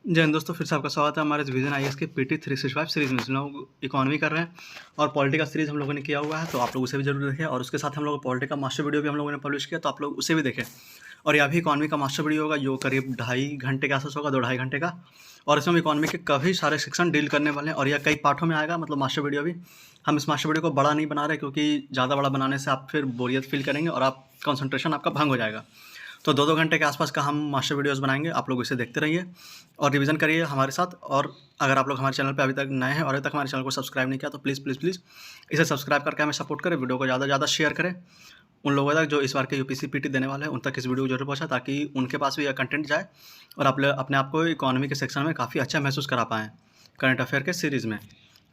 जय हिंद दोस्तों, फिर से आपका स्वागत है हमारे इस विजन आईएएस के पीटी 365 सीरीज़ में। हम लोग इकोनॉमी कर रहे हैं और पॉलिटी का सीरीज़ हम लोगों ने किया हुआ है, तो आप लोग उसे भी जरूर देखें। और उसके साथ हम लोग पॉलिटी का मास्टर वीडियो भी हम लोगों ने पब्लिश किया, तो आप लोग उसे भी देखें। और यह भी इकोनॉमी का मास्टर वीडियो होगा जो करीब 2.5 घंटे के आसपास होगा, 2-2.5 घंटे का। और इसमें हम इकोनॉमी के काफ़ी सारे सेक्शन डील करने वाले हैं और यह कई पार्टों में आएगा, मतलब मास्टर वीडियो भी। हम इस मास्टर वीडियो को बड़ा नहीं बना रहे क्योंकि ज़्यादा बड़ा बनाने से आप फिर बोरियत फील करेंगे और आप कंसंट्रेशन आपका भंग हो जाएगा। तो 2-2 घंटे के आसपास का हम मास्टर वीडियोस बनाएंगे, आप लोग इसे देखते रहिए और रिवीजन करिए हमारे साथ। और अगर आप लोग हमारे चैनल पे अभी तक नए हैं और अभी तक हमारे चैनल को सब्सक्राइब नहीं किया तो प्लीज़ प्लीज़ प्लीज़ इसे सब्सक्राइब करके हमें सपोर्ट करें। वीडियो को ज़्यादा से ज़्यादा शेयर करें उन लोगों तक जो इस बार के यूपीएससी पीटी देने वाले हैं, उन तक इस वीडियो को जरूर पहुँचा ताकि उनके पास भी यह कंटेंट जाए और आप अपने आप को इकोनॉमी के सेक्शन में काफ़ी अच्छा महसूस करा पाएँ करंट अफेयर के सीरीज़ में।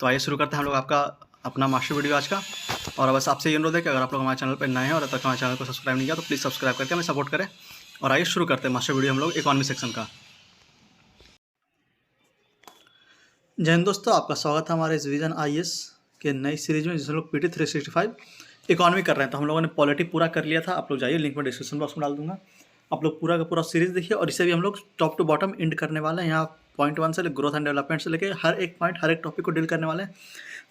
तो आइए शुरू करते हैं हम लोग आपका अपना मास्टर वीडियो आज का। और बस आपसे ये अनुरोध है कि अगर आप लोग हमारे चैनल पर नए हैं और अब तक हमारे चैनल को सब्सक्राइब नहीं किया तो प्लीज़ सब्सक्राइब करके हमें सपोर्ट करें। और आइए शुरू करते हैं मास्टर वीडियो हम लोग इकोनॉमी सेक्शन का। जय हिंद दोस्तों, आपका स्वागत है हमारे इस विजन आईएएस के नई सीरीज में जिसमें लोग पीटी 365 इकोनॉमी कर रहे हैं। तो हम लोगों ने पॉलिटी पूरा कर लिया था, आप लोग जाइए, लिंक में डिस्क्रिप्शन बॉक्स में डाल दूंगा। आप लोग पूरा का पूरा सीरीज देखिए और इसे भी हम लोग टॉप टू बॉटम एंड करने वाले हैं। यहाँ पॉइंट 1 से ग्रोथ एंड डेवलपमेंट से लेकर हर एक पॉइंट हर एक टॉपिक को डील करने वाले हैं।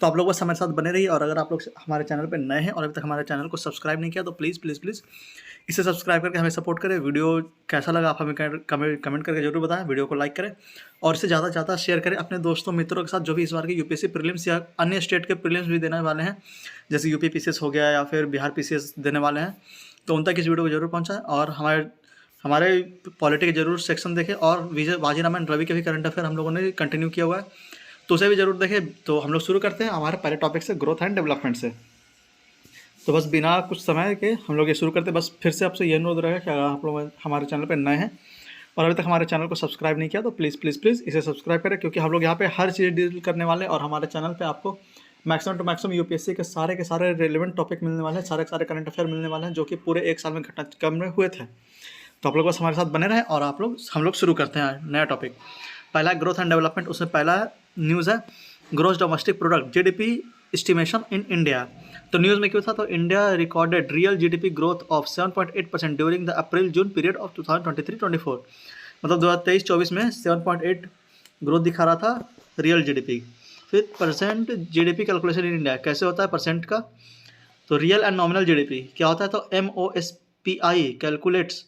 तो आप लोग बस हमारे साथ बने रहिए। और अगर आप लोग हमारे चैनल पर नए हैं और अभी तक हमारे चैनल को सब्सक्राइब नहीं किया तो प्लीज़ प्लीज़ प्लीज़ इसे सब्सक्राइब करके हमें सपोर्ट करें। वीडियो कैसा लगा आप हमें कमेंट करके जरूर बताएं। वीडियो को लाइक करें और इसे ज़्यादा से ज़्यादा शेयर करें अपने दोस्तों मित्रों के साथ जो भी इस बार के यूपीएससी प्रीलिम्स या अन्य स्टेट के प्रीलिम्स भी देने वाले हैं, जैसे यूपी पीसीएस हो गया या फिर बिहार पीसीएस देने वाले हैं। तो उन तक इस वीडियो को जरूर पहुँचाएं और हमारे पॉलिटी के जरूर सेक्शन देखें। और वाजीराम एंड रवि के भी करंट अफेयर हम लोगों ने कंटिन्यू किया हुआ है, तो उसे भी जरूर देखें। तो हम लोग शुरू करते हैं हमारे पहले टॉपिक से, ग्रोथ एंड डेवलपमेंट से। तो बस बिना कुछ समय के हम लोग ये शुरू करते हैं। बस फिर से आपसे ये अनुरोध रहेगा कि अगर आप लोग हमारे चैनल पर नए हैं और अभी तक हमारे चैनल को सब्सक्राइब नहीं किया तो प्लीज़ प्लीज़ प्लीज़ इसे सब्सक्राइब करें, क्योंकि हम लोग यहाँ पे हर चीज़ डील करने वाले हैं और हमारे चैनल पे आपको मैक्सिमम टू मैक्सिमम यूपीएससी के सारे रेलेवेंट टॉपिक मिलने वाले हैं, सारे करंट अफेयर मिलने वाले हैं जो कि पूरे एक साल में घटनाक्रम में हुए थे। तो आप लोग बस हमारे साथ बने रहें और हम लोग शुरू करते हैं नया टॉपिक। पहला है ग्रोथ एंड डेवलपमेंट। उसमें पहला न्यूज़ है gross domestic product GDP estimation in India. तो न्यूज़ में क्यों था, तो India recorded real GDP growth of 7.8% during the April June period of 2023-24। मतलब 2023-24 में 7.8 ग्रोथ दिखा रहा था रियल जीडीपी। फिर percent GDP calculation in India कैसे होता है परसेंट का, तो रियल एंड नॉमिनल जीडीपी क्या होता है, तो MOSPI calculates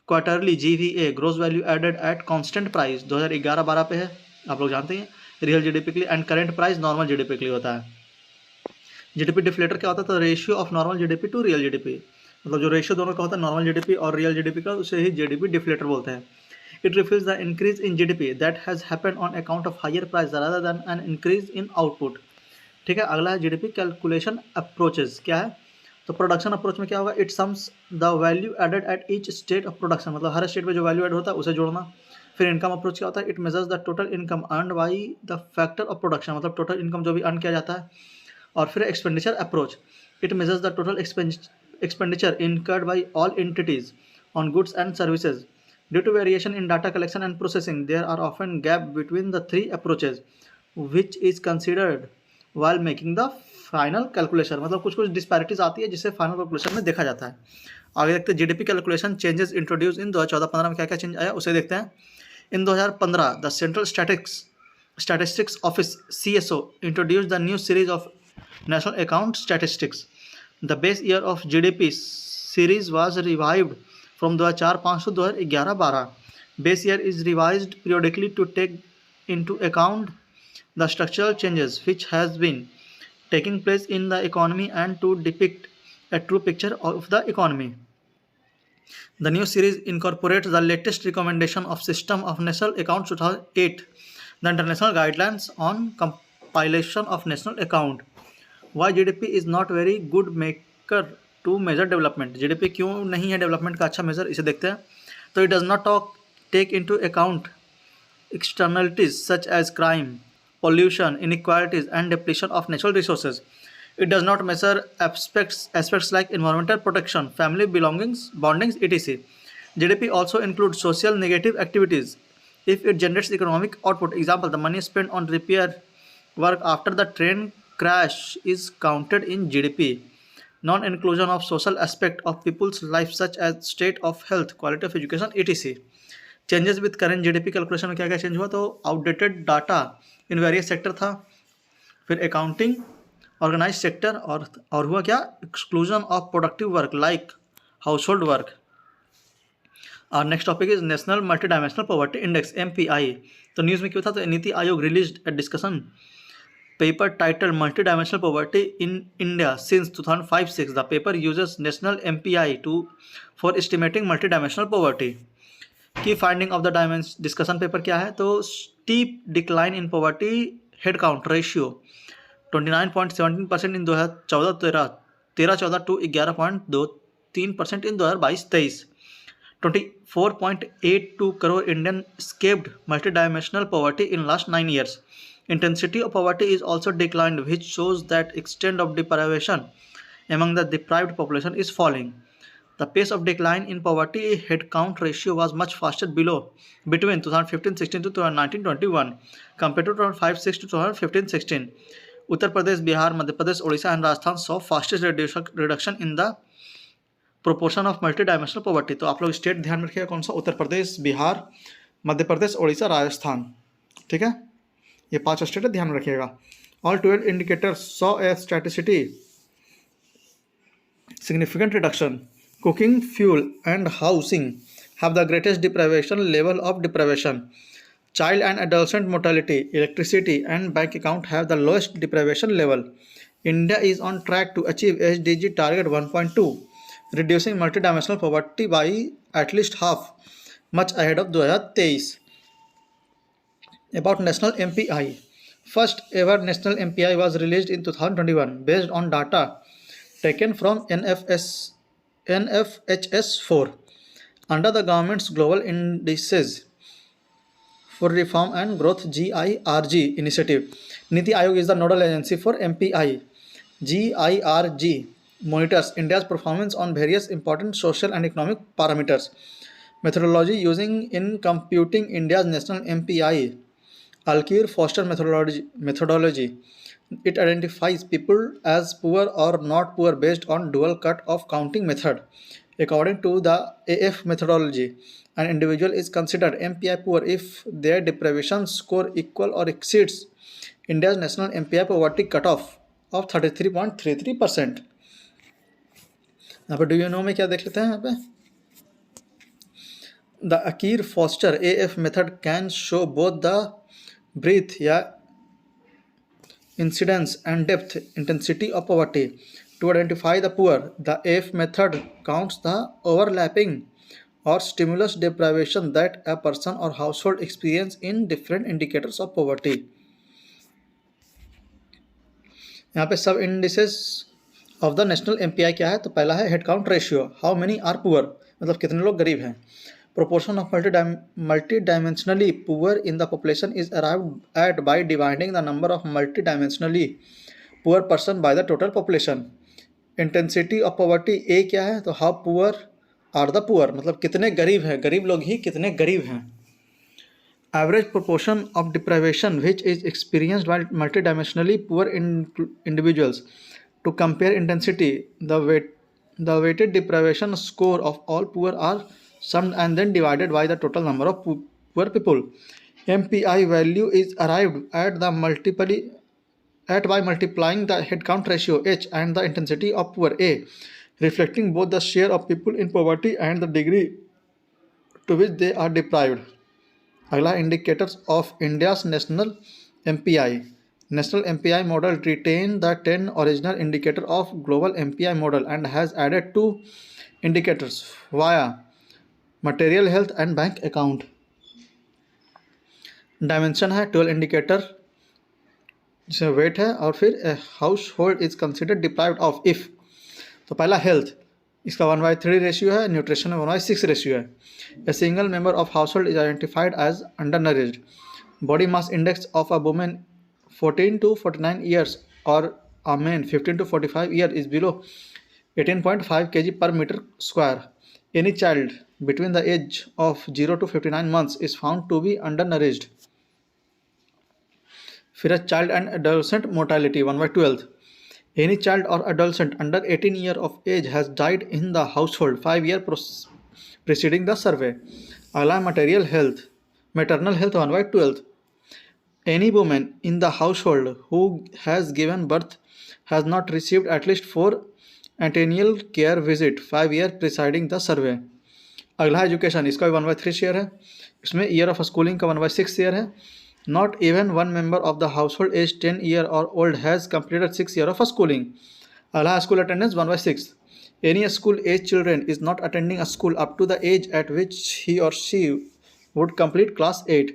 quarterly GVA gross value added at constant price. 2011-12 पे है, आप लोग जानते हैं रियल जीडीपी के लिए, and current price normal GDP के लिए होता है। जीडीपी डिफ्लेटर क्या होता है, तो ratio of normal GDP to real GDP, मतलब जो रेशियो दोनों का होता है नॉर्मल जीडीपी और रियल जीडीपी का, उसे ही जीडीपी डिफ्लेटर बोलते हैं। It refuse the increase in GDP that has happened on account of higher price rather than an increase in output. ठीक है, अगला है जीडीपी कैलकुलेशन अप्रोचेज। क्या है, तो प्रोडक्शन अप्रोच में क्या होगा, it sums the value added at each state of production, मतलब हर स्टेट में जो वैल्यू एड होता है उसे जोड़ना। फिर इनकम अप्रोच क्या होता है, it measures the total income earned by the factor of production, मतलब टोटल इनकम जो भी अर्न किया जाता है। और फिर expenditure approach, it measures the total expenditure incurred by all entities on goods and services. Due to variation in data collection and processing there are often gap between the three approaches which is considered while making the final calculation, मतलब कुछ कुछ disparities आती है जिसे final calculation में देखा जाता है। आगे देखते हैं GDP calculation changes introduce in 2014-15 में क्या क्या चेंज आया उसे देखते हैं। In 2015 the central statistics office CSO introduce the new series of national account statistics. The base year of GDP series was revived from 2004-5 to 2011-12। Base year is revised periodically to take into account the structural changes which has been taking place in the economy and to depict a true picture of the economy. The new series incorporates the latest recommendation of System of National Accounts 2008, the international guidelines on compilation of national account. Why GDP is not very good maker to measure development? GDP क्यों नहीं है development का अच्छा major, इसे देखते हैं। तो it does not take into account externalities such as crime, pollution, inequalities, and depletion of natural resources. It does not measure aspects like environmental protection, family belongings, bondings, etc. GDP also includes social negative activities if it generates economic output. Example, the money spent on repair work after the train crash is counted in GDP. Non-inclusion of social aspect of people's life such as state of health, quality of education, etc. Changes with current GDP calculation में क्या क्या change हुआ, तो outdated data in various sector था, फिर accounting, organise sector, और हुआ क्या, exclusion of productive work like household work. और next topic is national multidimensional poverty index MPI। तो न्यूज़ में क्यों था, तो NITI Aayog release a discussion paper titled Multidimensional Poverty in India since 2005-6. The paper uses national MPI for estimating multidimensional poverty. Key finding of the discussion paper क्या है, तो steep decline in poverty head count ratio 29.17% in 2014 to 11.23% in 2022-23, 24.82 crore Indian escaped multidimensional poverty in last 9 years. Intensity of poverty is also declined, which shows that extent of deprivation among the deprived population is falling. The pace of decline in poverty head count ratio was much faster between 2015-16 to 2019-21 compared to 2005-6 to 2015-16. Uttar Pradesh, Bihar, Madhya Pradesh, Odisha and Rajasthan saw fastest reduction in the proportion of multidimensional poverty. तो आप लोग state ध्यान में रखिएगा, कौन सा, उत्तर प्रदेश, बिहार, मध्य प्रदेश, उड़ीसा, राजस्थान, ठीक है, ये 5 स्टेट ध्यान में रखिएगा। All 12 indicators saw a statistically significant reduction. Cooking, fuel and housing have the greatest deprivation level of deprivation. Child and adolescent mortality, electricity and bank account have the lowest deprivation level. India is on track to achieve SDG target 1.2, reducing multidimensional poverty by at least half, much ahead of 2023. About national MPI. First ever national MPI was released in 2021 based on data taken from NFHS4 under the government's Global Indices for Reform and Growth GIRG initiative. Niti Aayog is the nodal agency for MPI. GIRG monitors India's performance on various important social and economic parameters. Methodology using in computing India's national MPI. Alkir-Foster methodology. It identifies people as poor or not poor based on dual cut-off counting method. According to the AF methodology, an individual is considered MPI poor if their deprivation score equal or exceeds India's national MPI poverty cutoff of 33.33%. यहाँ पे do you know में क्या देख लेते हैं, यहाँ पे the Alkir-Foster AF method can show both the breadth या incidence and depth intensity of poverty. To identify the poor, the AF method counts the overlapping or stimulus deprivation that a person or household experience in different indicators of poverty. यहाँ पे सब indices of the national MPI क्या है, तो पहला है head count ratio, how many are poor, मतलब कितने लोग गरीब हैं। Proportion of multidimensionally poor in the population is arrived at by dividing the number of multidimensionally poor person by the total population. Intensity of poverty A क्या है, तो how poor are the poor, मतलब कितने गरीब हैं, गरीब लोग ही कितने गरीब हैं। Average proportion of deprivation which is experienced by multidimensionally poor individuals. To compare intensity, the weighted deprivation score of all poor are summed and then divided by the total number of poor people. MPI value is arrived at by multiplying the head count ratio H and the intensity of poor A, reflecting both the share of people in poverty and the degree to which they are deprived. अगला indicators of India's national MPI. National MPI model retained the 10 original indicator of global MPI model and has added 2 indicators via material health and bank account. Dimension है 12 indicator जिसमें wait है, और फिर house hold is considered deprived of if, तो पहला health, इसका 1/3 ratio है, nutrition में 1/6 रेशियो है। A single member of household is identified as undernourished. Body mass index of a women 14 to 49 years or a man 15 to 45 years is below 18.5 kg per meter square. Any child between the age of 0 to 59 months is found to be undernourished. फिर है child and adolescent mortality 1/12. Any child or adolescent under 18 years of age has died in the household 5 years preceding the survey. अगला material health, maternal health 1/12. Any woman in the household who has given birth has not received at least 4 antenatal care visit 5 years preceding the survey. अगला education, इसका भी 1/3 share है. इसमें year of schooling का 1/6 share है. Not even one member of the household age 10 year और old has completed 6 year of schooling. अगला school attendance 1/6. Any school age children is not attending a school up to the age at which he और she would complete class 8.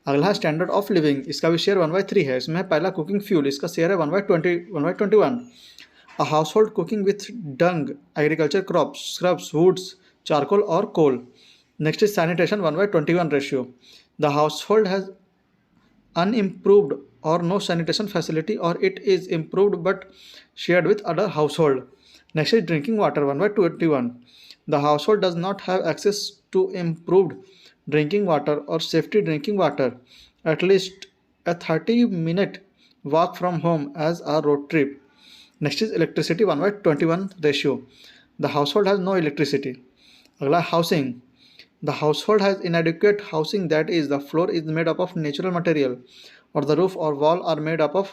अगला standard of living, इसका भी share 1/3 है. इसमें पहला cooking fuel, इसका share है 1/21. A household cooking with dung, agriculture crops, scrubs, woods, charcoal or coal. Next is sanitation 1/21 ratio. The household has unimproved or no sanitation facility or it is improved but shared with other household. Next is drinking water 1/21. The household does not have access to improved drinking water or safety drinking water. At least a 30-minute walk from home as a road trip. Next is electricity 1/21 ratio. The household has no electricity. अगला housing, the household has inadequate housing, that is the floor is made up of natural material और the roof और wall are made up of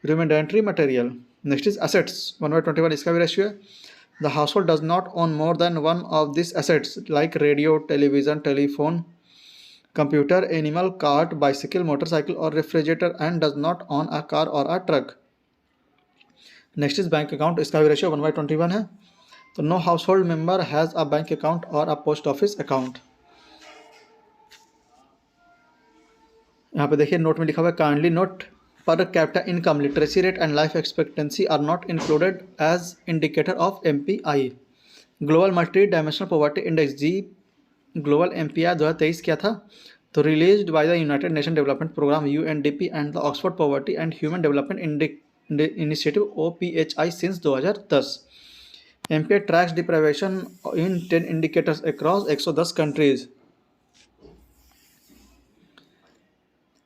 rudimentary material. Next is assets 1/21, इसका भी ratio है. The household does not own more than one of this assets like radio, television, telephone, computer, animal, cart, bicycle, motorcycle और refrigerator and does not own a car और अ truck. Next is bank account, इसका भी ratio 1/21 है. तो no household member has a bank account और a post office account. यहाँ पे देखिए नोट में लिखा हुआ है kindly note per capita income, literacy rate and life expectancy are not included as indicator of MPI. Global multidimensional poverty index जी global MPI 2023 क्या था, तो released by the united nation development programme UNDP and the Oxford poverty and human development initiative OPHI since 2010. MPI tracks deprivation in 10 indicators across 110 countries.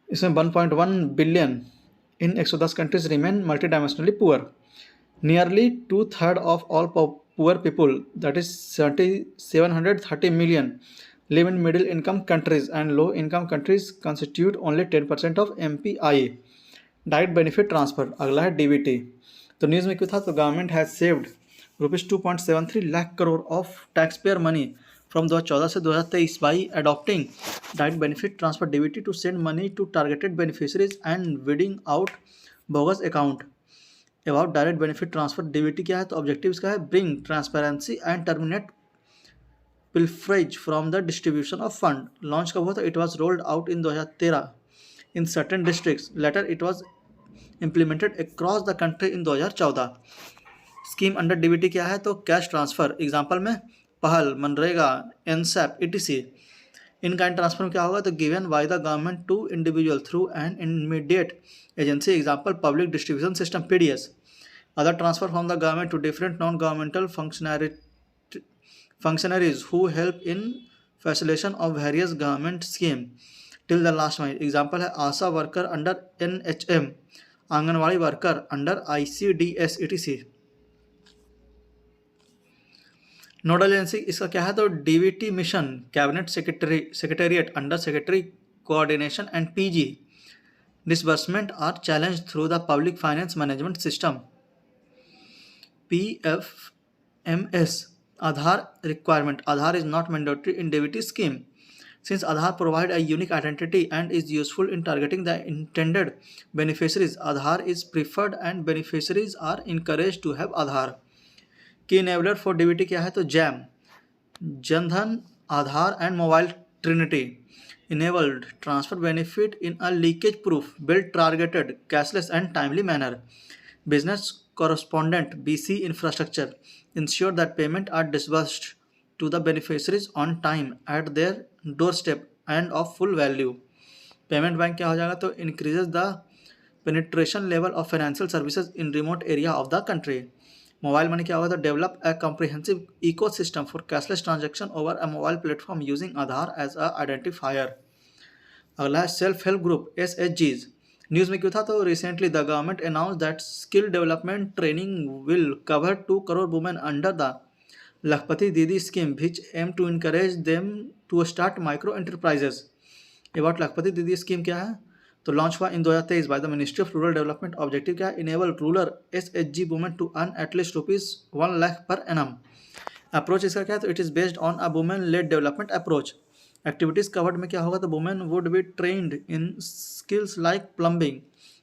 इसमें 1.1 billion in 110 countries remain multidimensionally poor. Nearly 2/3 of all poor people, that is 730 million, live in middle income countries and low income countries constitute only 10% of MPI. Direct benefit transfer, अगला है DBT. तो news में क्यों था, तो government has saved ₹2.73 lakh crore of tax payer money from 2014 से 2023 by adopting direct benefit transfer DBT to send money to targeted beneficiaries and weeding out bogus account. About direct benefit transfer DBT क्या है, तो objective इसका है bring transparency and terminate pilferage from the distribution of fund. Launch कब हुआ था, it was rolled out in 2013 in certain districts. Letter it was implemented across the country in 2014. Scheme under DBT क्या है, तो cash transfer. Example में Pahal, MNREGA, NSAP, ETC. In kind transfer में क्या होगा, तो given by the government to individual through an immediate agency. Example public distribution system PDS. Other transfer from the government to different non governmental functionaries who help in facilitation of various government scheme till the last mile. Example है ASHA worker under NHM, anganwadi worker under ICDS ETC. Nodal agency इसका क्या है, तो DBT mission cabinet secretariat under secretary coordination and PG. Disbursement are challenge through the public finance management system PFMS. Aadhaar requirement, Aadhaar is not mandatory in DBT scheme. Since Aadhaar provide a unique identity and is useful in targeting the intended beneficiaries, Aadhaar is preferred and beneficiaries are encouraged to have Aadhaar. की enabler for DBT क्या है, तो jam, Jan Dhan, Aadhaar and mobile Trinity. Enabled transfer benefit in a leakage proof, build targeted, cashless and timely manner. Business correspondent BC infrastructure ensure that payment are disbursed to the beneficiaries on time at their doorstep and of full value. Payment bank क्या हो जाएगा, तो increases the penetration level of financial services in remote area of the country. Mobile money क्या होगा, तो develop a comprehensive ecosystem for cashless transaction over a mobile platform using Aadhaar as a identifier. अगला है self help group SHGs. News में क्यों था, तो recently the government announce that skill development training will cover 2 crore women under the Lakhpati Didi scheme which aim to encourage them to start micro enterprises. About Lakhpati Didi scheme क्या है? तो launch हुआ in 2023 by the ministry of rural development. Objective क्या है? Enable rural SHG women to earn at least ₹1 lakh per annum. Approach इसका क्या है? तो it is based on a women led development approach. Activities covered में क्या होगा? तो women would be trained in skills like plumbing,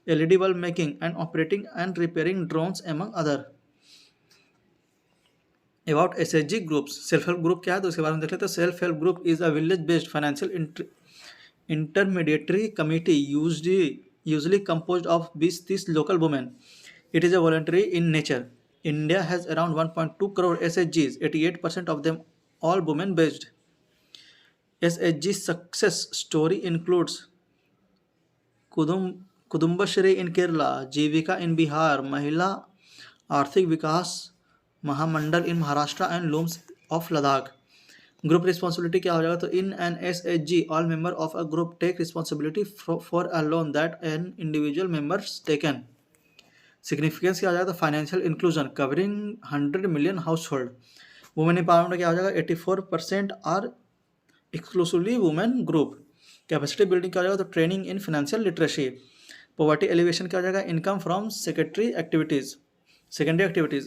LED bulb making and operating and repairing drones among other. About SHG groups, self help group क्या है? तो इसके बारे में देख लेते हैं। Self help group is a village based financial intermediary committee usually composed of 20-30 local women. It is a voluntary in nature. India has around 1.2 crore SHGs, 88% of them all women based. SHG success story includes Kudumbashree in Kerala, Jeevika in Bihar, Mahila Arthik Vikas Mahamandal in Maharashtra and looms of Ladakh. Group responsibility क्या हो जाएगा? तो in an SHG all member of a group take responsibility for a loan that an individual members taken. Significance क्या हो जाएगा? तो financial inclusion covering 100 million household. Women empowerment क्या हो जाएगा? 84% are exclusively women group. Capacity building क्या हो जाएगा? तो training in financial literacy. Poverty alleviation क्या हो जाएगा? Income from secondary activities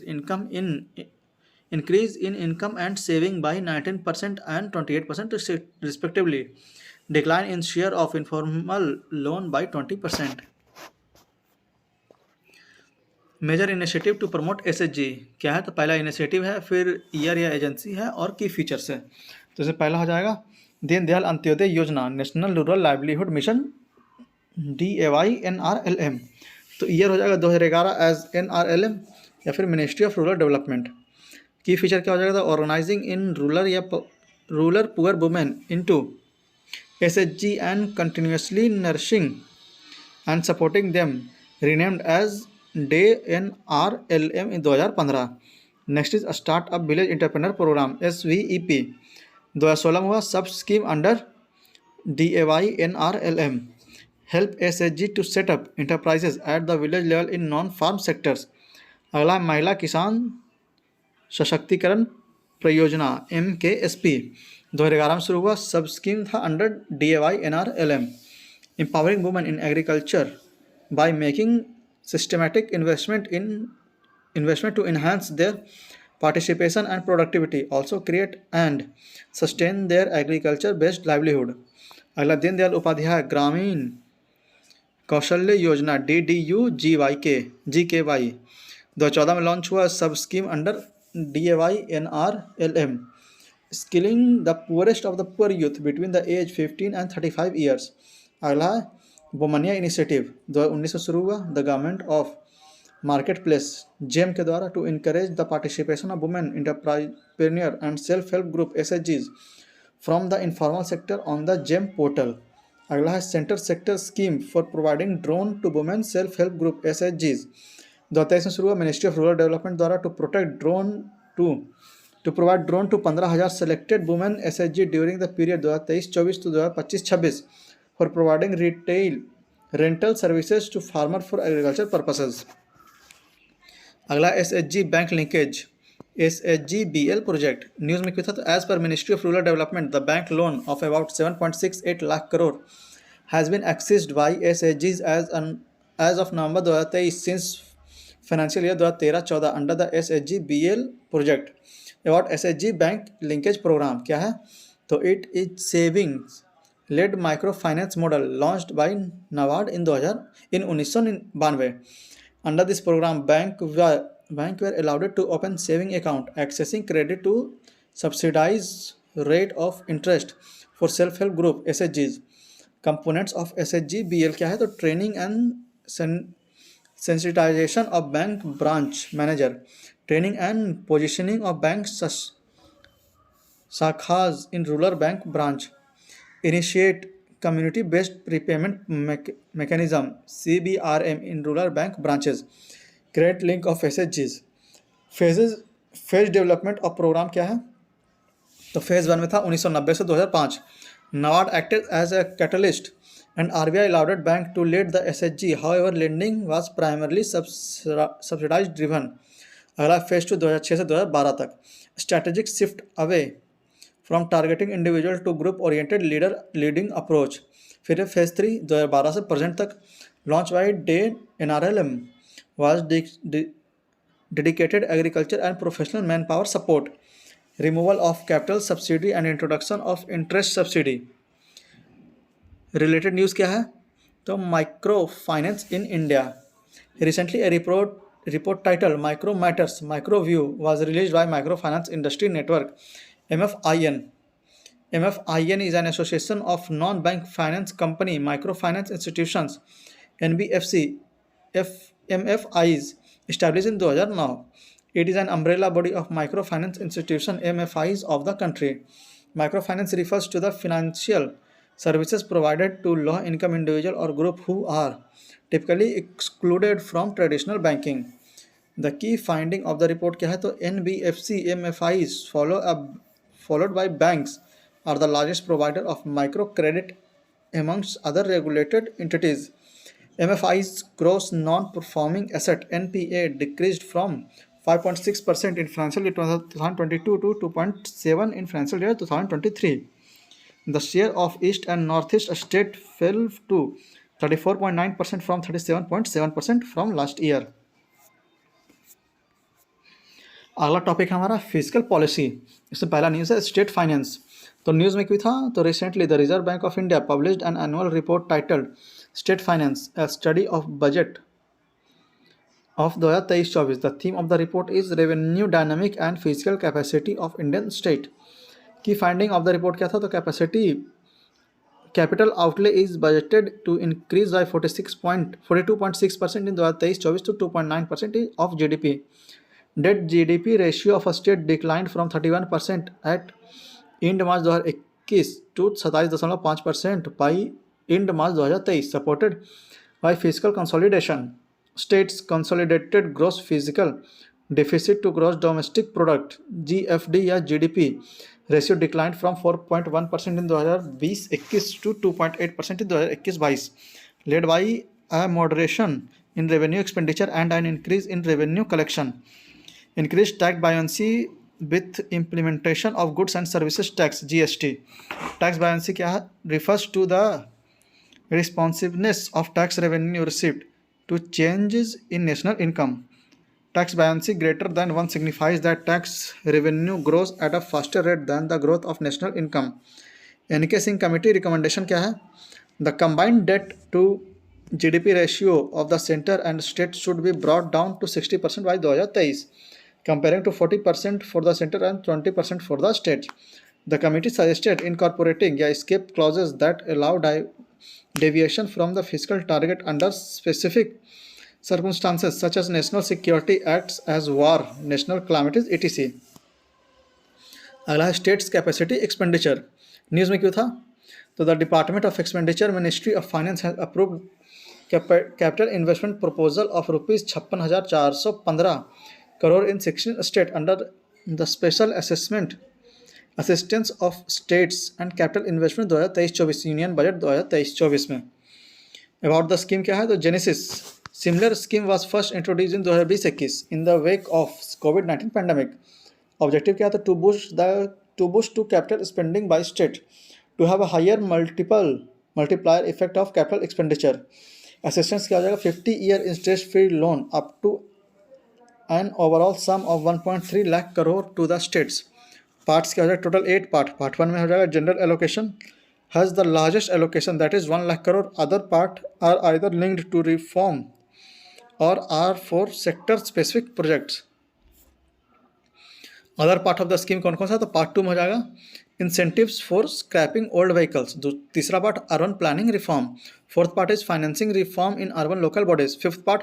income in increase in income and saving by 19% and 28% respectively. Decline in share of informal loan by 20%. Major initiative to promote SHG क्या है? तो पहला initiative है, फिर year या एजेंसी है, और की फीचर्स है। तो इससे पहला हो जाएगा Deendayal Antyodaya Yojana, national rural livelihood mission, DAY NRLM। तो ईयर हो जाएगा 2011 एज NRLM या फिर ministry of rural development. Key feature क्या हो जाएगा? Organising in rural poor women into SHG and continuously nursing and supporting them, renamed as day NRLM in 2015। Next is start up village entrepreneur programme SVEP 2016 में हुआ, sub scheme under DAY NRLM help SHG to set up enterprises at the village level in non farm sectors. अगला महिला किसान सशक्तिकरण परियोजना MKSP 2011 में शुरू हुआ, sub scheme था under DAY NRLM। Empowering women in agriculture by making systematic investment to enhance their participation and productivity, also create and sustain their agriculture based livelihood. अगला दीनदयाल उपाध्याय ग्रामीण कौशल्य योजना GKY 2014 में लॉन्च हुआ, sub scheme under DAY NRLM, skilling the poorest of the poor youth between the age 15 and 35 years. अगला Womaniya initiative 2019 से शुरू हुआ, the government of marketplace GeM के द्वारा to encourage the participation of women entrepreneur and self help group SHGs from the informal sector on the GeM portal. अगला है centre sector scheme for providing drone to women self help group SHGs 2023 में शुरू हुआ, ministry of rural development द्वारा to provide drone to 15,000 selected women SHG during the period 2023-24 to 2025-26 for providing rental services to farmer for agriculture purposes. अगला SHG bank linkage SHGBL project news में क्यों था? तो as per ministry of rural development the bank loan of about 7.68 lakh crore has been accessed by SHGs as of November 2023 since financial year 2013-14 under the SHGBL project. About SHG bank linkage programme क्या है? तो it is savings led micro finance model launched by NABARD in 1992। Under this programme bank were allowed to open saving account, accessing credit to subsidized rate of interest for self-help group SHGs. Components of SHGBL क्या है? तो training and sensitization of bank branch manager, training and positioning of bank shakhas in rural bank branch, initiate community based prepayment mechanism CBRM in rural bank branches, create link of SHGs। Phase development of programme क्या है? तो phase 1 में था 1990 से 2005। NABARD acted as a catalyst and RBI allowed bank to lead the SHG. However, lending was primarily subsidized driven. अगला phase 2 2006 से 2012 तक, strategic shift away from targeting individual to group oriented leading approach. फिर phase 3 2012 से present तक, launch by day NRLM was dedicated agriculture and professional manpower support, removal of capital subsidy and introduction of interest subsidy। Related news क्या है, तो micro finance in India. Recently A report title micro matters micro view was released by micro finance industry network MFIN। MFIN is an association of non-bank finance company microfinance institutions NBFC MFIs established in 2009। It is an umbrella body of microfinance institution MFIs of the country। Microfinance refers to the financial services provided to low income individual or group who are typically excluded from traditional banking। The key finding of the report क्या है, तो NBFC MFIs followed by banks are the largest provider of microcredit amongst other regulated entities। MFI's gross non-performing asset (NPA) decreased from 5.6% in financial year 2022 to 2.7% in financial year 2023। The share of East and Northeast state fell to 34.9% from 37.7% from last year। अगला topic हमारा physical policy. इसमें पहला news है state finance. तो news में क्यों था, तो recently the Reserve Bank of India published an annual report titled state finance a study of budget of 2023-24। The theme of the report is revenue dynamic and physical capacity of Indian state. Key finding of the report क्या था, तो capital outlay is budgeted to increase by 42.6% in 2023-24 to 2.9% of GDP। Debt GDP ratio of a state declined from 31% at end March 2021 to 27.5% by end March 2023, supported by fiscal consolidation। States' consolidated gross fiscal deficit to gross domestic product GFD या GDP ratio declined from 4.1% in 2020-21 to 2.8% in 2021-22, led by a moderation in revenue expenditure and an increase in revenue collection। Increased tax buoyancy with implementation of goods and services tax GST। tax buoyancy क्या है, refers to the responsiveness of tax revenue received to changes in national income। tax buoyancy greater than 1 signifies that tax revenue grows at a faster rate than the growth of national income। NK Singh committee recommendation क्या है, the combined debt to GDP ratio of the center and state should be brought down to 60% by 2023, comparing to 40% for the center and 20% for the state। The committee suggested incorporating escape clauses that allow deviation from the fiscal target under specific circumstances such as national security acts as war, national calamities etc। अगला है states capacity expenditure. News में क्यों था, तो the department of expenditure ministry of finance has approved capital investment proposal of ₹56,415 crore in 16 states under the special assistance of states and capital investment 2023-24 union budget 2023-24 में। About the scheme क्या है, तो genesis similar scheme was first introduce in 2020-21 in the wake of कोविड-19 pandemic. Objective क्या था, to boost to capital spending by state to have a higher multiplier effect of capital expenditure. Assistance क्या हो जाएगा, 50-year interest free loan up to an overall sum of 1.3 lakh crore to the states। Parts क्या हो जाएगा, total 8 part. Part 1 में हो जाएगा general allocation has the largest allocation that is 1 lakh crore. Other part are either linked to reform or are for sector specific projects. Other part of the scheme कौन कौन सा, तो पार्ट 2 में हो जाएगा incentives for scrapping old vehicles. तीसरा part urban planning reform. Fourth part is financing reform in urban local bodies. Fifth part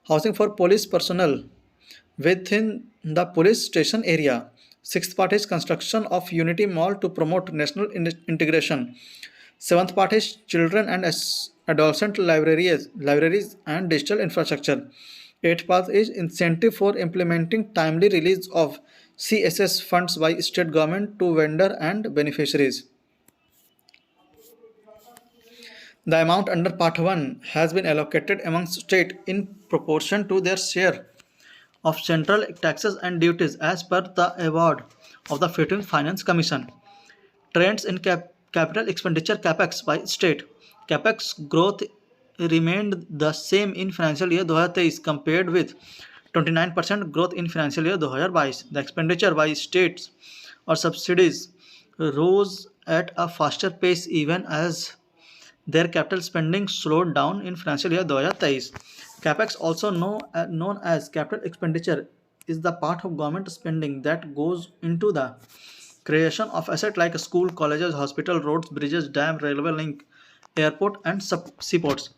housing for police personnel within the police station area। Sixth part is construction of Unity Mall to promote national integration। Seventh part is children and adolescent libraries and digital infrastructure। Eighth part is incentive for implementing timely release of CSS funds by state government to vendor and beneficiaries। The amount under part 1 has been allocated among state in proportion to their share of central taxes and duties as per the award of the 15th Finance Commission. Trends in capital expenditure capex by state. Capex growth remained the same in financial year 2023 compared with 29% growth in financial year 2022. The expenditure by states or subsidies rose at a faster pace even as their capital spending slowed down in financial year 2023. Capex, also known as capital expenditure, is the part of government spending that goes into the creation of assets like school, colleges, hospital, roads, bridges, dam, railway link, airport, and seaports.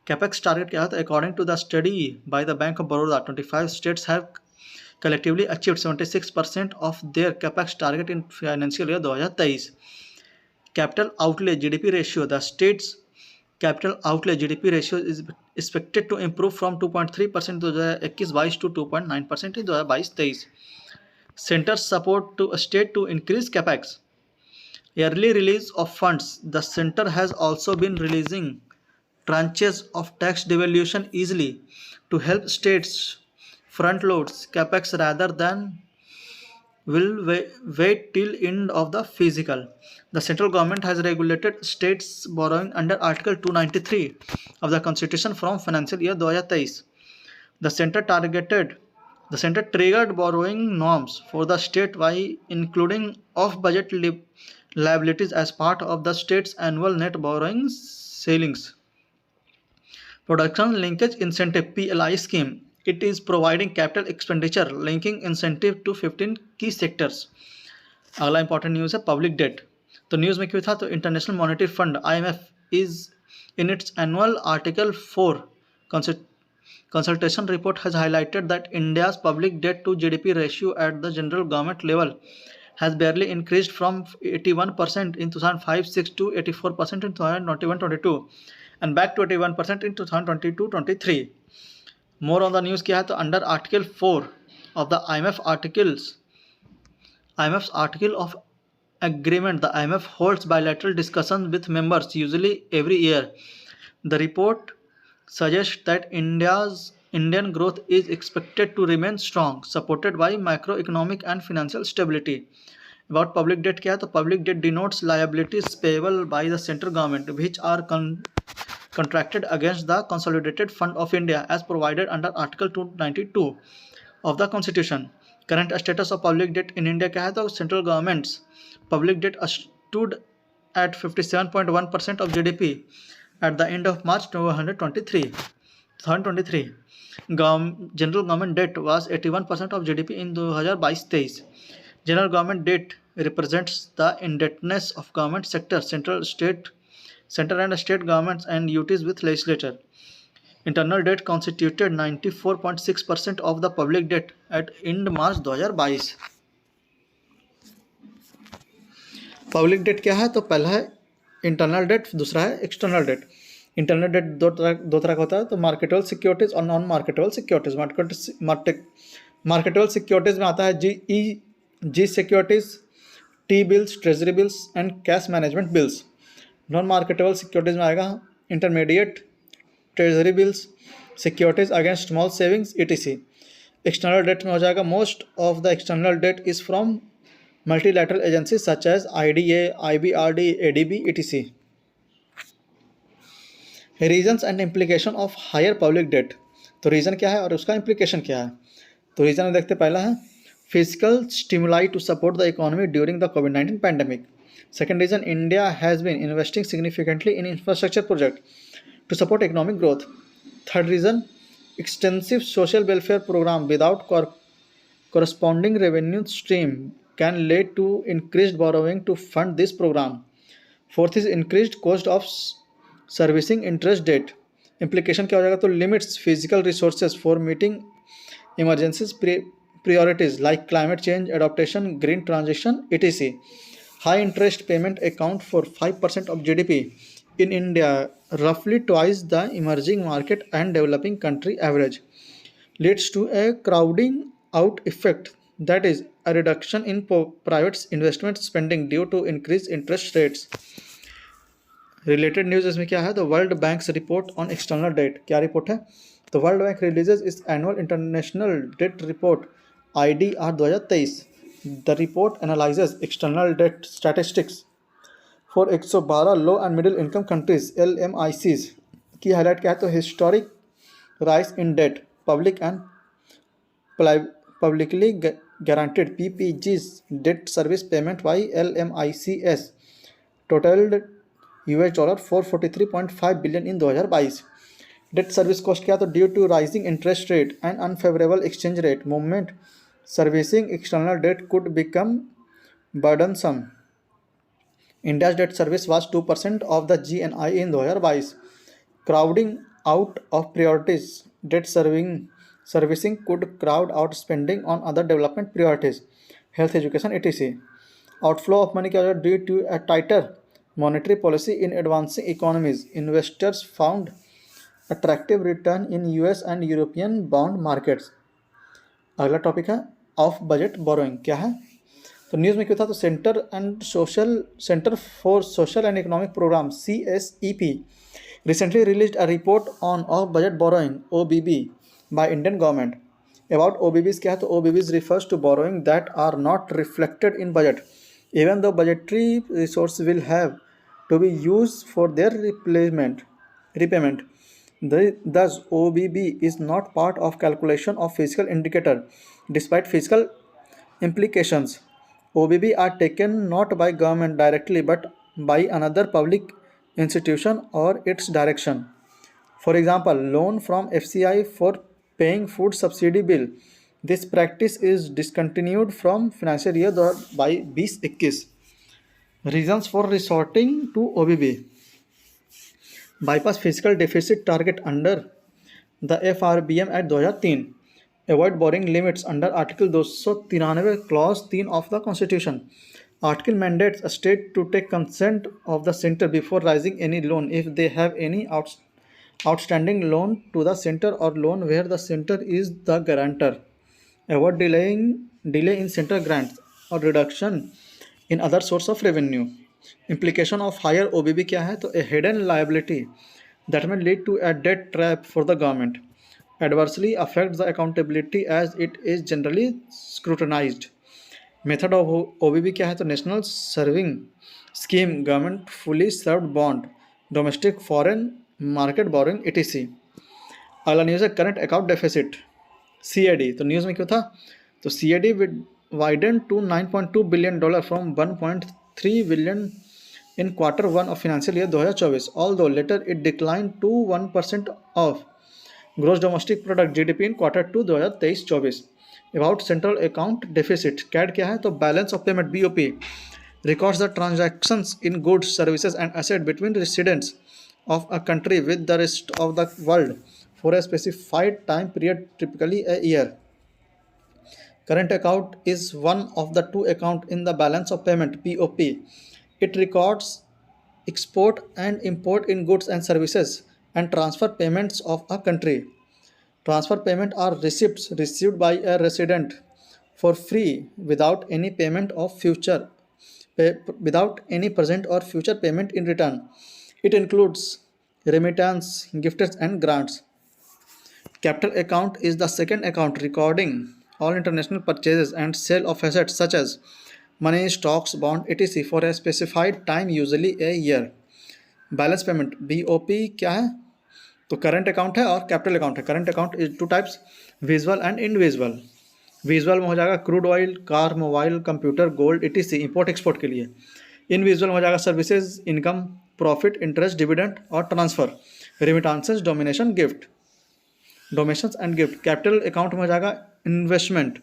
Capex target क्या है? According to the study by the Bank of Baroda, 25 states have collectively achieved 76% of their capex target in financial year 2023. Capital outlay GDP ratio. The state's capital outlay GDP ratio is expected to improve from 2.3% in 2021-22 to 2.9% in 2022-23. Center support to a state to increase capex. Early release of funds. The center has also been releasing tranches of tax devolution easily to help states front loads capex rather than will wait till end of the fiscal. The central government has regulated states borrowing under Article 293 of the Constitution from financial year 2023. The center triggered borrowing norms for the state by including off-budget liabilities as part of the state's annual net borrowing ceilings. Production Linkage Incentive (PLI) scheme. It is providing capital expenditure linking incentive to 15 key sectors. अगला important news है public debt. तो news में क्यों था? तो international monetary fund IMF is in its annual Article 4 consultation report has highlighted that India's public debt to GDP ratio at the general government level has barely increased from 81% in 2005-06 to 84% in 2021-22 and back to 81% in 2022-23. More on the news क्या है? तो under Article 4 of the IMF's Article of Agreement, the IMF holds bilateral discussions with members usually every year. The report suggests that Indian growth is expected to remain strong, supported by macroeconomic and financial stability. About public debt क्या है? तो public debt denotes liabilities payable by the central government which are contracted against the Consolidated Fund of India as provided under Article 292 of the Constitution. Current status of public debt in India क्या है? तो central government's public debt stood at 57.1% of GDP at the end of March 2023. General government debt was 81% of GDP in 2022-23. General government debt represents the indebtedness of government sector, central and state governments and UTs with legislature. Internal debt constituted 94.6% of the public debt at end March 2022. Public debt क्या है? तो पहला है internal debt, दूसरा है external debt. Internal debt दो तरह का होता है, तो मार्केटेबल सिक्योरिटीज और non marketable securities. Marketable securities में आता है G securities, T bills, treasury bills and cash management bills. Non marketable securities में आएगा intermediate treasury bills, securities against small savings etc. External debt में हो जाएगा most of the external debt is from multilateral agencies such as IDA, IBRD, ADB etc. Reasons and implication of higher public debt. तो reason क्या है और उसका implication क्या है? तो रीज़न में देखते पहला है physical stimuli to support the economy during the कोविड-19 pandemic. Second reason, India has been investing significantly in infrastructure project to support economic growth. Third reason, extensive social welfare programme without corresponding revenue stream can lead to increased borrowing to fund this program. Fourth is increased cost of servicing interest debt. Implication क्या हो जाएगा? तो limits physical resources for meeting emergencies priorities like climate change adaptation, green transition etc. High interest payment account for 5% of GDP in India, roughly twice the emerging market and developing country average, leads to a crowding out effect, that is a reduction in private investment spending due to increased interest rates. Related news इसमें क्या है, तो World Bank's report on external debt, क्या रिपोर्ट है, तो world Bank releases इस annual international debt report IDR 2023। The report analyses external debt statistics for 112 low and middle income countries LMICs key highlight क्या है, तो historic rise in debt public and publicly guaranteed PPGs debt service payment by LMICs totaled $443.5 billion in 2022। Debt service cost क्या, तो due to rising interest rate and unfavourable exchange rate movement servicing external debt could become burdensome. India's debt service was 2% of the GNI in 2022, crowding out of priorities. Debt servicing could crowd out spending on other development priorities, health, education, etc. Outflow of money due to a tighter monetary policy in advancing economies. Investors found attractive return in US and European bond markets. अगला topic है of budget borrowing, क्या है, तो news में क्या था, तो Centre for Social and Economic Programme CSEP recently released a report on off budget borrowing OBB by Indian government. About OBBs क्या है, तो OBBs refers to borrowing that are not reflected in budget even though budgetary resources will have to be used for their repayment. Thus OBB is not part of calculation of fiscal indicator despite fiscal implications. OBB are taken not by government directly but by another public institution or its direction. For example, loan from FCI for paying food subsidy bill. This practice is discontinued from financial year by 2021. Reasons for resorting to OBB: bypass fiscal deficit target under the FRBM at 2003, avoid borrowing limits under Article 293 Clause 3 of the Constitution. Article mandates a state to take consent of the center before raising any loan if they have any outstanding loan to the center or loan where the center is the guarantor. Avoid delay in center grants or reduction in other source of revenue. Implication of higher OBB क्या है, तो a hidden liability that may lead to a debt trap for the government, adversely affects the accountability as it is generally scrutinized. Method of OBB क्या है, तो national serving scheme, government fully served bond, domestic foreign market boring etc. अगला news है current account deficit CAD, तो news में क्यों था, तो CAD widened to $9.2 billion from $1.3 billion in Q1 of financial year 2024, although later it declined to 1% of gross domestic product GDP in Q2 2023-24. About central account deficit, CAD क्या है, तो balance of payment BOP records the transactions in goods, services and assets between residents of a country with the rest of the world for a specified time period, typically a year. Current account is one of the two accounts in the balance of payment BOP. It records export and import in goods and services and transfer payments of a country. Transfer payment are receipts received by a resident for free without any present or future payment in return. It includes remittance, gifts and grants. Capital account is the second account recording all international purchases and sale of assets such as money, stocks, bond, etc. for a specified time, usually a year. Balance payment BOP क्या है, तो current account है और capital account है. Current account is two types, visual and invisual. Visual में हो जाएगा crude oil, car, mobile, computer, gold etc. Import export के लिए. इनविजुअल में हो जाएगा services, income, profit, interest, dividend और transfer, remittances, dominations and gift. Capital account में हो जाएगा इन्वेस्टमेंट,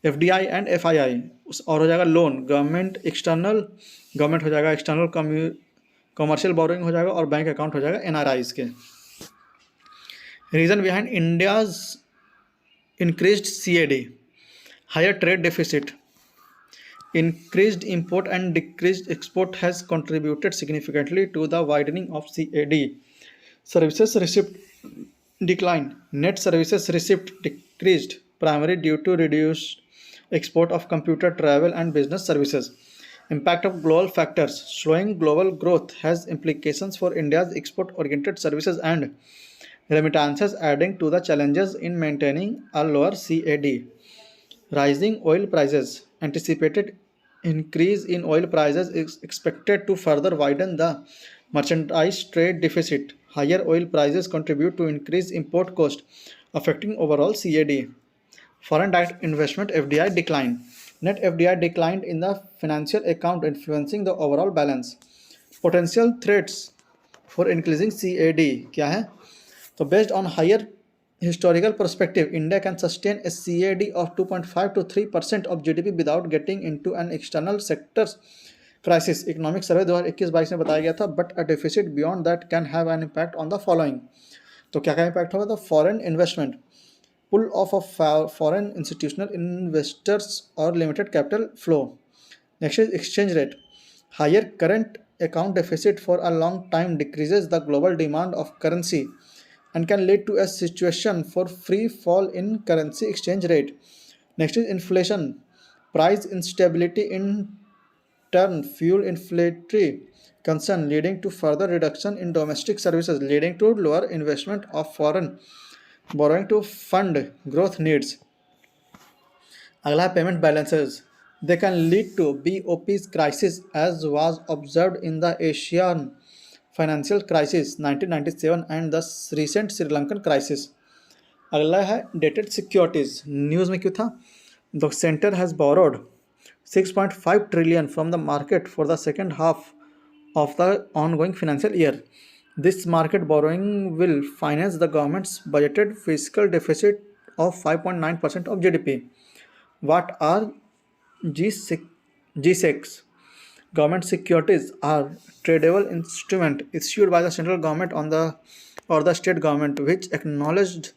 FDI एंड FII, और हो जाएगा लोन, गवर्नमेंट हो जाएगा, एक्सटर्नल कमर्शियल बोरोइंग हो जाएगा और बैंक अकाउंट हो जाएगा NRIs के. Reason behind India's increased CAD: higher trade deficit, increased import and decreased export has contributed significantly to the widening of CAD. Services receipt decline. Net services receipt decreased primarily due to reduced export of computer, travel and business services. Impact of global factors. Slowing global growth has implications for India's export-oriented services and remittances, adding to the challenges in maintaining a lower CAD. Rising oil prices. Anticipated increase in oil prices is expected to further widen the merchandise trade deficit. Higher oil prices contribute to increased import cost, affecting overall CAD. Foreign direct investment (FDI) declined. Net FDI declined in the financial account, influencing the overall balance. Potential threats for increasing CAD क्या है? So based on higher historical perspective, India can sustain a CAD of 2.5 to 3% of GDP without getting into an external sectors crisis. Economic survey 2021-22 में बताया गया था, but a deficit beyond that can have an impact on the following. तो क्या क्या impact होगा? The foreign investment, pull off of foreign institutional investors or limited capital flow. Next is exchange rate. Higher current account deficit for a long time decreases the global demand of currency and can lead to a situation for free fall in currency exchange rate. Next is inflation. Price instability in turn fuel inflationary concern, leading to further reduction in domestic services, leading to lower investment of foreign borrowing to fund growth needs. अगला है payment balances. They can lead to BOP's crisis as was observed in the Asian financial crisis 1997 and the recent Sri Lankan crisis. अगला है dated securities. News में क्यों था? The centre has borrowed 6.5 trillion from the market for the second half of the ongoing financial year. This market borrowing will finance the government's budgeted fiscal deficit of 5.9% of GDP. What are G6? Government securities are tradable instrument issued by the central government or the state government which acknowledged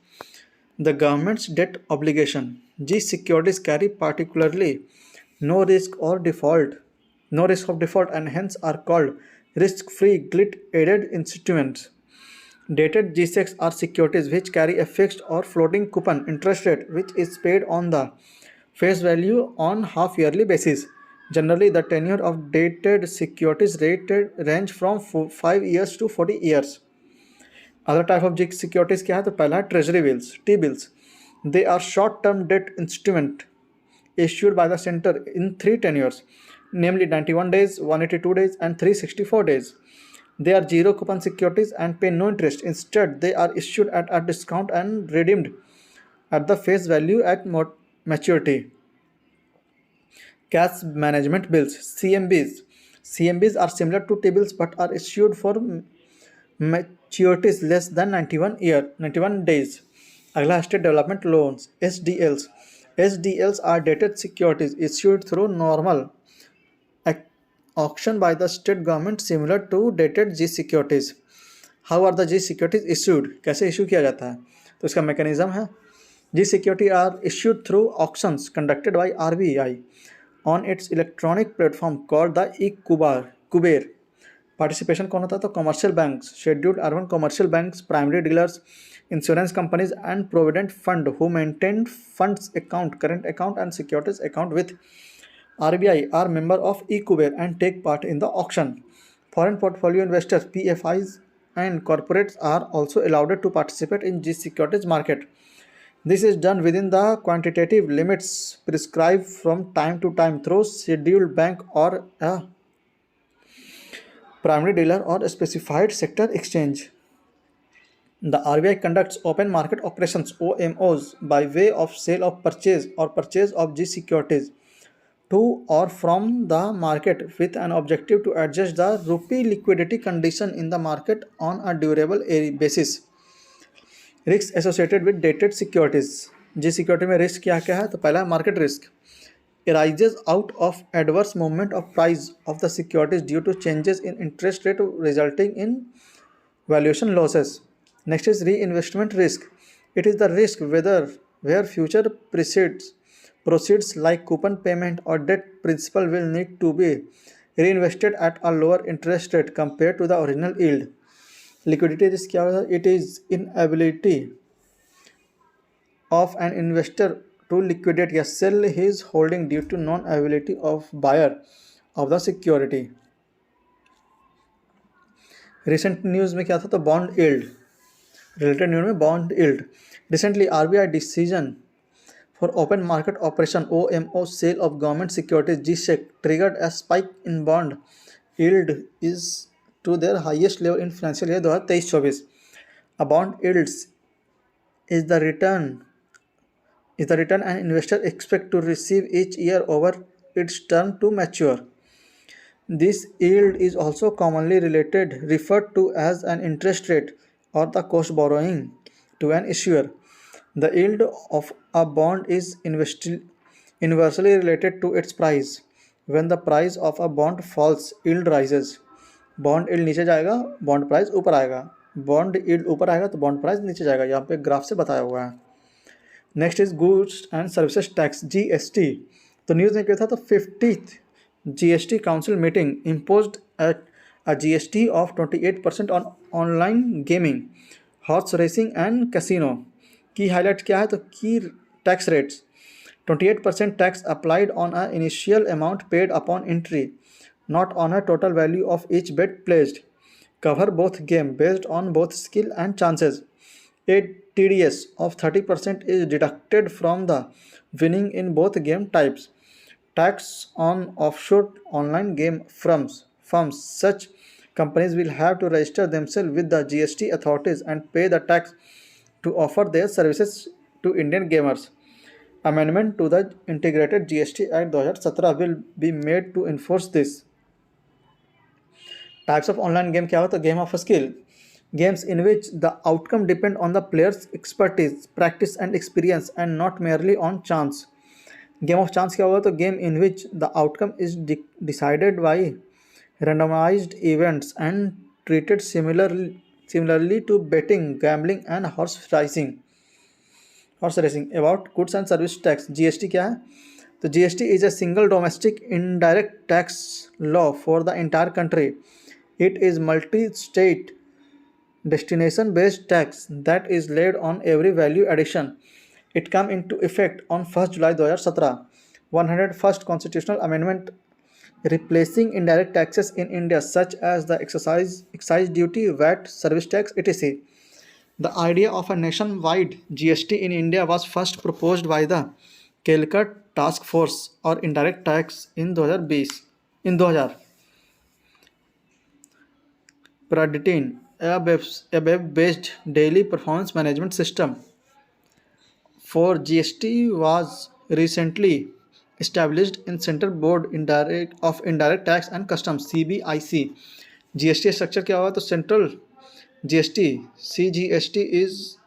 the government's debt obligation. G securities carry particularly no risk of default and hence are called risk-free gilt-aided instruments. Dated G6 are securities which carry a fixed or floating coupon interest rate which is paid on the face value on half-yearly basis. Generally, the tenure of dated securities range from 5 years to 40 years. Other type of G securities क्या है? तो पहला है treasury bills, T bills. They are short-term debt instrument issued by the center in 3 tenures, namely 91 days, 182 days, and 364 days. They are zero coupon securities and pay no interest. Instead, they are issued at a discount and redeemed at the face value at maturity. Cash management bills, CMBs. CMBs are similar to T-bills but are issued for maturities less than 91 days. अगला state development loans, SDLs. SDLs are dated securities issued through normal auction by the state government similar to dated G securities. How are the G securities issued? कैसे issue किया जाता है? तो इसका mechanism है, G securities are issued through auctions conducted by RBI on its electronic platform called the e-Kuber. Participation कौन होता है? तो commercial banks, scheduled urban commercial banks, primary dealers, insurance companies and provident fund who maintain funds account, current account and securities account with RBI are member of e-Kuber and take part in the auction. Foreign portfolio investors, PFIs and corporates are also allowed to participate in G securities market. This is done within the quantitative limits prescribed from time to time through scheduled bank or a primary dealer or a specified sector exchange. The RBI conducts open market operations (OMOs) by way of sale of purchase of G securities to or from the market with an objective to adjust the rupee liquidity condition in the market on a durable basis. Risks associated with dated securities. G security में risk क्या क्या है? तो पहला है market risk, arises out of adverse movement of price of the securities due to changes in interest rate resulting in valuation losses. Next is reinvestment risk. It is the risk where future proceeds like coupon payment or debt principal will need to be reinvested at a lower interest rate compared to the original yield. Liquidity risk क्या होता है? It is inability of an investor to liquidate या sell his holding due to non-availability of buyer of the security. Recent news में क्या था, तो bond yield, related news में bond yield. Recently RBI decision for open market operation OMO sale of government securities GSEC triggered a spike in bond yield is to their highest level in financial year 2023-24. A bond yields is the return an investor expect to receive each year over its term to mature. This yield is also commonly referred to as an interest rate or the cost borrowing to an issuer. The yield of a bond is inversely related to its price. When the price of a bond falls, yield rises. Bond yield नीचे जाएगा, bond price ऊपर आएगा, bond yield ऊपर आएगा तो bond price नीचे जाएगा। यहाँ पे ग्राफ से बताया हुआ है। Next is goods and services tax GST। तो न्यूज़ में क्या था, तो 50th GST council meeting imposed a GST of 28% on online gaming, horse racing and casino। की हाईलाइट क्या है, तो की tax rates 28% tax applied on a initial amount paid upon entry, not on a total value of each bet placed, cover both game based on both skill and chances. A TDS of 30% is deducted from the winning in both game types. Tax on offshore online game firms. Such companies will have to register themselves with the GST authorities and pay the tax to offer their services to Indian gamers. Amendment to the Integrated GST Act 2017 will be made to enforce this. Types of online game क्या हो, तो game of skill, games in which the outcome depend on the player's expertise, practice and experience and not merely on chance. Game of chance क्या होगा, तो game in which the outcome is decided by randomized events and treated similarly to betting, gambling and horse racing. About goods and service tax, GST क्या है, तो GST is a single domestic indirect tax law for the entire country. It is multi-state destination-based tax that is laid on every value addition. It came into effect on 1st July 2017. 101st Constitutional Amendment replacing indirect taxes in India such as the excise duty, VAT, service tax, etc. The idea of a nationwide GST in India was first proposed by the Calicut Task Force or Indirect Tax in 2000. Praditin, a web-based daily performance management system for GST was recently established in Central Board of Indirect Tax and Customs CBIC. GST structure क्या हुआ, तो Central GST CGST is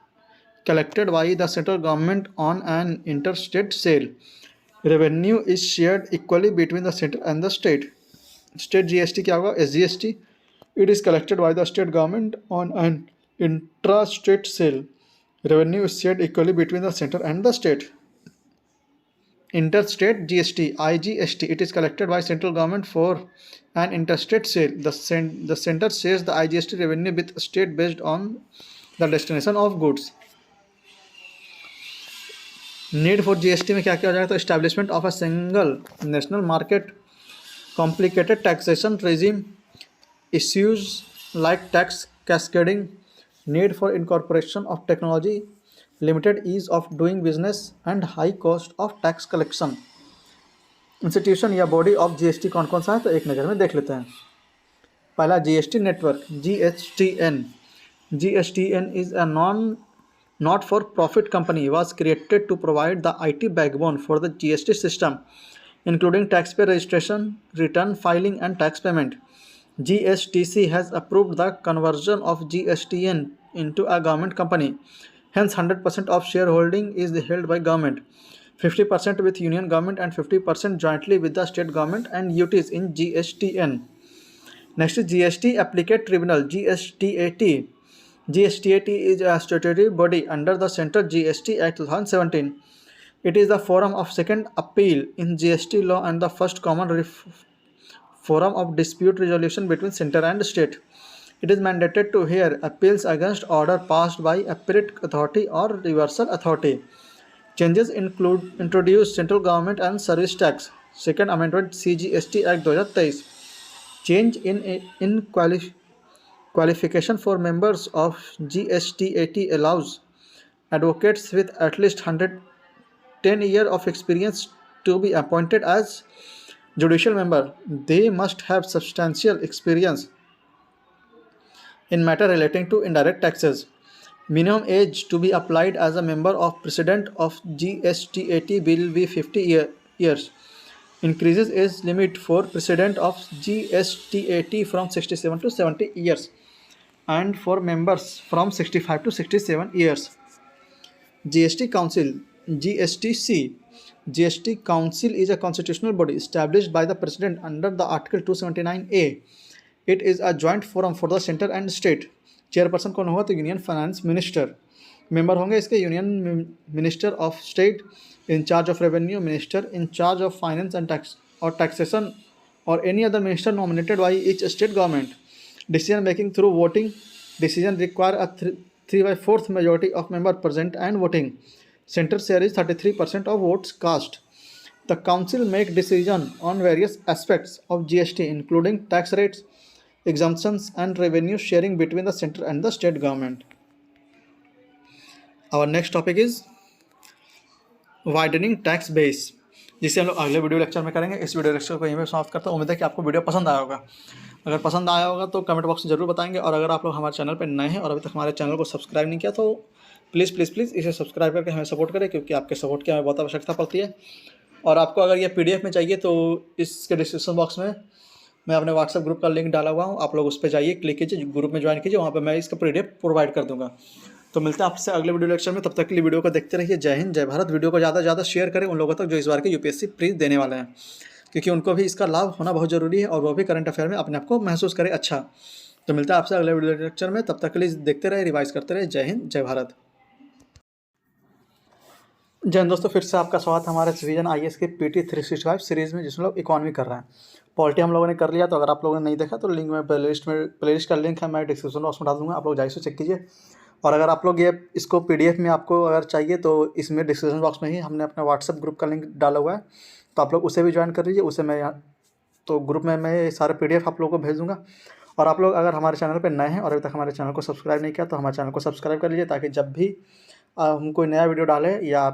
collected by the central government on an interstate sale. Revenue is shared equally between the center and the state. State GST क्या होगा, SGST. It is collected by the state government on an intra-state sale. Revenue is shared equally between the center and the state. Interstate GST IGST. It is collected by central government for an interstate sale. The center shares the IGST revenue with state based on the destination of goods. Need for GST में क्या क्या हो जाएगा, तो establishment of a single national market, complicated taxation regime, issues like tax cascading, need for incorporation of technology, limited ease of doing business and high cost of tax collection. Institution या body of GST कौन कौन सा है, तो एक नज़र में देख लेते हैं। पहला GST network GSTN. GSTN is a not for profit company, was created to provide the IT backbone for the GST system including taxpayer registration, return filing and tax payment. GSTC has approved the conversion of GSTN into a government company. Hence 100% of shareholding is held by government, 50% with union government and 50% jointly with the state government and UTs in GSTN. Next is GST Appellate Tribunal GSTAT. GSTAT is a statutory body under the Central GST Act 2017. It is the forum of second appeal in GST law and the first common forum of dispute resolution between center and state. It is mandated to hear appeals against order passed by appellate authority or reversal authority. Changes introduce central government and service tax. Second amendment CGST act 2023, change in qualification for members of GSTAT allows advocates with at least 110 years of experience to be appointed as judicial member. They must have substantial experience in matter relating to indirect taxes. Minimum age to be applied as a member of President of GSTAT will be 50 years. Increases age limit for President of GSTAT from 67 to 70 years and for members from 65 to 67 years. GST Council, GSTC. GST Council is a constitutional body established by the President under the Article 279A. It is a joint forum for the center and state. Chairperson कौन होगा? तो union finance minister. Member होंगे इसके union minister of state, in charge of revenue minister, in charge of finance and tax और taxation और any other minister nominated by each state government. Decision making through voting. Decision require a 3/4 majority of members present and voting. Center share is 33% of votes cast. The council make decision on various aspects of GST including tax rates, exemptions and revenue sharing between the center and the state government. Our next topic is widening tax base, जिसे हम लोग अगले video lecture में करेंगे. इस video lecture को यहीं पे समाप्त करता हूँ. उम्मीद है कि आपको वीडियो पसंद आया होगा. अगर पसंद आया होगा तो कमेंट बॉक्स में जरूर बताएंगे. और अगर आप लोग हमारे चैनल पर नए हैं और अभी तक हमारे चैनल को सब्सक्राइब नहीं किया तो प्लीज़ प्लीज़ प्लीज़ इसे सब्सक्राइब करके हमें सपोर्ट करें, क्योंकि आपके सपोर्ट की हमें बहुत आवश्यकता पड़ती है. और आपको अगर ये PDF में चाहिए तो इसके डिस्क्रिप्शन बॉक्स में मैं अपने व्हाट्सएप ग्रुप का लिंक डाला हुआ हूँ. आप लोग उस पर जाइए, क्लिक कीजिए, ग्रुप में ज्वाइन कीजिए. वहाँ पर मैं इसका PDF प्रोवाइड कर दूँगा. तो मिलते हैं आपसे अगले वीडियो लेक्चर में. तब तक के लिए वीडियो को देखते रहिए. जय हिंद, जय भारत. वीडियो को ज़्यादा से ज़्यादा शेयर करें उन लोगों तक जो इस बार के UPSC प्री देने वाले हैं, क्योंकि उनको भी इसका लाभ होना बहुत ज़रूरी है और वो भी करंट अफेयर में अपने आप को महसूस करें अच्छा. तो मिलता है आपसे अगले वीडियो लेक्चर में. तब तक के लिए देखते रहे, रिवाइज करते रहे. जय हिंद, जय भारत. जय हिंद दोस्तों, फिर से आपका स्वागत हमारे विजन IAS के PT 365 सीरीज़ में, जिसमें लोग इकॉनमी कर रहे हैं. पॉलिटी हम लोगों ने कर लिया. तो अगर आप लोगों ने नहीं देखा तो लिंक में प्लेलिस्ट का लिंक है, मैं डिस्क्रिप्शन बॉक्स में डाल दूँगा. आप लोग जाइए चेक कीजिए. और अगर आप लोग ये इसको PDF में आपको अगर चाहिए तो इसमें डिस्क्रिप्शन बॉक्स में ही हमने अपना व्हाट्सएप ग्रुप का लिंक डाला हुआ है. तो आप लोग उसे भी ज्वाइन कर लीजिए. उसे मैं यहाँ तो ग्रुप में मैं सारे PDF आप लोगों को भेज दूँगा. और आप लोग अगर हमारे चैनल पर नए हैं और अभी तक हमारे चैनल को सब्सक्राइब नहीं किया तो हमारे चैनल को सब्सक्राइब कर लीजिए, ताकि जब भी हम कोई नया वीडियो डालें या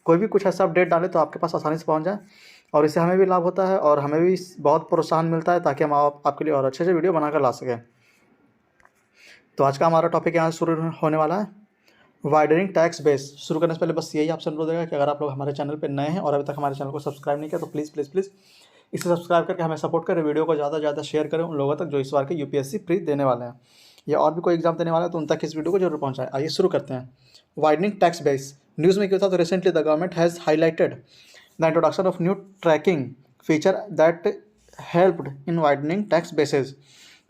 कोई भी कुछ ऐसा अपडेट डालें तो आपके पास आसानी से पहुँच जाए. और इससे हमें भी लाभ होता है और हमें भी बहुत प्रोत्साहन मिलता है, ताकि हम आपके लिए और अच्छे से वीडियो बनाकर ला सकें. तो आज का हमारा टॉपिक यहाँ शुरू होने वाला है, वाइडनिंग टैक्स बेस. शुरू करने से पहले बस यही आपसे अनुरोध है कि अगर आप लोग हमारे चैनल पर नए हैं और अभी तक हमारे चैनल को सब्सक्राइब नहीं किया तो प्लीज़ प्लीज़ प्लीज़ इसे सब्सक्राइब करके हमें सपोर्ट करें. वीडियो को ज़्यादा से ज़्यादा शेयर करें उन लोगों तक जो इस बार के UPSC प्री देने वाले हैं या और भी कोई एग्जाम देने वाले हैं, तो उन तक इस वीडियो को जरूर पहुँचाएं. आइए शुरू करते हैं. Widening tax base. न्यूज़ में क्या था तो recently the government has highlighted the introduction of new tracking feature that helped in widening tax bases.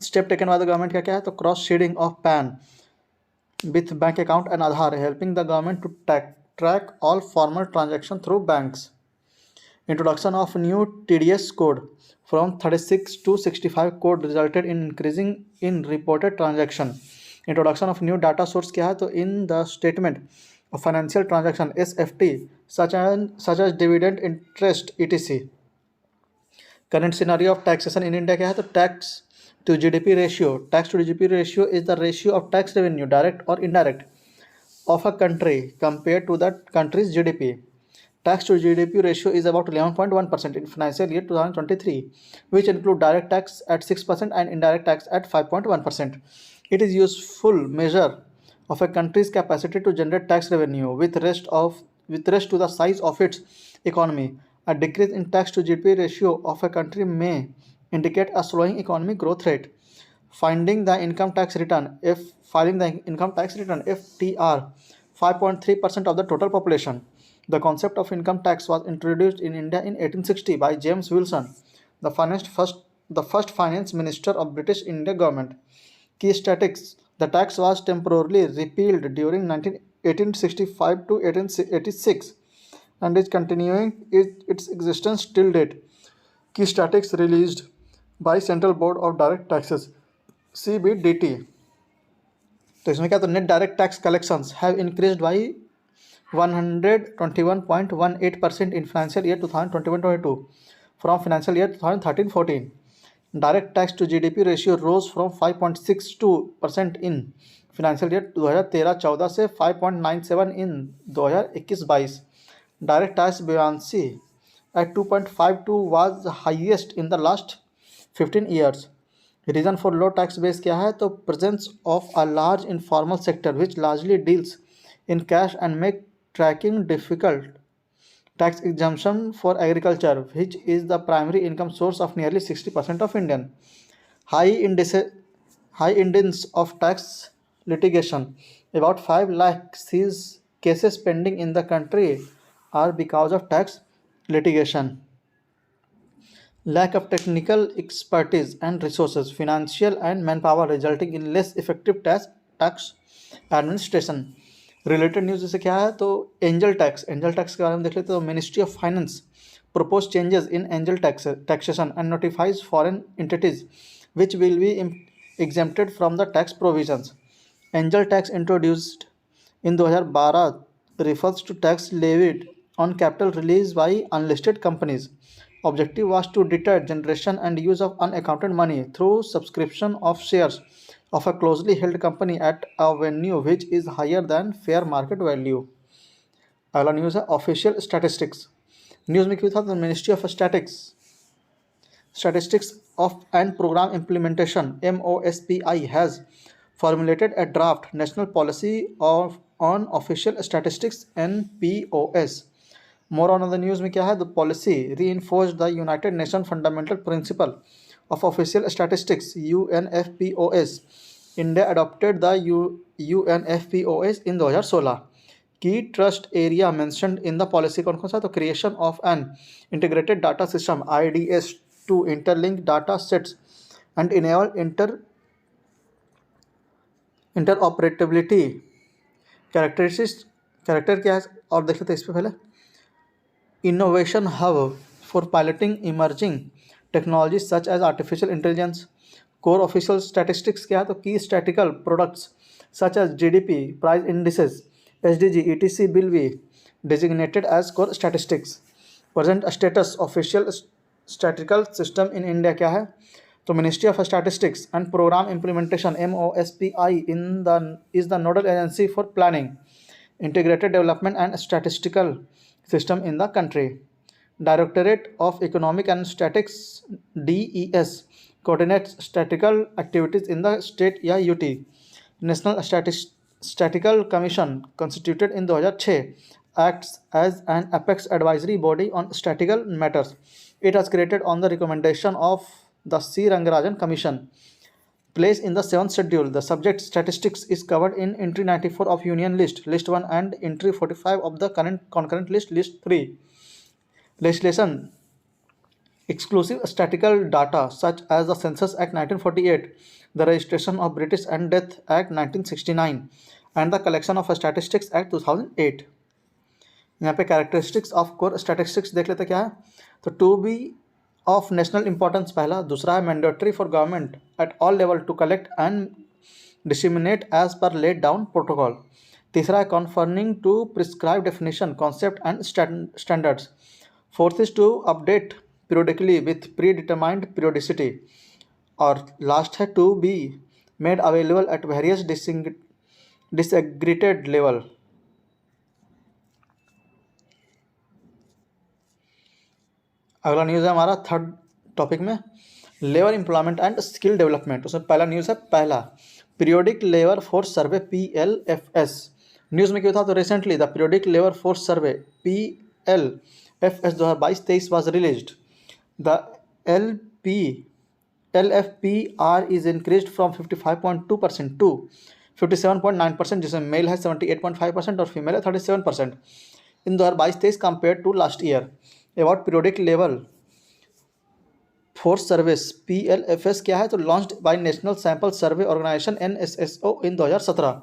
Step taken by the government क्या क्या है तो cross shedding of pan with bank account and Aadhaar, helping the government to track all formal transaction through banks. Introduction of new TDS code from 36 to 65 code resulted in increasing in reported transaction. Introduction of new data source क्या है तो in the statement of financial transaction SFT such as dividend, interest, etc. Current scenario of taxation in India क्या है तो tax to GDP ratio. Tax to GDP ratio is the ratio of tax revenue, direct or indirect, of a country compared to that country's GDP. Tax to GDP ratio is about 11.1% in financial year 2023, which include direct tax at 6% and indirect tax at 5.1%. It is useful measure of a country's capacity to generate tax revenue with rest to the size of its economy. A decrease in tax to GDP ratio of a country may indicate a slowing economic growth rate. Filing the income tax return FTR 5.3% of the total population. The concept of income tax was introduced in India in 1860 by James Wilson, the first finance minister of British India government. Key statistics: the tax was temporarily repealed during 1865 to 1886 and is continuing its existence till date. Key statistics released by Central Board of Direct Taxes CBDT. तो इसमें क्या तो net direct tax collections have increased by 121.18% in financial year 2021-22 from financial year 2013-14. Direct tax to GDP ratio rose from 5.62% in financial year 2013-14 से 5.97 in 2021-22. Direct tax buoyancy at 2.52 was the highest in the last 15 years. Reason for low tax base क्या है? तो presence of a large informal sector which largely deals in cash and make tracking difficult. Tax exemption for agriculture, which is the primary income source of nearly 60% of Indian. High incidence of tax litigation. About 5 lakh cases pending in the country are because of tax litigation. Lack of technical expertise and resources, financial and manpower, resulting in less effective tax administration. Related news जैसे क्या है? तो angel tax के बारे में देख लेते हैं। तो Ministry of finance propose changes in angel taxation and notifies foreign entities which will be exempted from the tax provisions. Angel tax introduced in 2012 refers to tax levied on capital released by unlisted companies. Objective was to deter generation and use of unaccounted money through subscription of shares of a closely held company at a value which is higher than fair market value. अगला news है official statistics. News में क्यों था? तो Ministry of Statistics of and Programme Implementation MOSPI has formulated a draft national policy on official statistics NPOS. More on the news में क्या है? The policy reinforced the United Nations fundamental principle of official statistics UNFPOS. India adopted the UNFPOS in 2016. Key trust area mentioned in the policy कौन कौन सा? तो creation of an integrated data system IDS to interlink data sets and enable interoperability. Character क्या है और देख लेते हैं इस पर पहले। Innovation hub for piloting emerging technologies such as artificial intelligence. Core official statistics क्या है? तो key statistical products such as GDP, price indices, SDG, ETC will be designated as core statistics. Present status official statistical system in India क्या है? तो Ministry of Statistics and Programme Implementation MOSPI is the nodal agency for planning, integrated development and statistical system in the country. Directorate of Economic and Statistics DES coordinates statistical activities in the state या UT. National Statistical Commission constituted in 2006 acts as an apex advisory body on statistical matters. It was created on the recommendation of the C. Rangarajan Commission. Place in the 7th schedule. The subject statistics is covered in entry 94 of Union List 1 and entry 45 of the concurrent list 3. Legislation exclusive statistical data such as the Census Act 1948, the Registration of British and Death Act 1969 and the Collection of Statistics Act 2008. यहाँ पे characteristics of core statistics देख लेते क्या है? तो to be of national importance पहला। दूसरा है mandatory for government at all level to collect and disseminate as per laid down protocol. तीसरा है conforming to prescribe definition concept and standards. Fourth is to update periodically with predetermined periodicity. और last है to be made available at various disaggregated level. अगला news है हमारा third topic में labour employment and skill development. उसमें पहला news है पहला periodic labour force survey PLFS। News में क्या था? तो recently the periodic labour force survey PLFS 2022-23 was released. The LFPR is increased from 55.2% to 57.9%, जिसमें मेल है 78.5% और फीमेल है 37% in 2022-23 compare to last year. About periodic level force service PLFS क्या है? तो launched by National Sample Survey Organisation NSSO in 2017।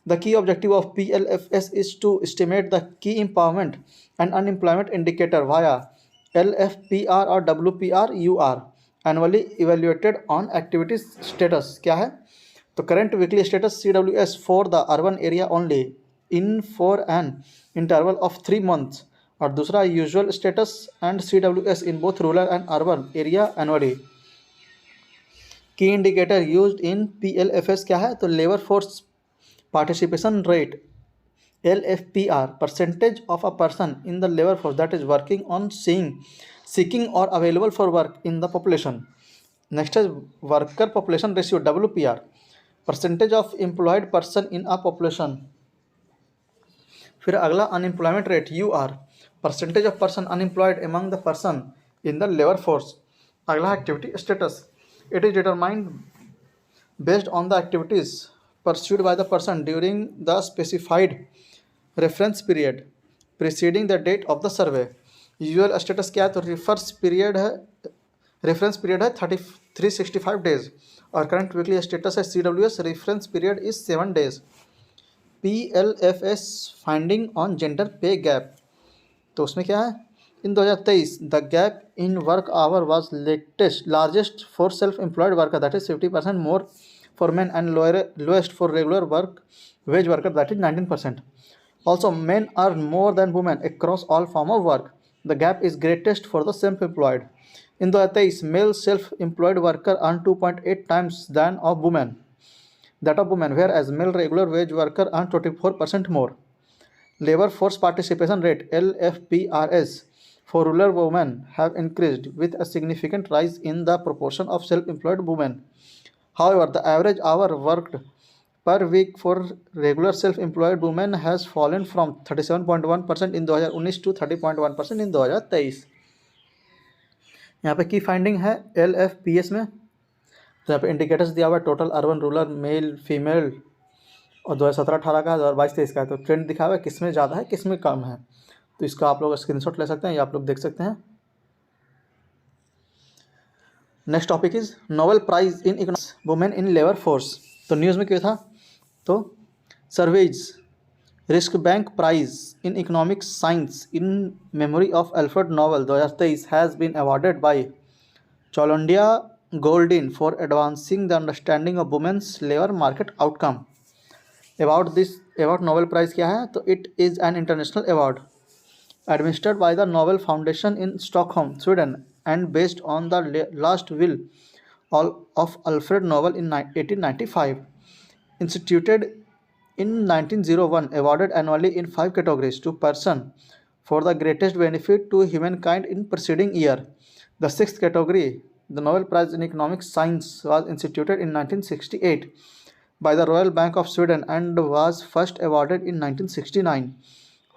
The key objective of PLFS is to estimate the key empowerment and unemployment indicator via LFPR और WPR-UR annually evaluated on activity status क्या है? तो current weekly status CWS for the urban area only in for an interval of 3 months और दूसरा usual status and CWS in both rural and urban area annually. की indicator used in PLFS क्या है? तो labour force participation rate, LFPR, percentage of a person in the labor force that is working on seeking or available for work in the population. Next is worker population ratio, WPR, percentage of employed person in a population. फिर अगला unemployment rate, UR, percentage of person unemployed among the person in the labour force. अगला activity status, it is determined based on the activities pursued by the person during the specified reference period preceding the date of the survey। Usual status क्या है? तो reference period है 365 days और current weekly status है CWS, reference period is 7 days. PLFS finding on gender pay gap, तो उसमें क्या है? In 2023 the gap in work hour was largest for self employed worker, that is 50% more for men and lowest for regular work wage worker, that is 19%। Also, men earn more than women across all form of work. The gap is greatest for the self-employed. In 2023, male self-employed worker earn 2.8 times that of women, whereas male regular wage worker earn 24% more. Labor force participation rate, LFPRS, for rural women have increased with a significant rise in the proportion of self-employed women. However, the average hour worked per week for regular self-employed women has fallen from 37.1% in 2019 to 30.1% in 2023। यहाँ पे की finding है LFPS में, तो यहाँ पे indicators दिया हुआ है, total urban rural male female, और 2017-18 का है, 2022-23 का है। तो ट्रेंड दिखा हुआ है किस में ज़्यादा है किस में कम है, तो इसका आप लोग स्क्रीनशॉट ले सकते हैं या आप लोग देख सकते हैं। Next topic is Nobel prize in economics women in labour force. तो न्यूज़ में क्या था? तो Sveriges Riksbank prize in economics science in memory of Alfred Nobel 2023 has been awarded by Claudia Goldin for advancing the understanding of women's labour market outcome. Award Nobel prize क्या है? तो it is an international award administered by the Nobel Foundation in Stockholm, Sweden, and based on the last will of Alfred Nobel in 1895. Instituted in 1901, awarded annually in 5 categories to person for the greatest benefit to humankind in preceding year. The 6th category, the Nobel Prize in Economic Science, was instituted in 1968 by the Royal Bank of Sweden and was first awarded in 1969.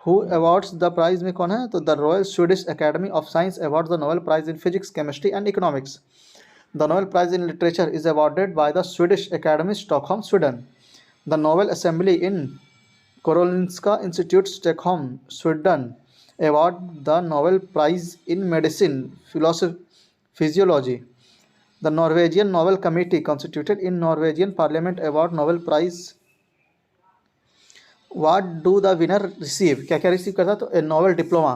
Who awards the prize में कौन है? तो the royal Swedish academy of science awards the Nobel prize in physics, chemistry and economics. The Nobel prize in literature is awarded by the Swedish academy, Stockholm, Sweden. The Nobel assembly in Karolinska institute, Stockholm, Sweden, award the Nobel prize in medicine, physiology. The Norwegian Nobel committee constituted in Norwegian parliament award Nobel prize. What do the winner receive? क्या क्या receive करता है? तो a Nobel diploma,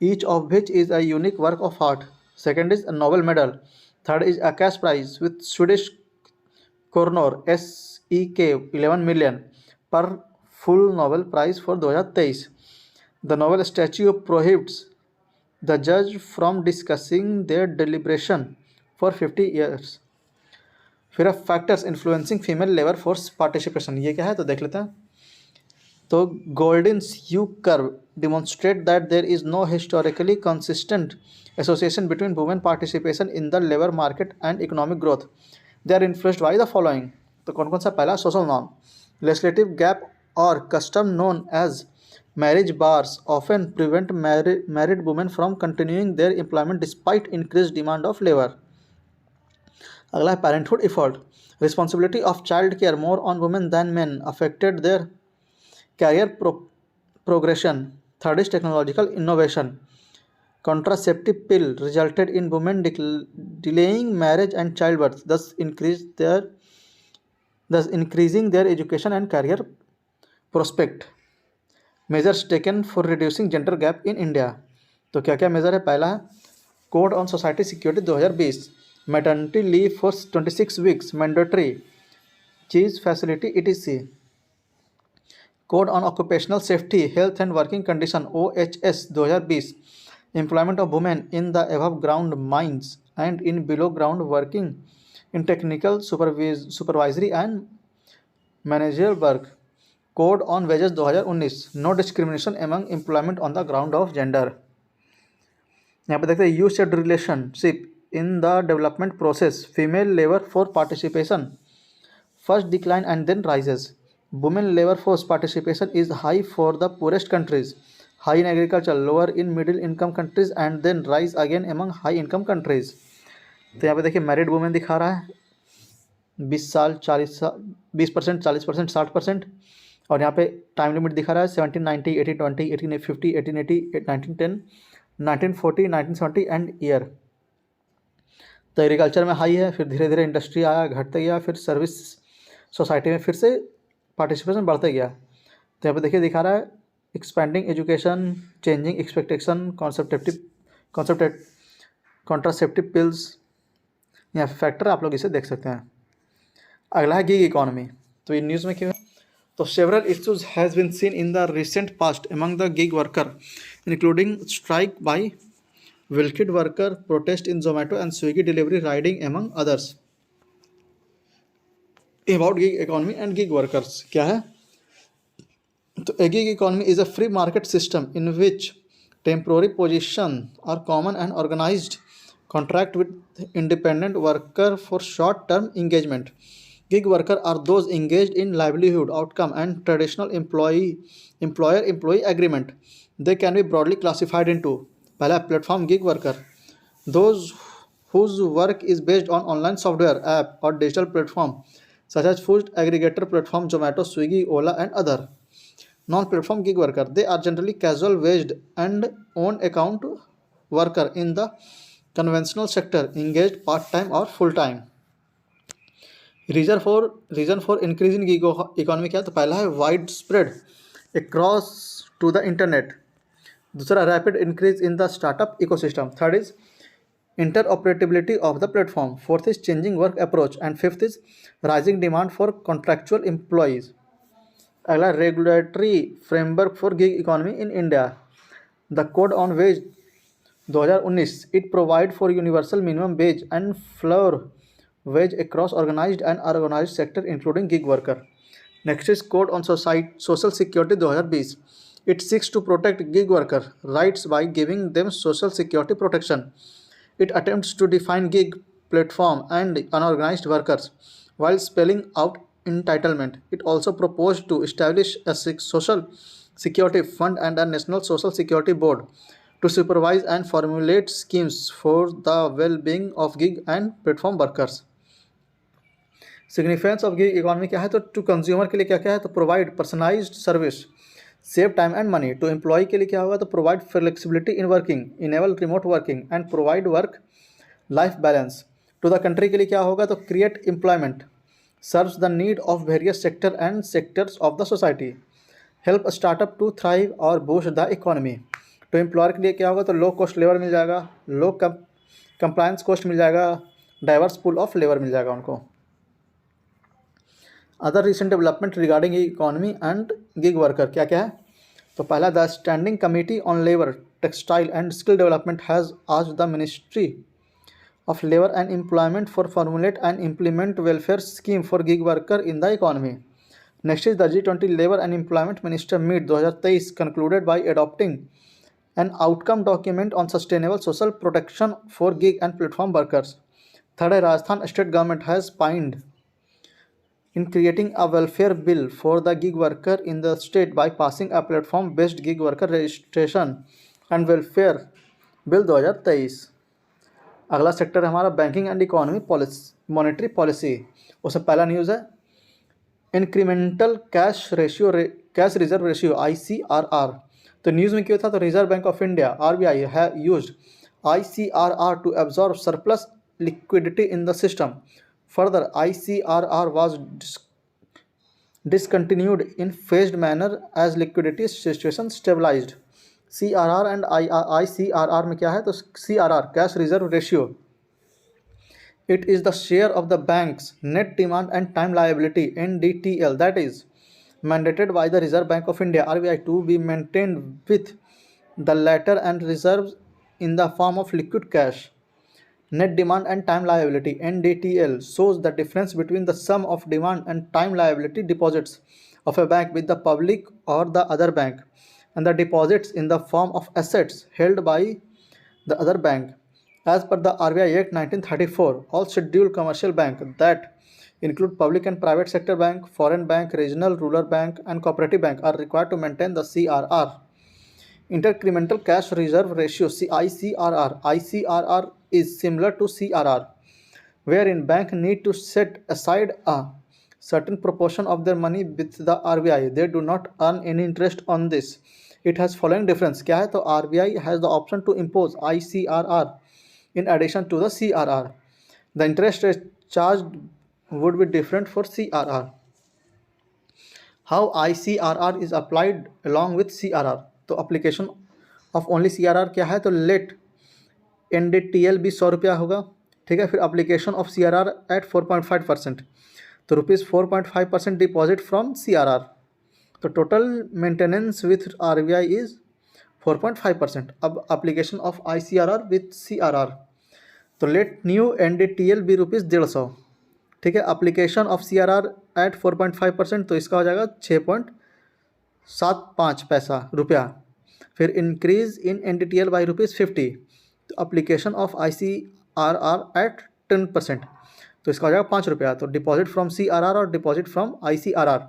each of which is a unique work of art. Second is a Nobel medal. Third is a cash prize with Swedish kronor SEK 11 million per full Nobel prize for 2023। The Nobel statute prohibits the जज from discussing their deliberation for 50 years। फिर factors influencing female labour force participation, ये क्या है? तो देख लेते हैं। तो Goldin's U curve demonstrate that there is no historically consistent association between women participation in the labor market and economic growth. They are influenced by the following। तो कौन कौन सा? पहला social norm, legislative gap or custom known as marriage bars often prevent married women from continuing their employment despite increased demand of labor। अगला है parenthood effort, responsibility of child care more on women than men affected their career progression। Third is technological innovation, contraceptive pill resulted in women delaying marriage and childbirth, thus increasing their education and career prospect। Measures taken for reducing gender gap in India। तो क्या क्या major है? पहला है code on society security 2020, maternity leave for 26 weeks mandatory, cheese facility ETC। Code on occupational safety health and working condition OHS 2020, employment of women in the above ground mines and in below ground working in technical supervisory and managerial work, code on wages 2019, no discrimination among employment on the ground of gender. यहाँ पे देखते हैं U shaped relationship in the development process, female labour force participation first decline and then rises, women labour force participation is high for the poorest countries, high in agriculture, lower in middle income countries and then rise again among high income countries. तो यहाँ पे देखिए married women दिखा रहा है 20 साल 40 साल 20%, 40%, 60%, और यहाँ पे टाइम लिमिट दिखा रहा है 1790, 1820, 1850, 1880, 1910, 1940, 1970 एंड ईयर। तो एग्रीकल्चर में हाई है, फिर धीरे धीरे इंडस्ट्री आया, घटते गया, फिर सर्विस सोसाइटी में फिर से पार्टिसिपेशन बढ़ते गया। तो यहाँ पे देखिए दिखा रहा है expanding education, changing expectation, contraceptive pills, यहाँ फैक्टर आप लोग इसे देख सकते हैं। अगला है गिग इकोनॉमी। तो ये न्यूज़ में क्यों है? तो several issues has been seen in the recent past among the gig worker, including strike by विल्किड worker, protest in Zomato and Swiggy delivery riding among others. About gig economy and gig workers क्या है? तो a gig economy is a free market system in which temporary positions are common and organized contract with independent worker for short-term engagement. Gig workers are those engaged in livelihood outcome and traditional employer-employee agreement. They can be broadly classified into पहला platform gig worker, those whose work is based on online software, app or digital platform such as food aggregator platform Zomato, Swiggy, Ola and other. Non-platform gig worker, they are generally casual waged and own account worker in the conventional sector, engaged part-time or full-time. Reason for increase in gig economy क्या है? तो पहला है wide spread across to the internet, दूसरा rapid increase in the startup ecosystem, third is interoperability of the platform, fourth is changing work approach and fifth is rising demand for contractual employees. अगला regulatory framework for gig economy in India, the code on wage 2019, it provide for universal minimum wage and floor wage across organised and unorganised sector including gig worker. Next is code on social security 2020, it seeks to protect gig worker rights by giving them social security protection. It attempts to define gig, platform, and unorganized workers while spelling out entitlement. It also proposed to establish a social security fund and a national social security board to supervise and formulate schemes for the well-being of gig and platform workers. Significance of gig economy क्या है? तो to consumer के लिए क्या क्या है? तो provide personalised service, save time and money. To employ के लिए क्या होगा? तो provide flexibility in working, enable remote working and provide work life balance. To the country के लिए क्या होगा? तो create employment, serves the need of various sector and sectors of the society, help startup to thrive और boost the economy. तो employer के लिए क्या होगा? तो लो कॉस्ट लेबर मिल जाएगा, लो कंप्लायंस कॉस्ट मिल जाएगा, डाइवर्स पूल ऑफ लेबर मिल जाएगा उनको. Other recent development regarding economy and gig worker क्या क्या है? तो पहला, the standing committee on labour, textile and skill development has asked the ministry of labour and employment for formulate and implement welfare scheme for gig worker in the economy. Next is the G20 labour and employment minister meet 2023 concluded by adopting an outcome document on sustainable social protection for gig and platform workers. Third है, Rajasthan state government has पाइंड in creating a welfare bill for the gig worker in the state by passing a platform based gig worker registration and welfare bill 2023. अगला sector है हमारा banking and economy policy, monetary policy. उसमें पहला news है incremental cash reserve ratio ICRR. तो news में क्या था? तो Reserve Bank of India RBI है used ICRR to absorb surplus liquidity in the system. Further, ICRR was discontinued in phased manner as liquidity situation stabilized. CRR and ICRR में क्या है? तो CRR cash reserve ratio, it is the share of the bank's net demand and time liability NDTL, that is mandated by the Reserve Bank of India (RBI) to be maintained with the latter and reserves in the form of liquid cash. Net demand and time liability (NDTL) shows the difference between the sum of demand and time liability deposits of a bank with the public or the other bank, and the deposits in the form of assets held by the other bank. As per the RBI Act 1934, all scheduled commercial banks that include public and private sector bank, foreign bank, regional, rural bank, and cooperative bank are required to maintain the CRR. Intercremental Cash Reserve Ratio ICRR is similar to CRR, wherein bank need to set aside a certain proportion of their money with the RBI. They do not earn any interest on this. It has following difference. क्या है? तो RBI has the option to impose ICRR in addition to the CRR. The interest rate charged would be different for CRR. How ICRR is applied along with CRR? तो application of only CRR क्या है? तो let NDTL भी 100 रुपया होगा, ठीक है. फिर application of CRR at 4.5%, तो ₹4.5% डिपॉजिट फ्रॉम CRR. तो total maintenance with RBI is 4.5%. अब application of ICRR with CRR, तो लेट न्यू NDTL भी ₹150, ठीक है. अप्लीकेशन ऑफ CRR एट 4.5%, तो इसका हो जाएगा 6.75 रुपया. फिर इंक्रीज इन NDTL बाई ₹50, तो अप्लीकेशन ऑफ ICRR एट 10%, तो इसका हो जाएगा 5 रुपया. तो डिपॉजिट फ्रॉम CRR और डिपॉजिट फ्रॉम ICRR,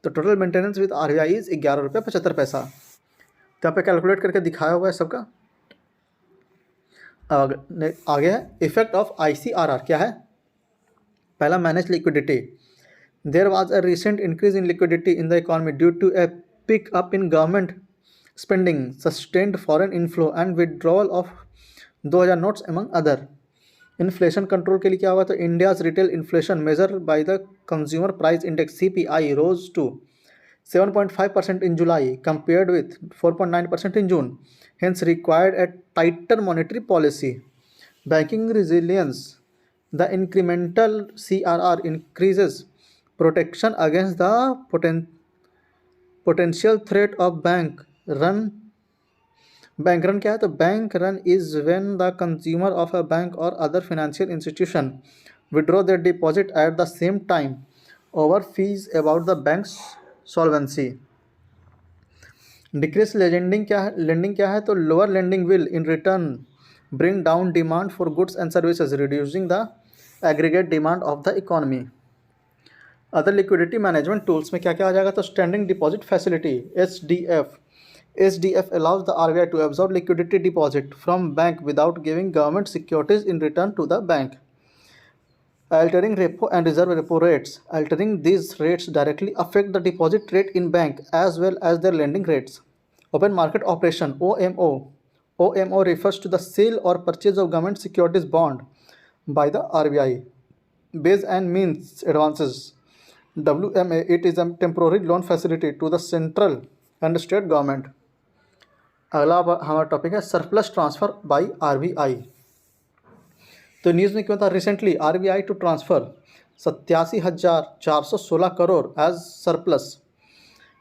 तो total maintenance with RBI is 11 रुपये 75 पैसा. तो यहाँ पे कैलकुलेट करके दिखाया हुआ है सबका. आगे है इफेक्ट ऑफ ICRR. क्या है? पहला, manage liquidity. There was a recent increase in liquidity in the economy due to a pick up in government spending, sustained foreign inflow and withdrawal of 2000 notes among other. Inflation control के लिए क्या हुआ? तो India's retail inflation measure by the consumer price index CPI rose to 7.5% in July compared with 4.9% in June, hence required a tighter monetary policy. Banking resilience. The incremental CRR increases protection against the potential threat of bank run. Bank run क्या है? तो bank run is when the consumer of a bank or other financial institution withdraw their deposit at the same time over fees about the bank's solvency. Decrease lending क्या है? Lending क्या है? तो lower lending will in return bring down demand for goods and services, reducing the aggregate demand of the economy. Other liquidity management tools में क्या क्या आ जाएगा? तो standing deposit facility SDF allows the RBI to absorb liquidity deposit from bank without giving government securities in return to the bank. Altering repo and reserve repo rates. Altering these rates directly affect the deposit rate in bank as well as their lending rates. Open market operation OMO. OMO refers to the sale or purchase of government securities bond by the RBI. Base and means advances. WMA, it is a temporary loan facility to the central and state government. अगला हमारा topic है surplus transfer by RBI. तो news में क्यों था? Recently RBI to transfer 87,416 crore as surplus,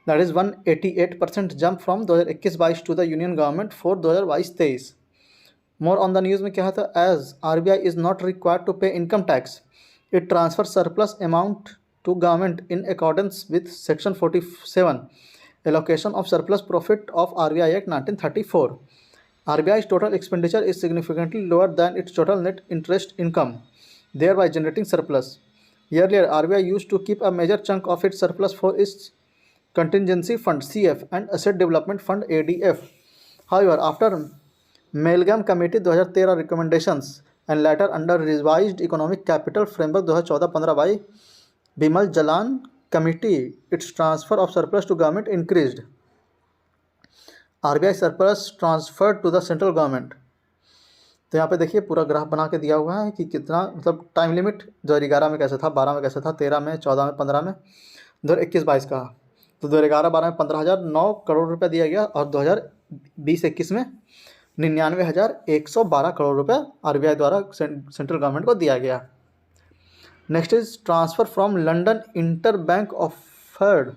that is 188% jump from 2021-22 to the union government for 2022-23. More on the news में क्या है? तो as RBI is not required to pay income tax, it transfer surplus amount to government in accordance with section 47 allocation of surplus profit of RBI Act 1934. RBI's total expenditure is significantly lower than its total net interest income, thereby generating surplus. Earlier, RBI used to keep a major chunk of its surplus for its contingency fund CF and asset development fund ADF. However, after Amalgam Committee 2013 recommendations and later under revised economic capital framework 2014-15 by Bimal Jalan Committee, its transfer of surplus to government increased. RBI surplus transferred to the central government. तो यहाँ पे देखिए पूरा graph बना के दिया हुआ है कि कितना, मतलब टाइम लिमिट 2011 में कैसे था, 12 में कैसे था, 13 में, 14 में, 15 में, 2021-22 का. तो 2011-12 में 15,009 करोड़ रुपये दिया गया और 2020-21 में 99,112 करोड़ रुपये RBI द्वारा सेंट्रल गवर्नमेंट को दिया गया. Next is transfer from London interbank offered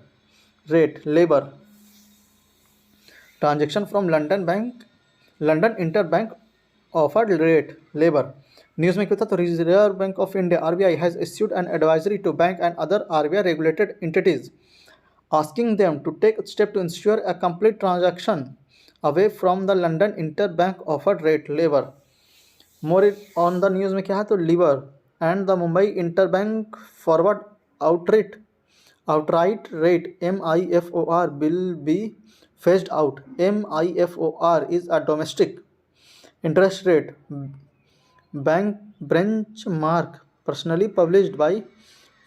rate labor transaction from London interbank offered rate labor news में क्या था तो Reserve Bank of India RBI has issued an advisory to bank and other RBI regulated entities asking them to take a step to ensure a complete transaction away from the London interbank offered rate labor. More on the news में क्या है तो LIBOR and the Mumbai interbank forward outright rate MIFOR will be phased out. MIFOR is a domestic interest rate bank benchmark personally published by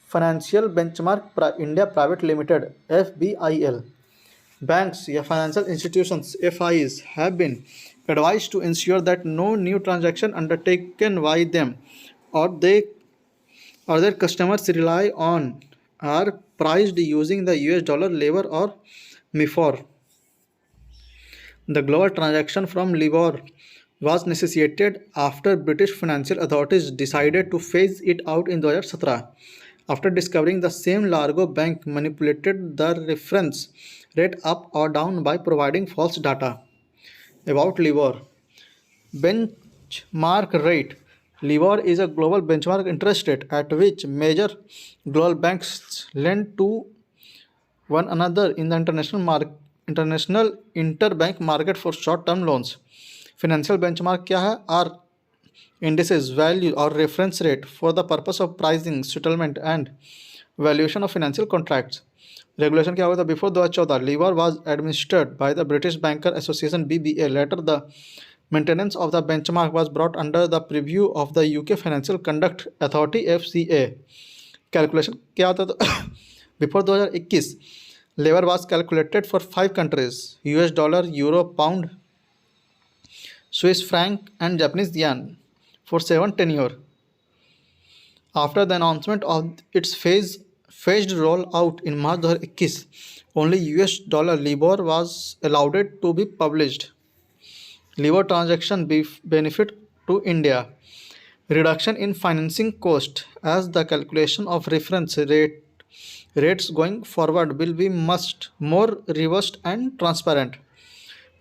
Financial Benchmark India Private Limited FBIL. Banks या financial institutions FIs have been advised to ensure that no new transaction undertaken by them or their customers rely on are priced using the US dollar LIBOR or MIFOR. The global transaction from LIBOR was necessitated after British financial authorities decided to phase it out in 2017 after discovering the same Largo bank manipulated the reference rate up or down by providing false data. About LIBOR. Benchmark rate. LIBOR is a global benchmark interest rate at which major global banks lend to one another in the international interbank market for short-term loans. Financial benchmark क्या है? Are indices, value or reference rate for the purpose of pricing, settlement and valuation of financial contracts. Regulation क्या हुआ था before 2014 लीवर was administered by the British Banker Association BBA later the maintenance of the benchmark was brought under the preview of the UK Financial Conduct Authority FCA. Calculation क्या होता था before 2021 LIBOR was calculated for 5 countries US dollar, euro, pound, Swiss franc and Japanese yen for 7 tenure. After the announcement of its phased rollout in March 2021, only US dollar LIBOR was allowed to be published. LIBOR transaction benefit to India. Reduction in financing cost as the calculation of reference rates going forward will be much more robust and transparent.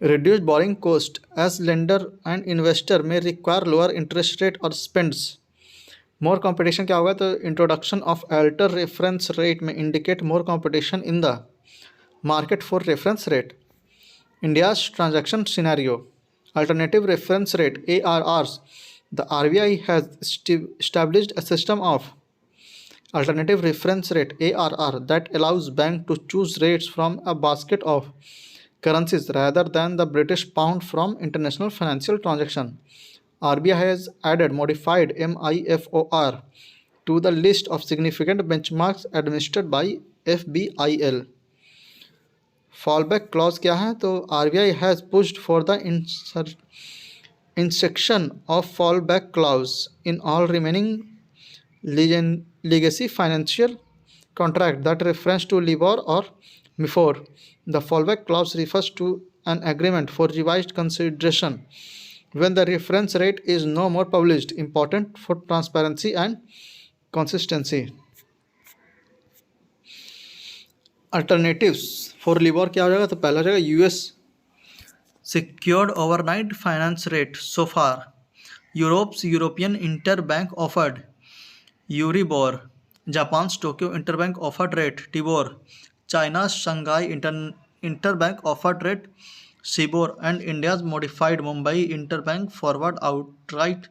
Reduced borrowing cost as lender and investor may require lower interest rate or spends. More competition क्या होगा तो introduction of alter reference rate may indicate more competition in the market for reference rate. India's transaction scenario. Alternative reference rate ARRs. The RBI has established a system of alternative reference rate ARR that allows bank to choose rates from a basket of currencies rather than the British pound from international financial transaction. RBI has added modified MIFOR to the list of significant benchmarks administered by FBIL. Fallback clause क्या है तो RBI has pushed for the insertion of fallback clause in all remaining legacy financial contract that reference to LIBOR or MIFOR. The fallback clause refers to an agreement for revised consideration when the reference rate is no more published, important for transparency and consistency. Alternatives for LIBOR क्या हो जाएगा तो पहला हो जाएगा US secured overnight finance rate so far, Europe's European interbank offered Euribor, Japan's Tokyo interbank offered rate TIBOR, China's Shanghai interbank offered rate SIBOR and India's modified Mumbai interbank forward outright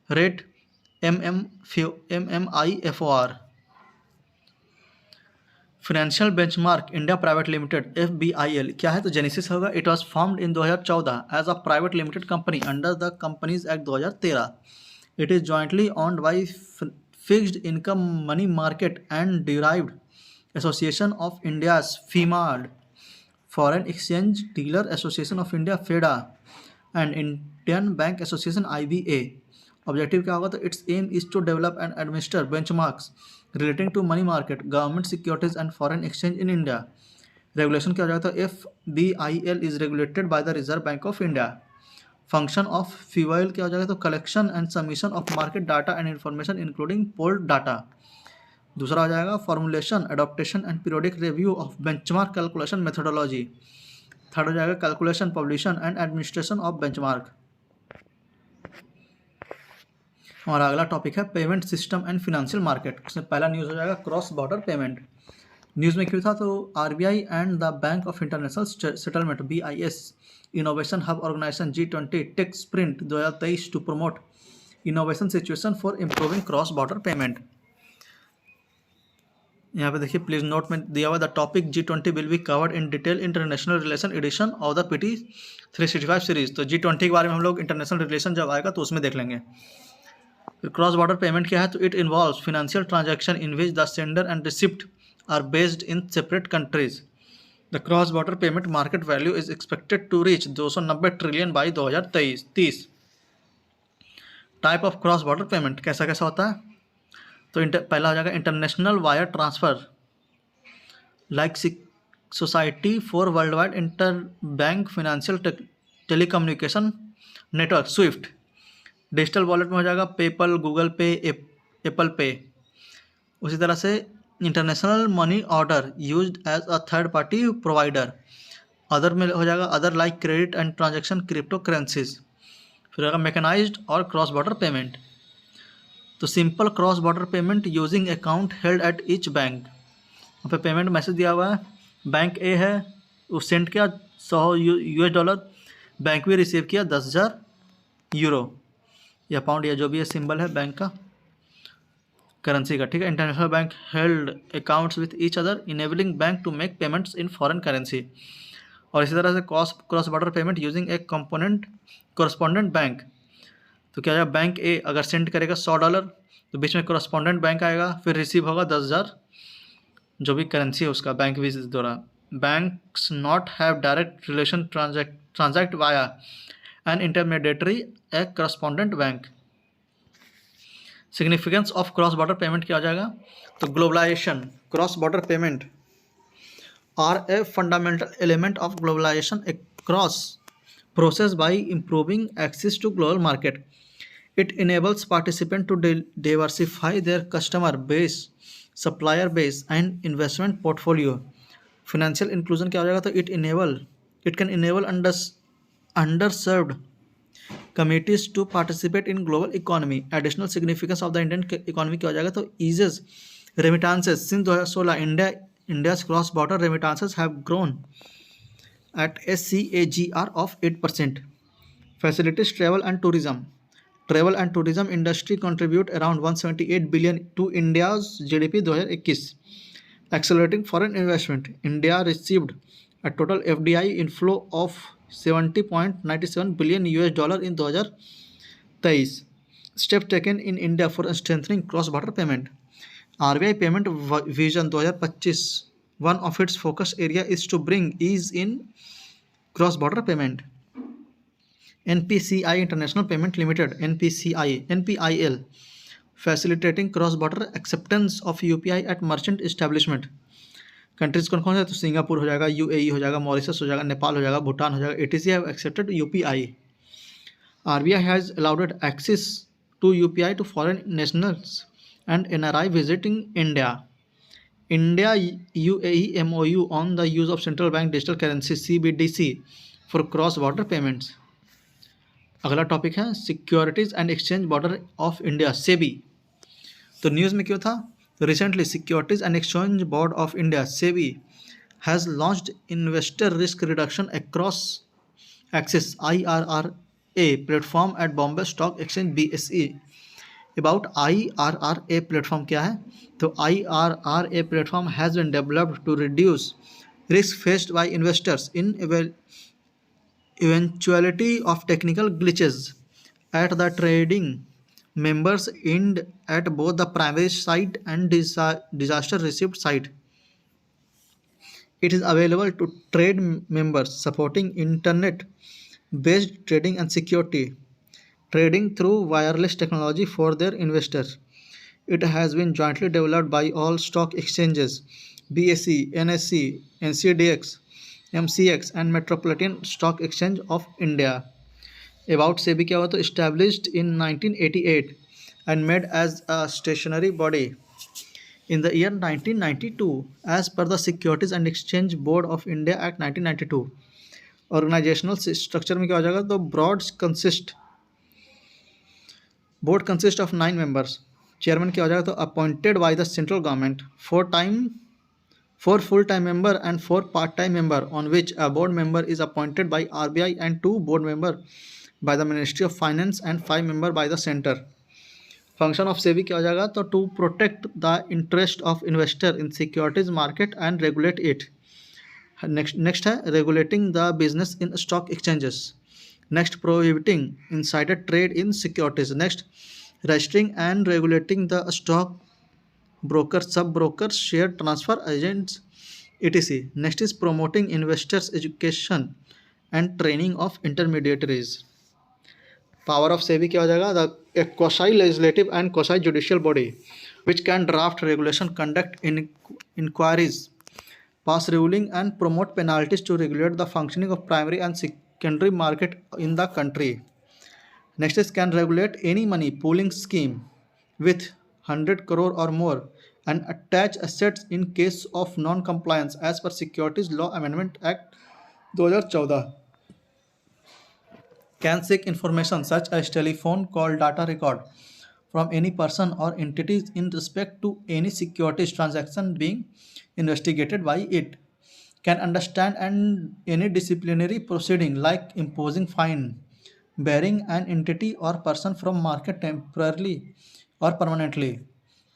rate MMIFOR. Financial Benchmark India Private Limited FBIL क्या है तो genesis होगा. It was formed in 2014 as a private limited company under the Companies Act 2013. It is jointly owned by Fixed Income Money Market and Derived Association of India's FIMAD, Foreign Exchange Dealer Association of India FEDA and Indian Bank Association IBA. Objective क्या होगा तो its aim is to develop and administer benchmarks relating to money market, government securities and foreign exchange in India. Regulation क्या हो जाता है FBIL is regulated by the Reserve Bank of India. Function of FIBIL क्या हो जाएगा तो collection and submission of market data and information including poll data. दूसरा हो जाएगा formulation, adaptation and periodic review of benchmark calculation methodology. Third हो जाएगा calculation, publication and administration of benchmark. हमारा अगला टॉपिक है payment system and financial market. इसमें पहला न्यूज़ हो जाएगा क्रॉस बॉर्डर पेमेंट। न्यूज़ में क्यों था, तो RBI and the Bank of International Settlement BIS innovation hub organisation G20 tech sprint 2023 to promote innovation situation for improving cross border payment. यहाँ पे देखिए प्लीज नोट में दिया हुआ the topic G20 will be covered in detail international relation edition of the PT 365 series. तो G20 के बारे में हम लोग इंटरनेशनल रिलेशन जब आएगा तो उसमें देख लेंगे। फिर क्रॉस बॉर्डर पेमेंट क्या है, तो it involves financial transaction in which the sender and receipt are based in separate countries. The cross border payment market value is expected to reach 290 trillion by 2030। Type of cross border payment कैसा कैसा होता है, तो पहला हो जाएगा international wire transfer like Society for Worldwide Interbank Financial Telecommunication network SWIFT. Digital wallet में हो जाएगा पेपल, गूगल पे, एप्पल पे। उसी तरह से international money order used as a third party provider. Other में हो जाएगा other like credit and transaction crypto currencies. फिर होगा मैकेनाइज्ड और क्रॉस बॉर्डर पेमेंट। तो simple cross border payment using account held at each bank. वहाँ पे payment message दिया हुआ है, बैंक ए है वो सेंड किया 100 US$, बैंक भी रिसीव किया 10,000 यूरो या पाउंड या जो भी है सिंबल है बैंक का करेंसी का, ठीक है। International bank held accounts with each other enabling bank to make payments in foreign currency. और इसी तरह से cross border payment using a component correspondent bank. तो क्या है, बैंक ए अगर सेंड करेगा $100 तो बीच में कॉरस्पॉन्डेंट बैंक आएगा, फिर रिसीव होगा 10,000 जो भी करेंसी है उसका बैंक विजिट द्वारा। Banks not have direct relation transact via an intermediary a correspondent bank. Significance of cross border payment क्या हो जाएगा, तो globalisation, cross border payment are a fundamental element of globalisation across process by improving access to global market. It enables participants to diversify their customer base, supplier base and investment portfolio. Financial inclusion क्या हो जाएगा, तो it can enable underserved communities to participate in global economy. Additional significance of the Indian economy क्या हो जाएगा, तो eases remittances. Since 2016 India's cross-border remittances have grown at a CAGR of 8%. Facilitates travel and tourism. Travel and tourism industry contribute around 178 billion to India's GDP 2021. Accelerating foreign investment. India received a total FDI inflow of $70.97 billion in 2023. Steps taken in India for strengthening cross-border payment. RBI Payment Vision 2025, one of its focus area is to bring ease in cross-border payment. NPCI International Payment Limited NPIL facilitating cross-border acceptance of UPI at merchant establishment. Countries कौन कौन है, तो Singapore हो जाएगा, UAE हो जाएगा, Mauritius हो जाएगा, नेपाल हो जाएगा, भूटान हो जाएगा। etc have accepted UPI. RBI has allowed access to UPI to foreign nationals and NRI visiting India. India UAE MOU on the use of central bank digital currency CBDC for cross border payments. अगला topic है securities and exchange border of India SEBI. तो news में क्यों था, तो recently securities and exchange board of India SEBI has launched investor risk reduction across access IRRA platform at Bombay stock exchange BSE। About IRRA platform क्या है, तो IRRA platform has been developed to reduce risk faced by investors in eventuality of technical glitches at the trading members end at both the primary site and disaster receipt site. It is available to trade members supporting internet based trading and security trading through wireless technology for their investors. It has been jointly developed by all stock exchanges BSE, NSE, NCDX, MCX and Metropolitan Stock Exchange of India. About SEBI क्या हुआ, तो established in 1988 and made as a stationary body. In the year 1992, as per the Securities and Exchange Board of India Act 1992, organisational structure में क्या हो जाएगा, तो board consist of 9 members. Chairman क्या हो जाएगा, तो appointed by the central government. 4 full-time member and 4 part-time member, on which a board member is appointed by RBI and 2 board member by the Ministry of Finance and 5 member by the center. Function of SEBI क्या हो जाएगा, तो to protect the interest of investor in securities market and regulate it. Next है regulating the business in stock exchanges. Next prohibiting insider trade in securities. Next registering and regulating the stock brokers, sub-brokers, share transfer agents, etc. Next is promoting investors' education and training of intermediaries. Power of SEBI क्या हो जाएगा, a quasi-legislative and quasi-judicial body which can draft regulation, conduct inquiries, pass ruling and promote penalties to regulate the functioning of primary and secondary market in the country. Next is can regulate any money pooling scheme with 100 crore or more and attach assets in case of non-compliance as per Securities Law Amendment Act 2014. Can seek information such as telephone call data record from any person or entities in respect to any securities transaction being investigated by it. Can understand any disciplinary proceeding like imposing fine, barring an entity or person from market temporarily or permanently.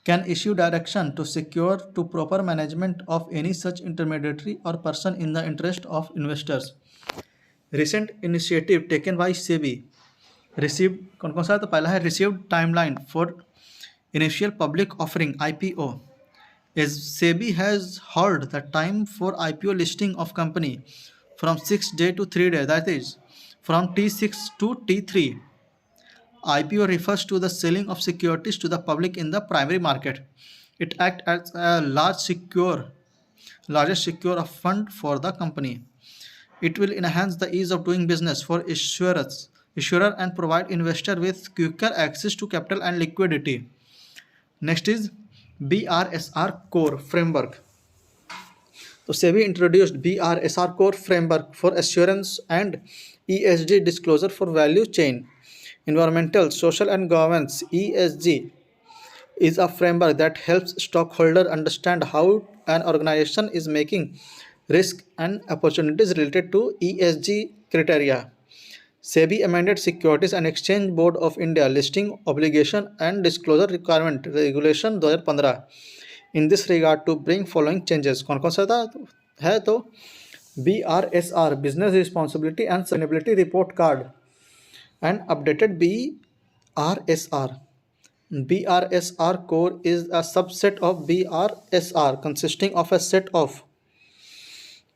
Can issue direction to secure to proper management of any such intermediary or person in the interest of investors. Recent initiative taken by SEBI received कौन सा है, तो पहला है received timeline for initial public offering IPO. As SEBI has held the time for IPO listing of company from 6 days to 3 days, that is from T6 to T3. IPO refers to the selling of securities to the public in the primary market. It acts as a largest secure of fund for the company. It will enhance the ease of doing business for issuer and provide investor with quicker access to capital and liquidity. Next is BRSR core framework. So SEBI introduced BRSR core framework for assurance and ESG disclosure for value chain. Environmental, social and governance ESG is a framework that helps stockholders understand how an organization is making risk and opportunities related to ESG criteria. SEBI amended Securities and Exchange Board of India listing obligation and disclosure requirement regulation 2015 in this regard to bring following changes. कौन कौन सा था है, तो BRSR Business Responsibility and Sustainability Report Card and updated BRSR. BRSR core is a subset of BRSR consisting of a set of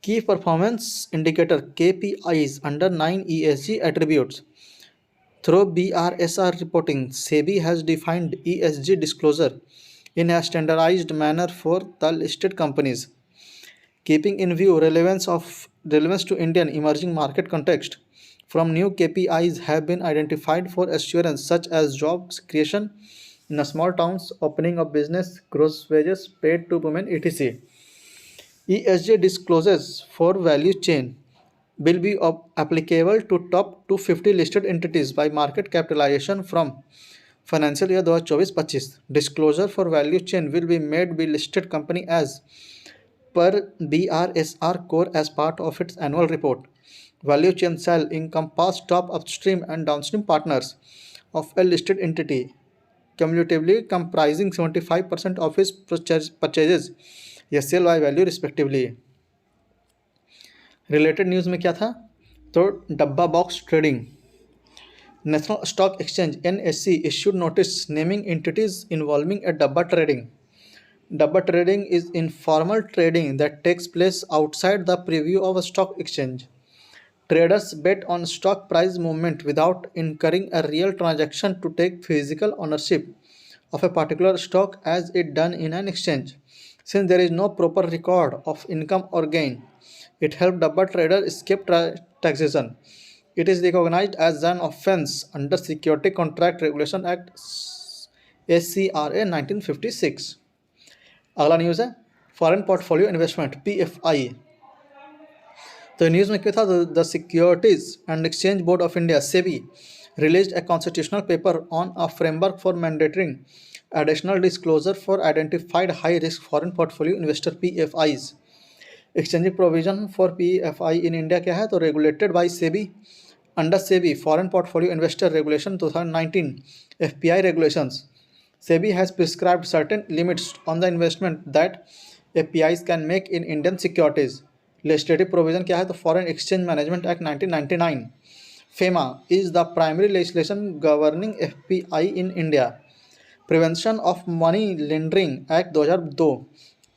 key performance indicator KPIs under 9 ESG attributes. Through BRSR reporting, SEBI has defined ESG disclosure in a standardized manner for the listed companies, keeping in view relevance to Indian emerging market context. From new KPIs have been identified for assurance such as jobs creation in the small towns, opening of business, gross wages paid to women, etc. ESG disclosures for value chain will be applicable to top 250 listed entities by market capitalization from financial year 2024-25. Disclosure for value chain will be made by listed company as per BRSR core as part of its annual report. Value chain shall encompass top upstream and downstream partners of a listed entity, cumulatively comprising 75% of its purchases या sale by value respectively. Related news में क्या था, तो डब्बा box trading. National stock exchange NSE issued notice naming entities involving a dabba trading. Dabba trading is informal trading that takes place outside the preview of a stock exchange. Traders bet on stock price movement without incurring a real transaction to take physical ownership of a particular stock as it done in an exchange. Since there is no proper record of income or gain, it helped dabba traders escape taxation. It is recognized as an offense under Security Contract Regulation Act SCRA 1956. अगला news है foreign portfolio investment PFI। तो news में क्या था, the securities and exchange board of India SEBI released a constitutional paper on a framework for mandating additional disclosure for identified high risk foreign portfolio investor PFIs। Exchanging provision for PFI in India क्या है, तो regulated by SEBI under SEBI foreign portfolio investor regulation 2019 FPI regulations। SEBI has prescribed certain limits on the investment that FPIs can make in Indian securities। Legislative provision क्या है, तो Foreign Exchange Management Act 1999 FEMA is the primary legislation governing FPI in India। Prevention of Money Laundering Act 2002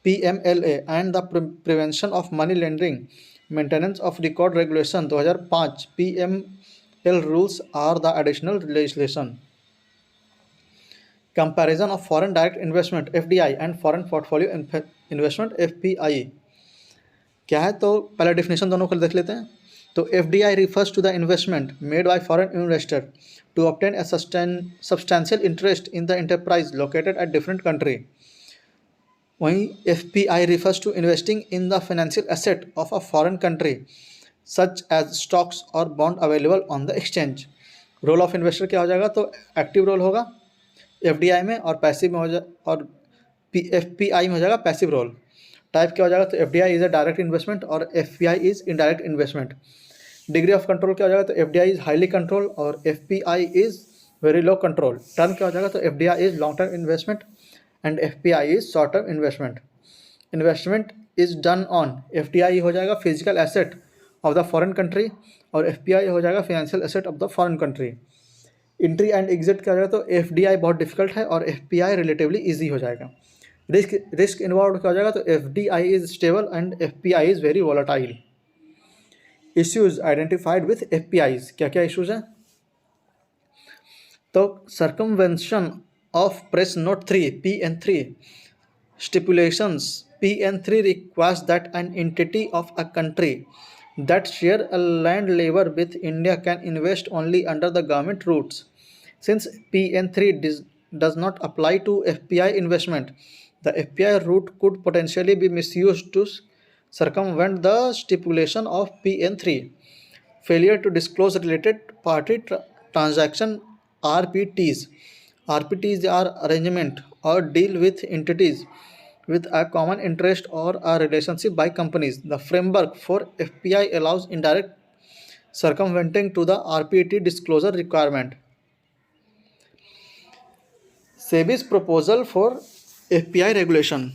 PMLA and the Prevention of Money Laundering Maintenance of Record Regulation 2005 PML rules are the additional legislation। Comparison of foreign direct investment FDI and foreign portfolio investment FPI क्या है, तो पहले definition दोनों को देख लेते हैं। तो FDI refers to the investment made by foreign investor to obtain a substantial interest in the enterprise located at different country। वहीं FPI refers to investing in the financial asset of a foreign country such as stocks or bond available on the exchange। Role of investor क्या हो जाएगा, तो active role होगा FDI में और passive में हो जाए और FPI में हो जाएगा पैसिव रोल। टाइप क्या हो जाएगा, तो FDI is a direct investment और FPI is indirect investment. Degree of control क्या हो जाएगा, तो FDI इज हाईली कंट्रोल और FPI is very low control. Term क्या हो जाएगा, तो FDI is long term investment and FPI is short term investment. Investment is done on FDI हो जाएगा physical asset of the foreign country और FPI हो जाएगा financial asset of the foreign country. Entry and exit क्या हो जाएगा, तो FDI बहुत डिफिकल्ट है और FPI रिलेटिवली इजी हो जाएगा। रिस्क इन्वॉल्व क्या हो जाएगा, तो FDI is stable and FPI is very volatile. Issues identified with FPIs क्या क्या इश्यूज हैं, तो circumvention of press note 3 PN3 stipulations PN3 requires that an entity of a country that share a land labor with India can invest only under the government routes। Since PN3 does not apply to FPI investment, the FPI route could potentially be misused to circumvent the stipulation of PN3। Failure to disclose related party transaction RPTs। RPTs are arrangement or deal with entities with a common interest or a relationship by companies। The framework for FPI allows indirect circumventing to the RPT disclosure requirement। SEBI's proposal for FPI regulation।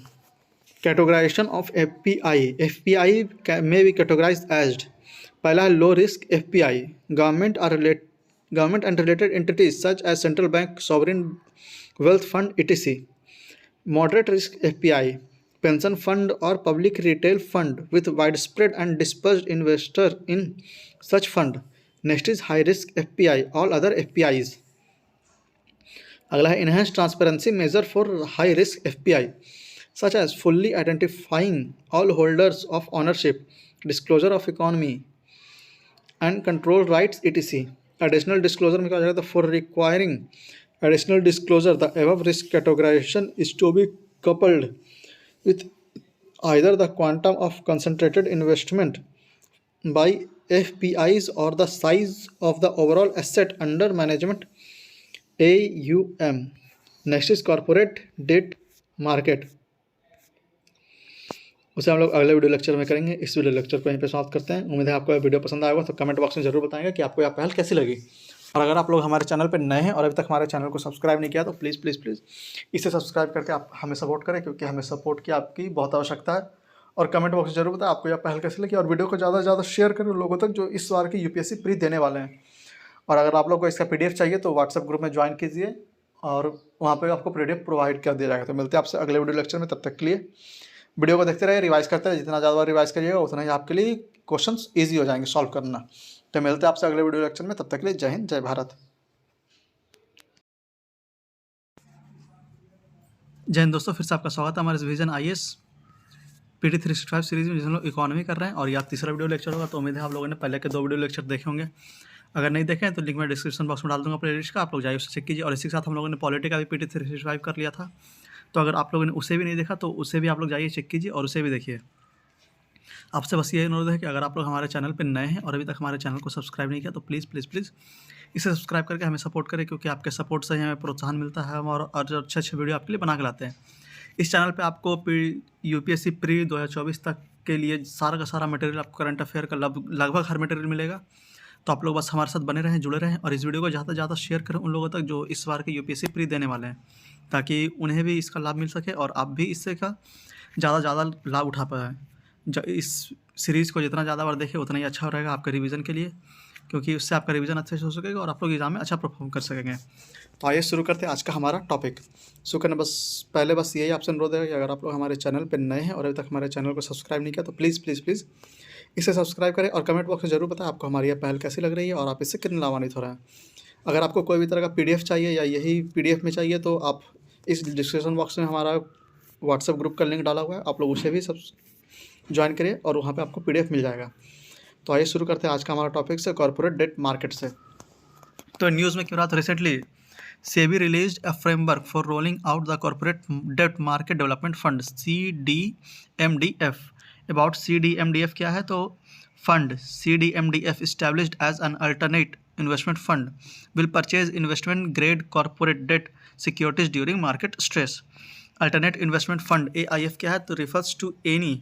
Categorization of FPI। FPI may be categorized as पहला है low risk FPI government and related entities such as central bank, sovereign wealth fund etc। Moderate risk FPI pension fund or public retail fund with widespread and dispersed investor in such fund। Next is high risk FPI all other FPIs। अगला है enhanced transparency measure for high risk FPI such as fully identifying all holders of ownership, disclosure of economy and control rights etc। Additional disclosure में क्या हो जाएगा, for requiring additional disclosure the above risk categorization is to be coupled with either the quantum of concentrated investment by FPIs or the size of the overall asset under management AUM। Next is corporate debt market, उसे हम लोग अगले video lecture में करेंगे। इस video lecture को यहीं पे समाप्त करते हैं। उम्मीद है आपको वीडियो पसंद आएगा, तो कमेंट बॉक्स में जरूर बताएंगे कि आपको यह पहल कैसी लगी। और अगर आप लोग हमारे चैनल पर नए हैं और अभी तक हमारे चैनल को सब्सक्राइब नहीं किया तो प्लीज़ प्लीज़ प्लीज़ इसे सब्सक्राइब करके आप हमें सपोर्ट करें, क्योंकि हमें सपोर्ट की आपकी बहुत आवश्यकता है। और कमेंट बॉक्स में जरूर बताएं आपको यह पहल कैसी लगी और वीडियो को ज़्यादा से ज़्यादा शेयर करें लोगों तक जो इस बार की UPSC प्री देने वाले हैं। और अगर आप लोग को इसका PDF चाहिए तो व्हाट्सएप ग्रुप में ज्वाइन कीजिए और वहाँ पर आपको PDF प्रोवाइड कर दिया जाएगा। तो मिलते हैं आपसे अगले वीडियो लेक्चर में, तब तक के लिए वीडियो को देखते रहिए, रिवाइज करते रहिए। जितना ज़्यादा रिवाइज करिएगा उतना ही आपके लिए क्वेश्चंस इजी हो जाएंगे सॉल्व करना। तो मिलते हैं आपसे अगले वीडियो लेक्चर में, तब तक के लिए जय हिंद जय भारत। जय हिंद दोस्तों, फिर से आपका स्वागत है हमारे विजन IAS PT 365 सीरीज में, जिसमें लोग इकोनॉमी कर रहे हैं और यह तीसरा वीडियो लेक्चर होगा। तो उम्मीद है आप लोगों ने पहले के 2 वीडियो लेक्चर देखे होंगे। अगर नहीं देखें तो लिंक मैं डिस्क्रिप्शन बॉक्स में डाल दूंगा प्लेलिस्ट का, आप लोग जाइए उससे चेक कीजिए। और इसी के साथ हम लोगों ने पॉलिटी का भी PT 365 कर लिया था, तो अगर आप लोगों ने उसे भी नहीं देखा तो उसे भी आप लोग जाइए चेक कीजिए और उसे भी देखिए। आपसे बस ये अनुरोध है कि अगर आप लोग हमारे चैनल पर नए हैं और अभी तक हमारे चैनल को सब्सक्राइब नहीं किया तो प्लीज़ प्लीज़ प्लीज़ इसे सब्सक्राइब करके हमें सपोर्ट करें, क्योंकि आपके सपोर्ट से ही हमें प्रोत्साहन मिलता है और अच्छे अच्छे वीडियो आपके लिए बना के लाते हैं। इस चैनल पे आपको यूपीएससी प्री 2024 तक के लिए सारा का सारा मटेरियल, आपको करंट अफेयर का लगभग हर मटेरियल मिलेगा। तो आप लोग बस हमारे साथ बने रहें, जुड़े रहें और इस वीडियो को ज़्यादा से ज़्यादा शेयर करें उन लोगों तक जो इस बार के यूपीएससी प्री देने वाले हैं, ताकि उन्हें भी इसका लाभ मिल सके और आप भी इससे का ज़्यादा से ज़्यादा लाभ उठा पाएँ। इस सीरीज़ को जितना ज़्यादा बार देखें उतना ही अच्छा रहेगा आपके रिवीजन के लिए, क्योंकि उससे आपका रिवीजन अच्छे से हो सकेगा और आप लोग एग्जाम में अच्छा परफॉर्म कर सकेंगे। तो आइए शुरू करते हैं आज का हमारा टॉपिक। शुरू करने पहले यही आपसे अनुरोध है कि अगर आप लोग हमारे चैनल पर नए हैं और अभी तक हमारे चैनल को सब्सक्राइब नहीं किया तो प्लीज़ प्लीज़ प्लीज़ इसे सब्सक्राइब करें और कमेंट बॉक्स में ज़रूर बताएं आपको हमारी यह पहल कैसी लग रही है और आप इससे कितने लाभान्वित हो रहे हैं। अगर आपको कोई भी तरह का पीडीएफ चाहिए या यही पीडीएफ में चाहिए तो आप इस डिस्क्रिप्शन बॉक्स में हमारा व्हाट्सएप ग्रुप का लिंक डाला हुआ है, आप लोग उसे भी सब ज्वाइन करिए और वहाँ पे आपको पीडीएफ मिल जाएगा। तो आइए शुरू करते हैं आज का हमारा टॉपिक से, कॉर्पोरेट डेट मार्केट से। तो न्यूज़ में क्यों रहा, तो recently SEBI released a framework for rolling out the corporate debt market development fund CDMDF। About CDMDF क्या है, तो fund CDMDF established as an alternate investment fund will purchase investment grade corporate debt securities during market stress. Alternate investment fund AIF क्या है, तो refers to any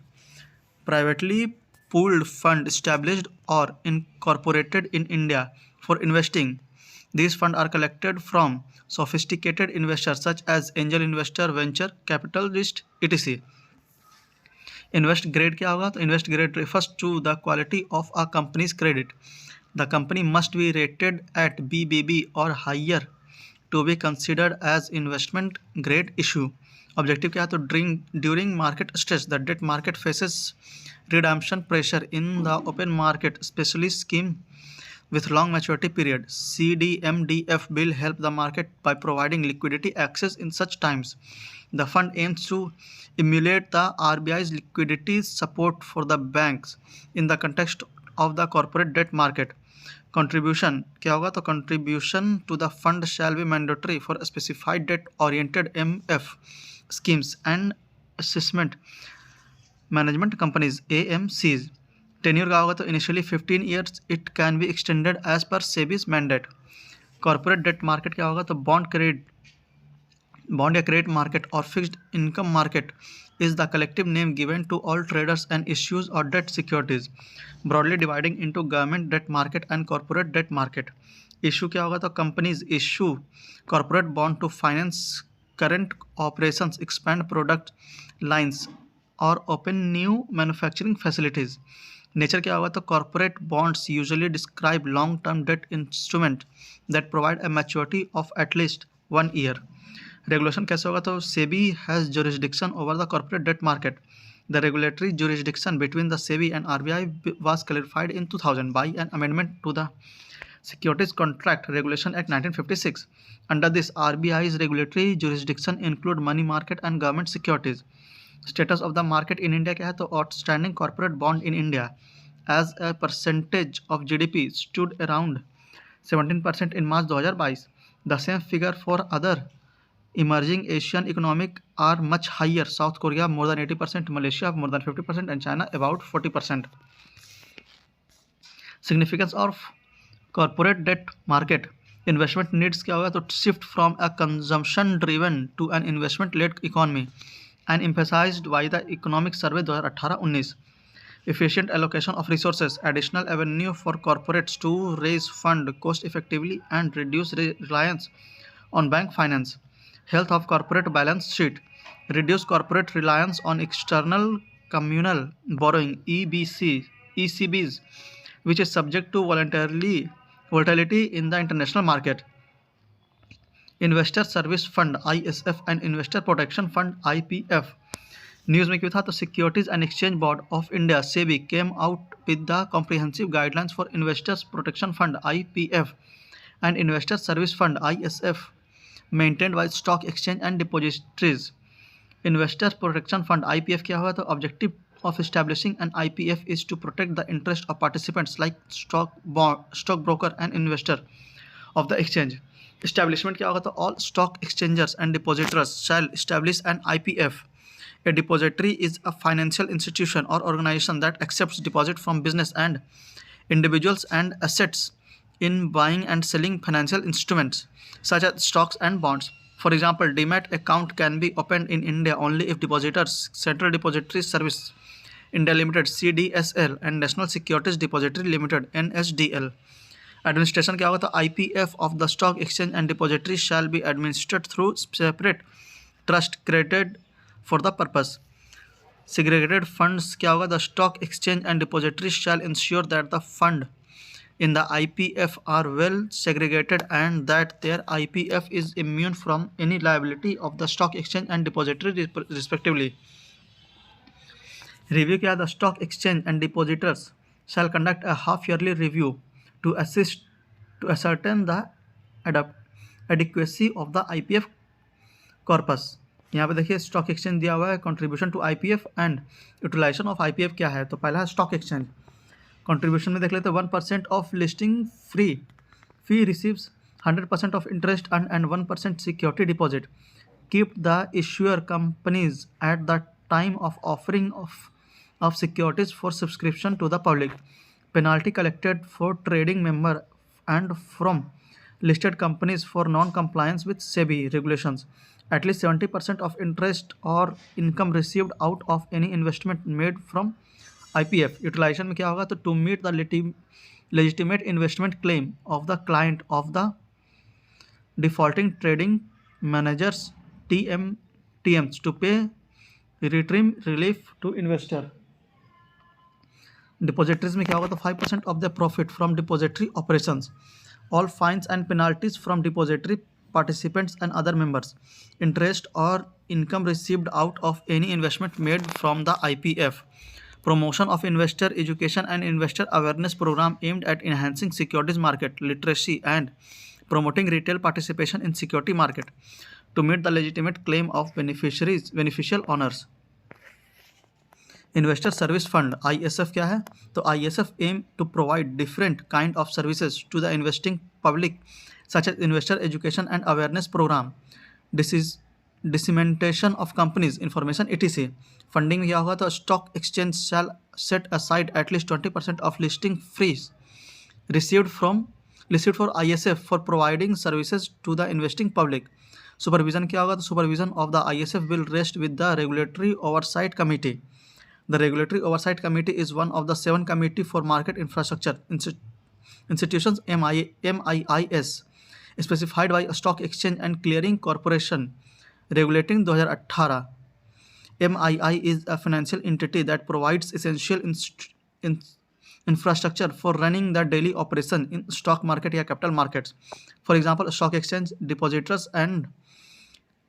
privately pooled fund established or incorporated in India for investing. These funds are collected from sophisticated investors such as angel investor, venture capitalist, etc. Invest grade क्या होगा, तो invest grade refers to the quality of a company's credit. The company must be rated at BBB or higher to be considered as investment grade issue. Objective क्या है, तो during market stress the debt market faces redemption pressure in the open market, especially scheme with long maturity period. CDMDF will help the market by providing liquidity access in such times. The fund aims to emulate the RBI's liquidity support for the banks in the context of the corporate debt market. Contribution क्या होगा, तो contribution to the fund shall be mandatory for specified debt oriented MF schemes and assessment management companies AMCs. Tenure का होगा, तो initially 15 years, it can be extended as per SEBI's mandate. Corporate debt market क्या होगा, तो bond या credit market और fixed income market is the collective name given to all traders and issues और debt securities, broadly dividing into government debt market and corporate debt market. Issue क्या होगा, तो companies issue corporate bond to finance current operations, expand product lines और open new manufacturing facilities. Nature क्या होगा, तो corporate bonds usually describe long term debt instrument that provide a maturity of at least 1 year। Regulation कैसे होगा, तो SEBI has jurisdiction over the corporate debt market. The regulatory jurisdiction between the SEBI and RBI was clarified in 2000 by an amendment to the Securities Contract Regulation Act 1956. Under this, RBI's regulatory jurisdiction include money market and government securities. Status of the market in India क्या है, तो outstanding corporate bond in India as a percentage of GDP stood around 17% in March 2022. The same figure for other emerging Asian economic are much higher. South Korea more than 80%, Malaysia more than 50%, and China about 40%. Significance of corporate debt market. Investment needs क्या होगा, तो shift from a consumption driven to an investment led economy and emphasized by the Economic Survey 2018-19. Efficient allocation of resources, additional avenue for corporates to raise fund cost effectively and reduce reliance on bank finance. Health of corporate balance sheet, reduce corporate reliance on external communal borrowing ECBs, which is subject to volatility in the international market. Investor service fund ISF and investor protection fund IPF। News में क्यों था, तो securities and exchange board of India SEBI came out with the comprehensive guidelines for investors protection fund IPF and investor service fund ISF maintained by stock exchange and depositories. Investor protection fund IPF क्या हुआ, तो objective of establishing an IPF is to protect the interest of participants like stock broker and investor of the exchange. Establishment क्या होगा, तो all stock exchangers and depositors shall establish an IPF. A depository is a financial institution or organization that accepts deposit from business and individuals and assets in buying and selling financial instruments such as stocks and bonds. For example, demat account can be opened in India only if depositors Central Depository Service India Limited CDSL and National Securities Depository Limited NSDL. Administration क्या होगा, तो IPF of the stock exchange and depository shall be administered through separate trust created for the purpose. Segregated funds क्या होगा, the stock exchange and depository shall ensure that the fund in the IPF are well segregated and that their IPF is immune from any liability of the stock exchange and depository respectively. Review क्या, the stock exchange and depositors shall conduct a half-yearly review to ascertain the adequacy of the IPF corpus. यहाँ पे देखिए stock exchange दिया हुआ है, contribution to IPF and utilisation of IPF क्या है, तो पहला है स्टॉक एक्सचेंज. कंट्रीब्यूशन में देख लेते हैं 1% of listing fee receives 100% of interest and 1% security deposit. Keep the issuer companies at the time of offering of securities for subscription to the public. Penalty collected for trading member and from listed companies for non-compliance with SEBI regulations. At least 70% of interest or income received out of any investment made from IPF. Utilization में क्या होगा, तो to meet the legitimate investment claim of the client of the defaulting trading managers TMs to pay interim relief to investor. Depositories में क्या होगा, तो 5% of the profit from depository operations. All fines and penalties from depository participants and other members. Interest or income received out of any investment made from the IPF. Promotion of investor education and investor awareness program aimed at enhancing securities market literacy and promoting retail participation in security market to meet the legitimate claim of beneficial owners. Investor service fund ISF क्या है, तो ISF aim to provide different kind of services to the investing public such as investor education and awareness programme, dissemination of companies information etc. Funding क्या होगा, तो stock exchange shall set aside at least 20% of listing fees received for ISF for providing services to the investing public. Supervision क्या होगा, तो supervision of the ISF will rest with the regulatory oversight committee. The Regulatory Oversight Committee is one of the 7 Committee for Market Infrastructure Institutions MIIS specified by Stock Exchange and Clearing Corporation regulating 2018. MII is a financial entity that provides essential infrastructure for running the daily operation in stock market या capital markets. For example, stock exchange, depositors and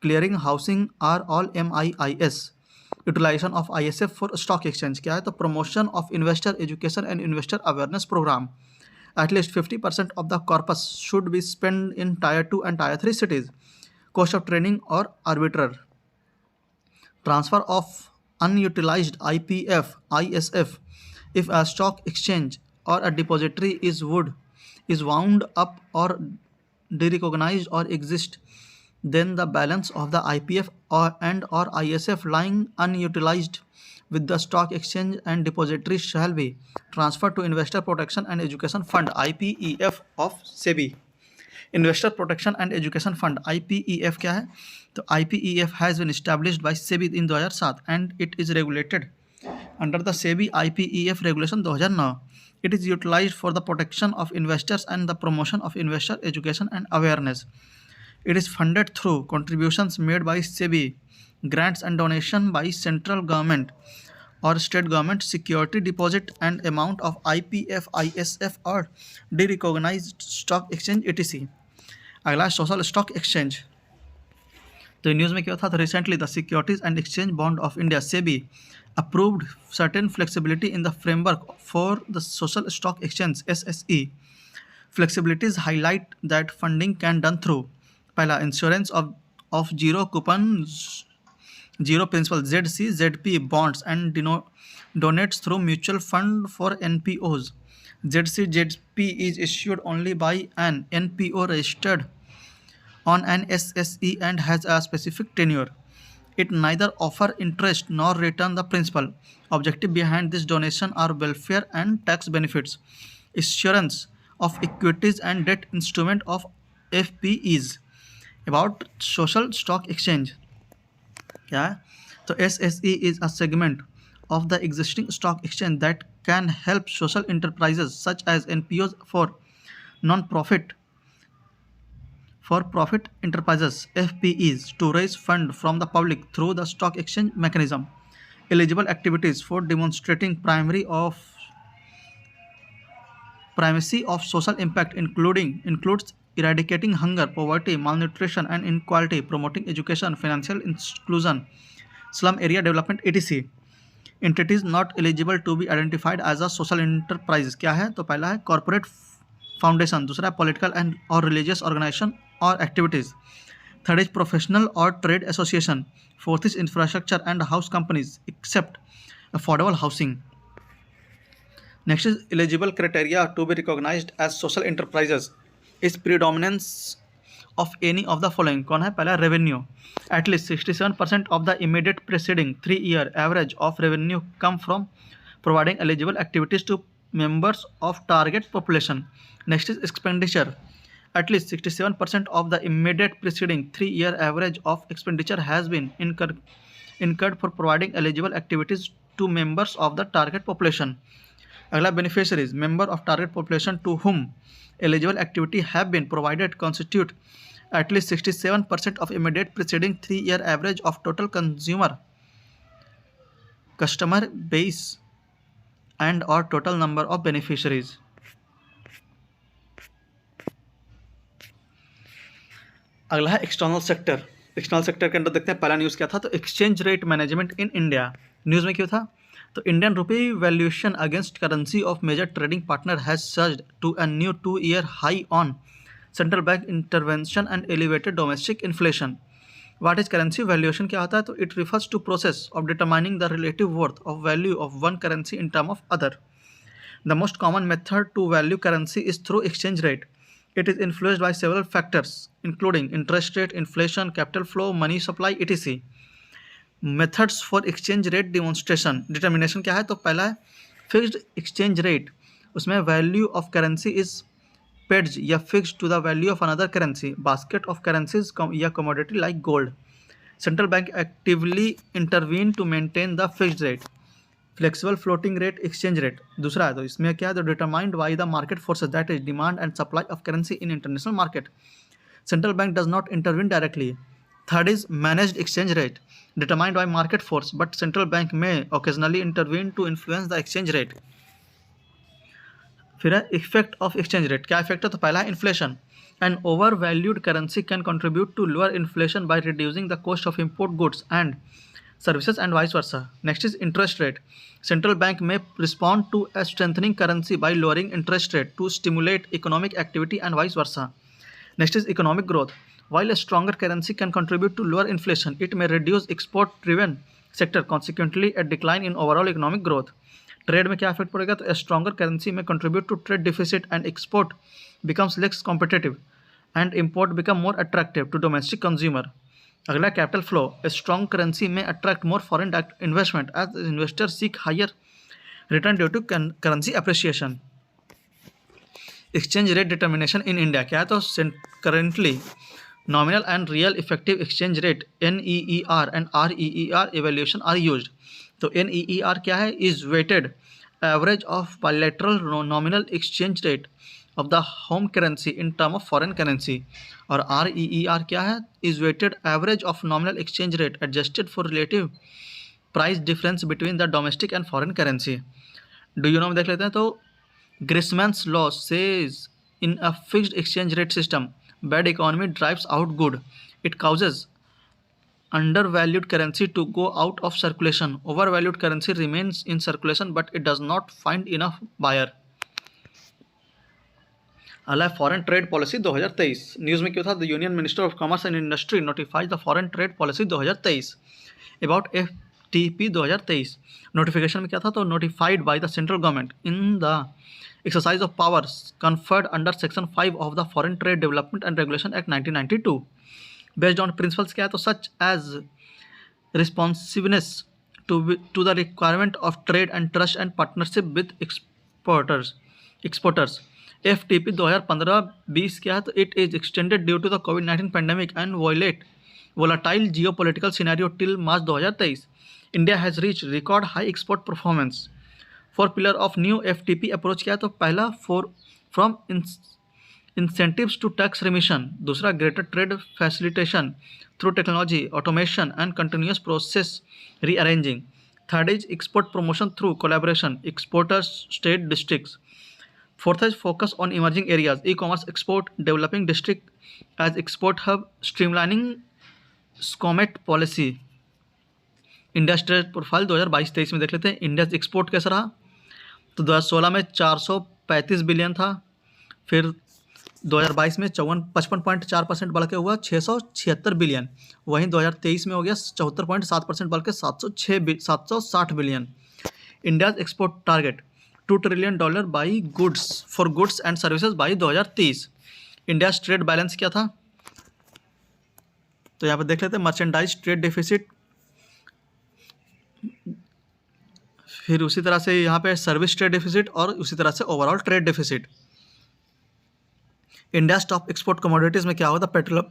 clearing housing are all MIIS. Utilization of ISF for stock exchange क्या है, तो promotion of investor education and investor awareness program. At least 50% of the corpus should be spent in Tier 2 and Tier 3 cities. Cost of training or arbitrage. Transfer of unutilized IPF ISF. If a stock exchange or a depository is wound up or derecognized or exist, then the balance of the IPF or ISF lying unutilized with the stock exchange and depository shall be transferred to Investor Protection and Education Fund IPEF of SEBI. Investor Protection and Education Fund IPEF क्या है, तो IPEF has been established by SEBI in 2007 and it is regulated under the SEBI IPEF regulation 2009. It is utilized for the protection of investors and the promotion of investor education and awareness. It is funded through contributions made by SEBI, grants and donation by central government or state government, security deposit and amount of IPF, ISF or derecognized stock exchange etc. अगला social stock exchange. तो news में क्या था, तो recently the securities and exchange board of India SEBI approved certain flexibility in the framework for the social stock exchange SSE. Flexibilities highlight that funding can done through पहला insurance of zero coupon zero principal ZC ZP bonds and donates through mutual fund for NPOs. ZC ZP is issued only by an NPO registered on an SSE and has a specific tenure. It neither offer interest nor return the principal. Objective behind this donation are welfare and tax benefits, assurance of equities and debt instrument of FPEs. About social stock exchange, क्या है? तो SSE is a segment of the existing stock exchange that can help social enterprises such as NPOs non-profit for-profit enterprises FPEs to raise fund from the public through the stock exchange mechanism. Eligible activities for demonstrating primacy of social impact includes eradicating hunger, poverty, malnutrition and inequality, promoting education, financial inclusion, slum area development etc. Entities not eligible to be identified as a social enterprise क्या है? तो पहला है corporate foundation, दूसरा है political and और religious organisation और activities, third is professional और trade association, fourth is infrastructure and house companies except affordable housing. Next is eligible criteria to be recognized as social enterprises is predominance of any of the following. कौन है? पहला revenue. At least 67% of the immediate preceding 3-year average of revenue come from providing eligible activities to members of target population. Next is expenditure. At least 67% of the immediate preceding 3-year average of expenditure has been incurred for providing eligible activities to members of the target population. अगला beneficiaries, member of target population to whom eligible activity have been provided constitute at least 67% of immediate preceding 3-year average of total customer base and or total number of beneficiaries. अगला है external sector. External sector के अंदर देखते हैं पहला news क्या था. तो exchange rate management in India. News में क्यों था? तो Indian rupee valuation against currency of major trading partner has surged to a new 2-year high on central bank intervention and elevated domestic inflation. What is currency valuation क्या होता है? तो it refers to process of determining the relative worth of value of one currency in term of other. The most common method to value currency is through exchange rate. It is influenced by several factors including interest rate, inflation, capital flow, money supply etc. Methods for exchange rate determination क्या है? तो पहला है fixed exchange rate. उसमें value of currency is pegged या fixed to the value of another currency, basket of currencies या commodity like gold. Central bank actively intervene to maintain the fixed rate. Flexible floating rate exchange rate दूसरा है. तो इसमें क्या है? तो determined by the market forces that is demand and supply of currency in international market. Central bank does not intervene directly. Third is managed exchange rate determined by market force but central bank may occasionally intervene to influence the exchange rate. फिर है effect of exchange rate. क्या effect है? तो पहला है inflation. An over valued currency can contribute to lower inflation by reducing the cost of import goods and services and vice versa. Next is interest rate. Central bank may respond to a strengthening currency by lowering interest rate to stimulate economic activity and vice versa. Next is economic growth. While a stronger currency can contribute to lower inflation, it may reduce export-driven sector, consequently a decline in overall economic growth. Trade में क्या effect पड़ेगा? तो a stronger currency may contribute to trade deficit and export becomes less competitive and import become more attractive to domestic consumer. अगला capital flow. A strong currency may attract more foreign direct investment as investor seek higher return due to currency appreciation. Exchange rate determination in India क्या है? तो currently nominal and real effective exchange rate NEER and REER evaluation are used. तो NEER क्या है? Is weighted average of bilateral nominal exchange rate of the home currency in term of foreign currency. और REER क्या है? is weighted average of nominal exchange rate adjusted for relative price difference between the domestic and foreign currency. Do you know देख लेते हैं. तो Grissman's law says in a fixed exchange rate system bad economy drives out good. It causes undervalued currency to go out of circulation. Overvalued currency remains in circulation but it does not find enough buyer. अगला foreign trade policy 2023. News में क्यों था? The union minister of commerce and industry notifies the foreign trade policy 2023 about FTP 2023. Notification में क्या था? तो notified by the central government in the exercise of powers conferred under Section 5 of the Foreign Trade Development and Regulation Act 1992 based on principles क्या है तो such as responsiveness to the requirement of trade and trust and partnership with exporters FTP 2015-20 क्या है तो it is extended due to the COVID-19 pandemic and volatile geopolitical scenario till March 2023. India has reached record high export performance. 4 pillar of new FTP approach क्या है तो पहला from incentives to tax remission, दूसरा greater trade facilitation through technology, automation and continuous process rearranging. Third is export promotion through collaboration, exporters, state districts. Fourth is focus on emerging areas, e-commerce export, developing district as export hub, streamlining SCOMET policy. India trade profile 2022-23 में देख लेते हैं। India export कैसा रहा तो 2016 में 435 billion था, फिर 2022 में 55.4% बढ़ के हुआ 676 बिलियन, वहीं 2023 में हो गया 74.7% बढ़ के 760 billion. India export target $2 trillion by goods for goods and services by 2030। India trade balance क्या था तो यहाँ पर देख लेते हैं, मर्चेंडाइज ट्रेड डेफिसिट, फिर उसी तरह से यहाँ पे सर्विस ट्रेड डेफिसिट और उसी तरह से overall trade deficit. India top export commodities में क्या होगा तो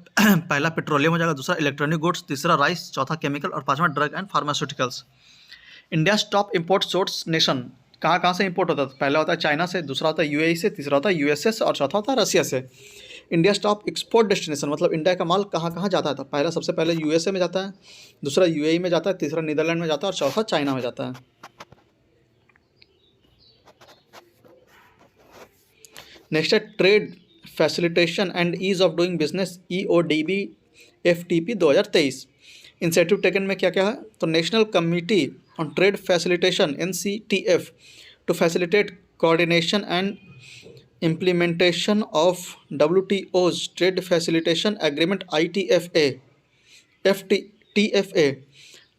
पहला पेट्रोलियम हो जाएगा, दूसरा इलेक्ट्रॉनिक गुड्स, तीसरा राइस, चौथा केमिकल और पांचवा drug and pharmaceuticals. India top import source nation कहाँ से इंपोर्ट होता है, पहला होता है चाइना से, दूसरा होता है यूएई से, तीसरा होता है यूएसए से और चौथा होता है रसिया से। इंडिया टॉप एक्सपोर्ट डेस्टिनेशन मतलब इंडिया का माल कहाँ जाता है तो पहला सबसे पहले यूएसए में जाता है, दूसरा यूएई में जाता है, तीसरा नीदरलैंड में जाता है और चौथा चाइना में जाता है। नेक्स्ट है trade facilitation and ease of doing business EODB FTP 2023। Incentive taken में क्या क्या है तो national committee on trade facilitation NCTF to facilitate coordination and implementation of WTO's Trade Facilitation Agreement ITFA, TFA.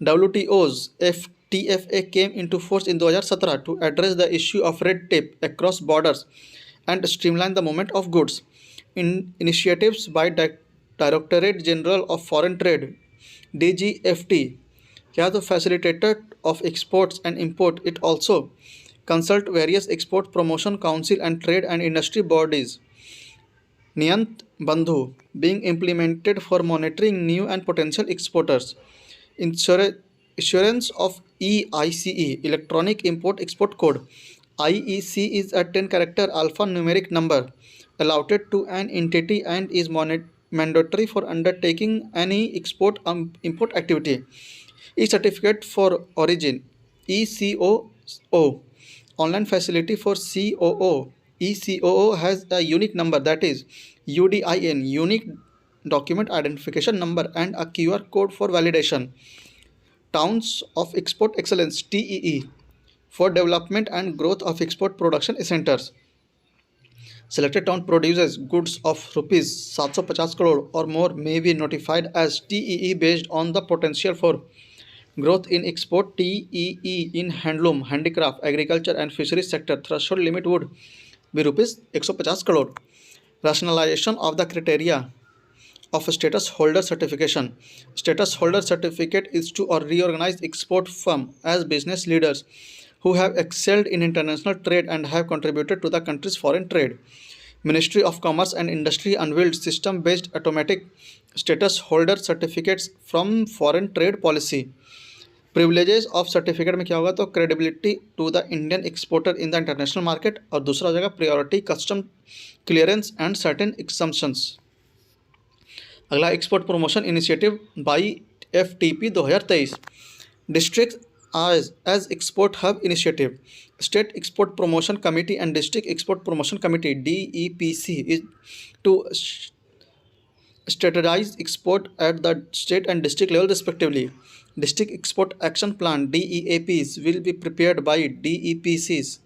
WTO's TFA came into force in 2017 to address the issue of red tape across borders and streamline the movement of goods. In initiatives by Directorate General of Foreign Trade DGFT, क्या तो facilitator of exports and import, it also consult various export promotion council and trade and industry bodies. Niyant Bandhu being implemented for monitoring new and potential exporters. Issuance of EICE Electronic Import Export Code. IEC is a 10-character alphanumeric number allotted to an entity and is mandatory for undertaking any export import activity. E-certificate for origin ECOO. Online facility for COO. ECOO has a unique number that is UDIN, Unique Document Identification Number, and a QR code for validation. Towns of Export Excellence TEE for development and growth of export production centers. Selected town produces goods of rupees 750 crore or more may be notified as TEE based on the potential for growth in export. TEE in handloom, handicraft, agriculture and fisheries sector threshold limit would be rupees 150 crore. Rationalization of the criteria of status holder certification. Status holder certificate is to reorganize export firm as business leaders who have excelled in international trade and have contributed to the country's foreign trade. Ministry of Commerce and Industry unveiled system-based automatic status holder certificates from foreign trade policy. Privileges of certificate में क्या होगा तो credibility to the Indian exporter in the international market और दूसरा हो जाएगा priority custom clearance and certain exemptions. अगला export promotion initiative by FTP 2023। District as export hub initiative. State Export Promotion Committee and District Export Promotion Committee DEPC is to strategize export at the state and district level respectively. District Export Action Plan DEAPs will be prepared by DEPCs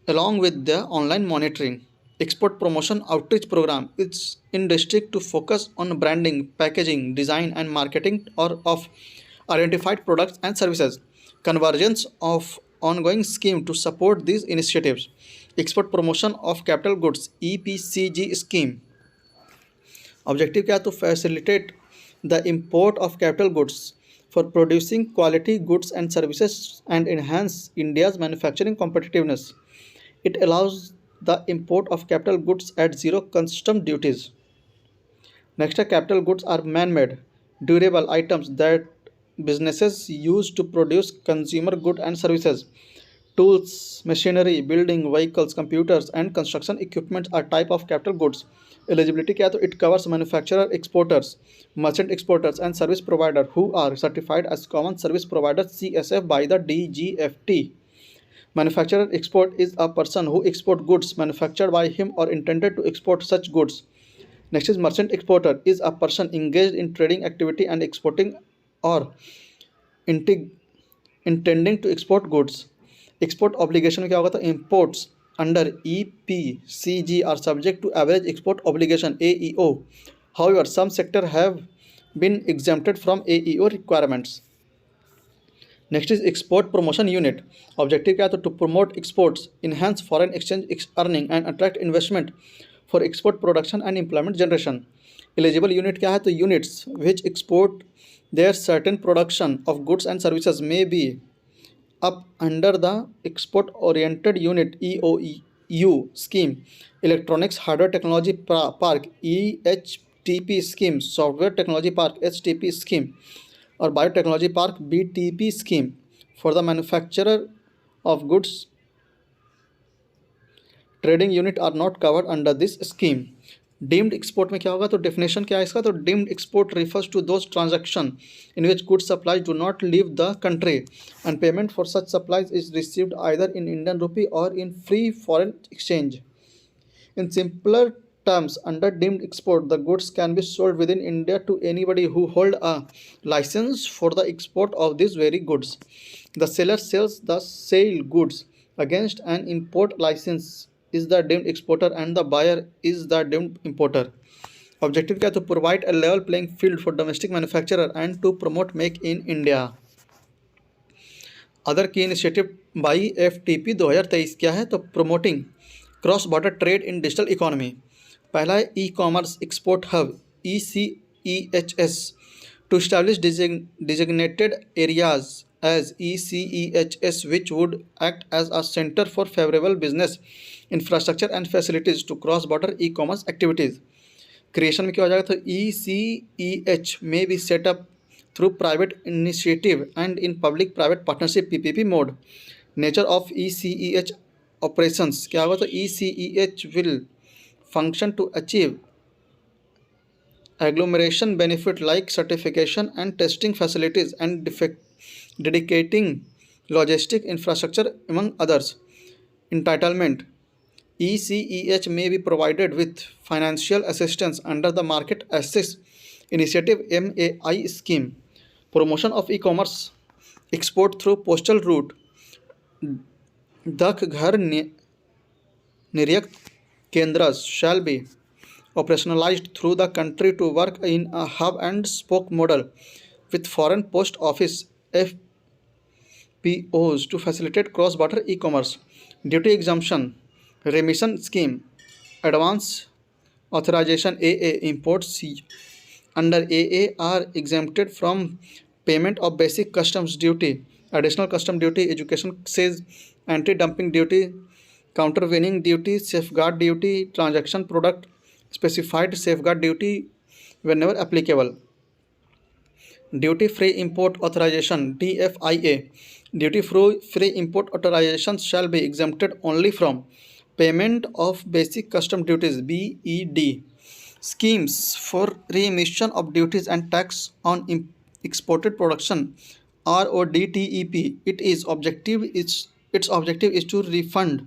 along with the online monitoring. Export Promotion Outreach Program is in district to focus on branding, packaging, design and marketing of identified products and services. Convergence of ongoing scheme to support these initiatives. Export Promotion of Capital Goods EPCG scheme. Objective क्या है? तो facilitate the import of capital goods for producing quality goods and services and enhance India's manufacturing competitiveness. It allows the import of capital goods at zero custom duties. Next, capital goods are man-made, durable items that businesses use to produce consumer goods and services. Tools, machinery, building, vehicles, computers, and construction equipment are type of capital goods. Eligibility क्या है? तो it covers manufacturer, exporters, merchant exporters, and service provider who are certified as common service providers CSF by the DGFT. Manufacturer export is a person who export goods manufactured by him or intended to export such goods. Next is merchant exporter is a person engaged in trading activity and exporting or intending to export goods. Export obligation में क्या होगा? तो imports under EPCG are subject to average export obligation AEO. However, some sector have been exempted from AEO requirements. Next is export promotion unit. Objective क्या है? तो to promote exports, enhance foreign exchange earning and attract investment for export production and employment generation. Eligible unit क्या है? तो units which export their certain production of goods and services may be up under the export oriented unit EOU scheme. Electronics Hardware Technology Park EHTP scheme, Software Technology Park HTP scheme, or Biotechnology Park BTP scheme for the manufacturer of goods trading unit are not covered under this scheme. Deemed export में क्या होगा? तो definition क्या है इसका? तो deemed export refers to those transaction in which goods supplies do not leave the country and payment for such supplies is received either in Indian rupee or in free foreign exchange. In simpler terms, under deemed export, the goods can be sold within India to anybody who hold a license for the export of these very goods. The seller sells the sale goods against an import license is the deemed exporter and the buyer is the deemed importer. Objective क्या है? तो provide a level playing field for domestic manufacturer and to promote make in India. Other की initiative by FTP 2023 क्या है? तो promoting cross border trade in digital economy. पहला है e commerce export hub ECEHS to establish designated areas as ECEHS which would act as a center for favorable business infrastructure and facilities to cross border e-commerce activities. Creation में क्या हो जाएगा? तो ECEH may be set up through private initiative and in public private partnership PPP mode. Nature of ECEH operations क्या होगा? तो ECEH will function to achieve agglomeration benefit like certification and testing facilities and dedicating logistic infrastructure among others. Entitlement ECEH may be provided with financial assistance under the Market Access Initiative MAI scheme. Promotion of e-commerce export through postal route. डाक घर निर्यात kendras shall be operationalized through the country to work in a hub and spoke model with foreign post office FPOs to facilitate cross-border e-commerce. Duty exemption remission scheme. Advance authorization AA imports under AA are exempted from payment of basic customs duty, additional custom duty, education cess, anti-dumping duty, countervailing duty, safeguard duty, transaction product specified safeguard duty whenever applicable. Duty free import authorization DFIA. Duty free import authorizations shall be exempted only from payment of basic custom duties BED. Schemes for remission of duties and tax on exported production RODTEP. Its objective is to refund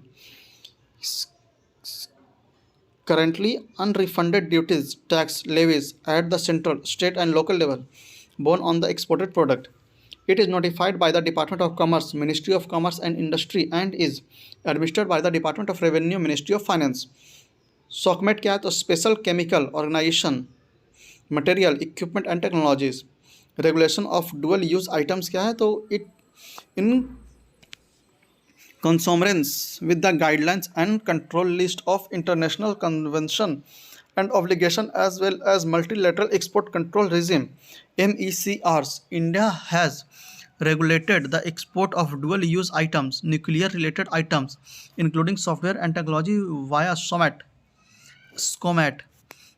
currently unrefunded duties, tax levies at the central, state and local level borne on the exported product. It is notified by the Department of Commerce, Ministry of Commerce and Industry and is administered by the Department of Revenue, Ministry of Finance. SOCMET क्या है? तो special chemical organisation material equipment and technologies. Regulation of dual use items क्या है? तो इन conformance with the guidelines and control list of international convention and obligation as well as multilateral export control regime MECRs. India has regulated the export of dual use items, nuclear related items including software and technology via SCOMAT.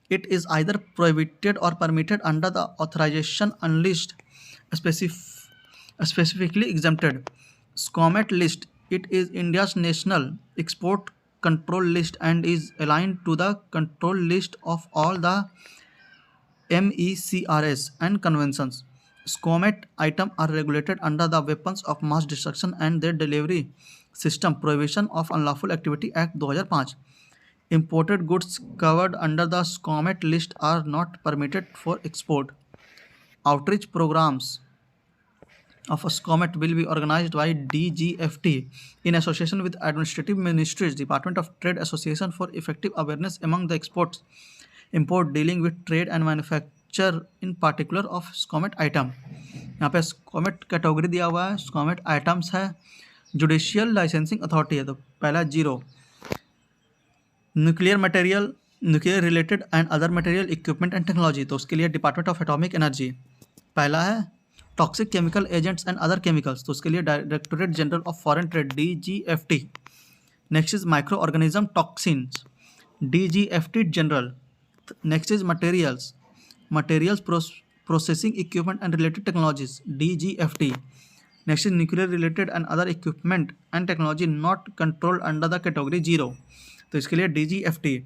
It is either prohibited or permitted under the authorization unleashed, specifically exempted. SCOMAT list. It is India's national export control list and is aligned to the control list of all the MECRS and conventions. SCOMAT items are regulated under the Weapons of Mass Destruction and Their Delivery System Prohibition of Unlawful Activity Act 2005. Imported goods covered under the SCOMAT list are not permitted for export. Outreach programs of SCOMAT will be organized by DGFT in association with Administrative Ministries, Department of Trade Association for effective awareness among the import dealing with trade and manufacture in particular of SCOMAT item. यहाँ पे SCOMAT category दिया हुआ है, SCOMAT items है, judicial licensing authority है, तो पहला 0, nuclear material, nuclear related and other material equipment and technology, तो उसके लिए डिपार्टमेंट ऑफ एटॉमिक एनर्जी। पहला है toxic chemical agents and other chemicals, तो उसके लिए directorate general of foreign trade DGFT। Next is micro organism toxins, DGFT general. Next is materials processing equipment and related technologies DGFT। Next is nuclear related and other equipment and technology not controlled under the category 0, तो इसके लिए DGFT।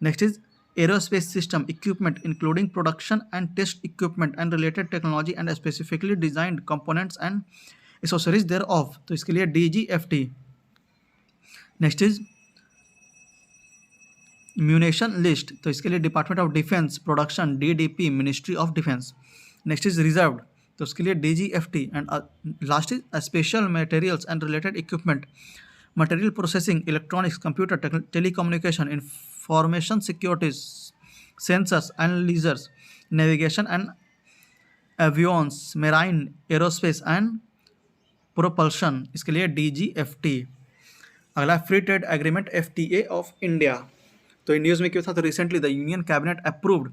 Next is aerospace system equipment including production and test equipment and related technology and specifically designed components and accessories thereof, तो इसके लिए DGFT। Next is munition list, तो इसके लिए department of defence production DDP ministry of defence. Next is reserved, तो उसके लिए DGFT। And last is special materials and related equipment, material processing, electronics, computer, telecommunication, information securities, sensors and lasers, navigation and avionics, marine, aerospace and propulsion, इसके लिए DGFT। अगला free trade agreement FTA of India, तो news में क्या था, तो recently the union cabinet approved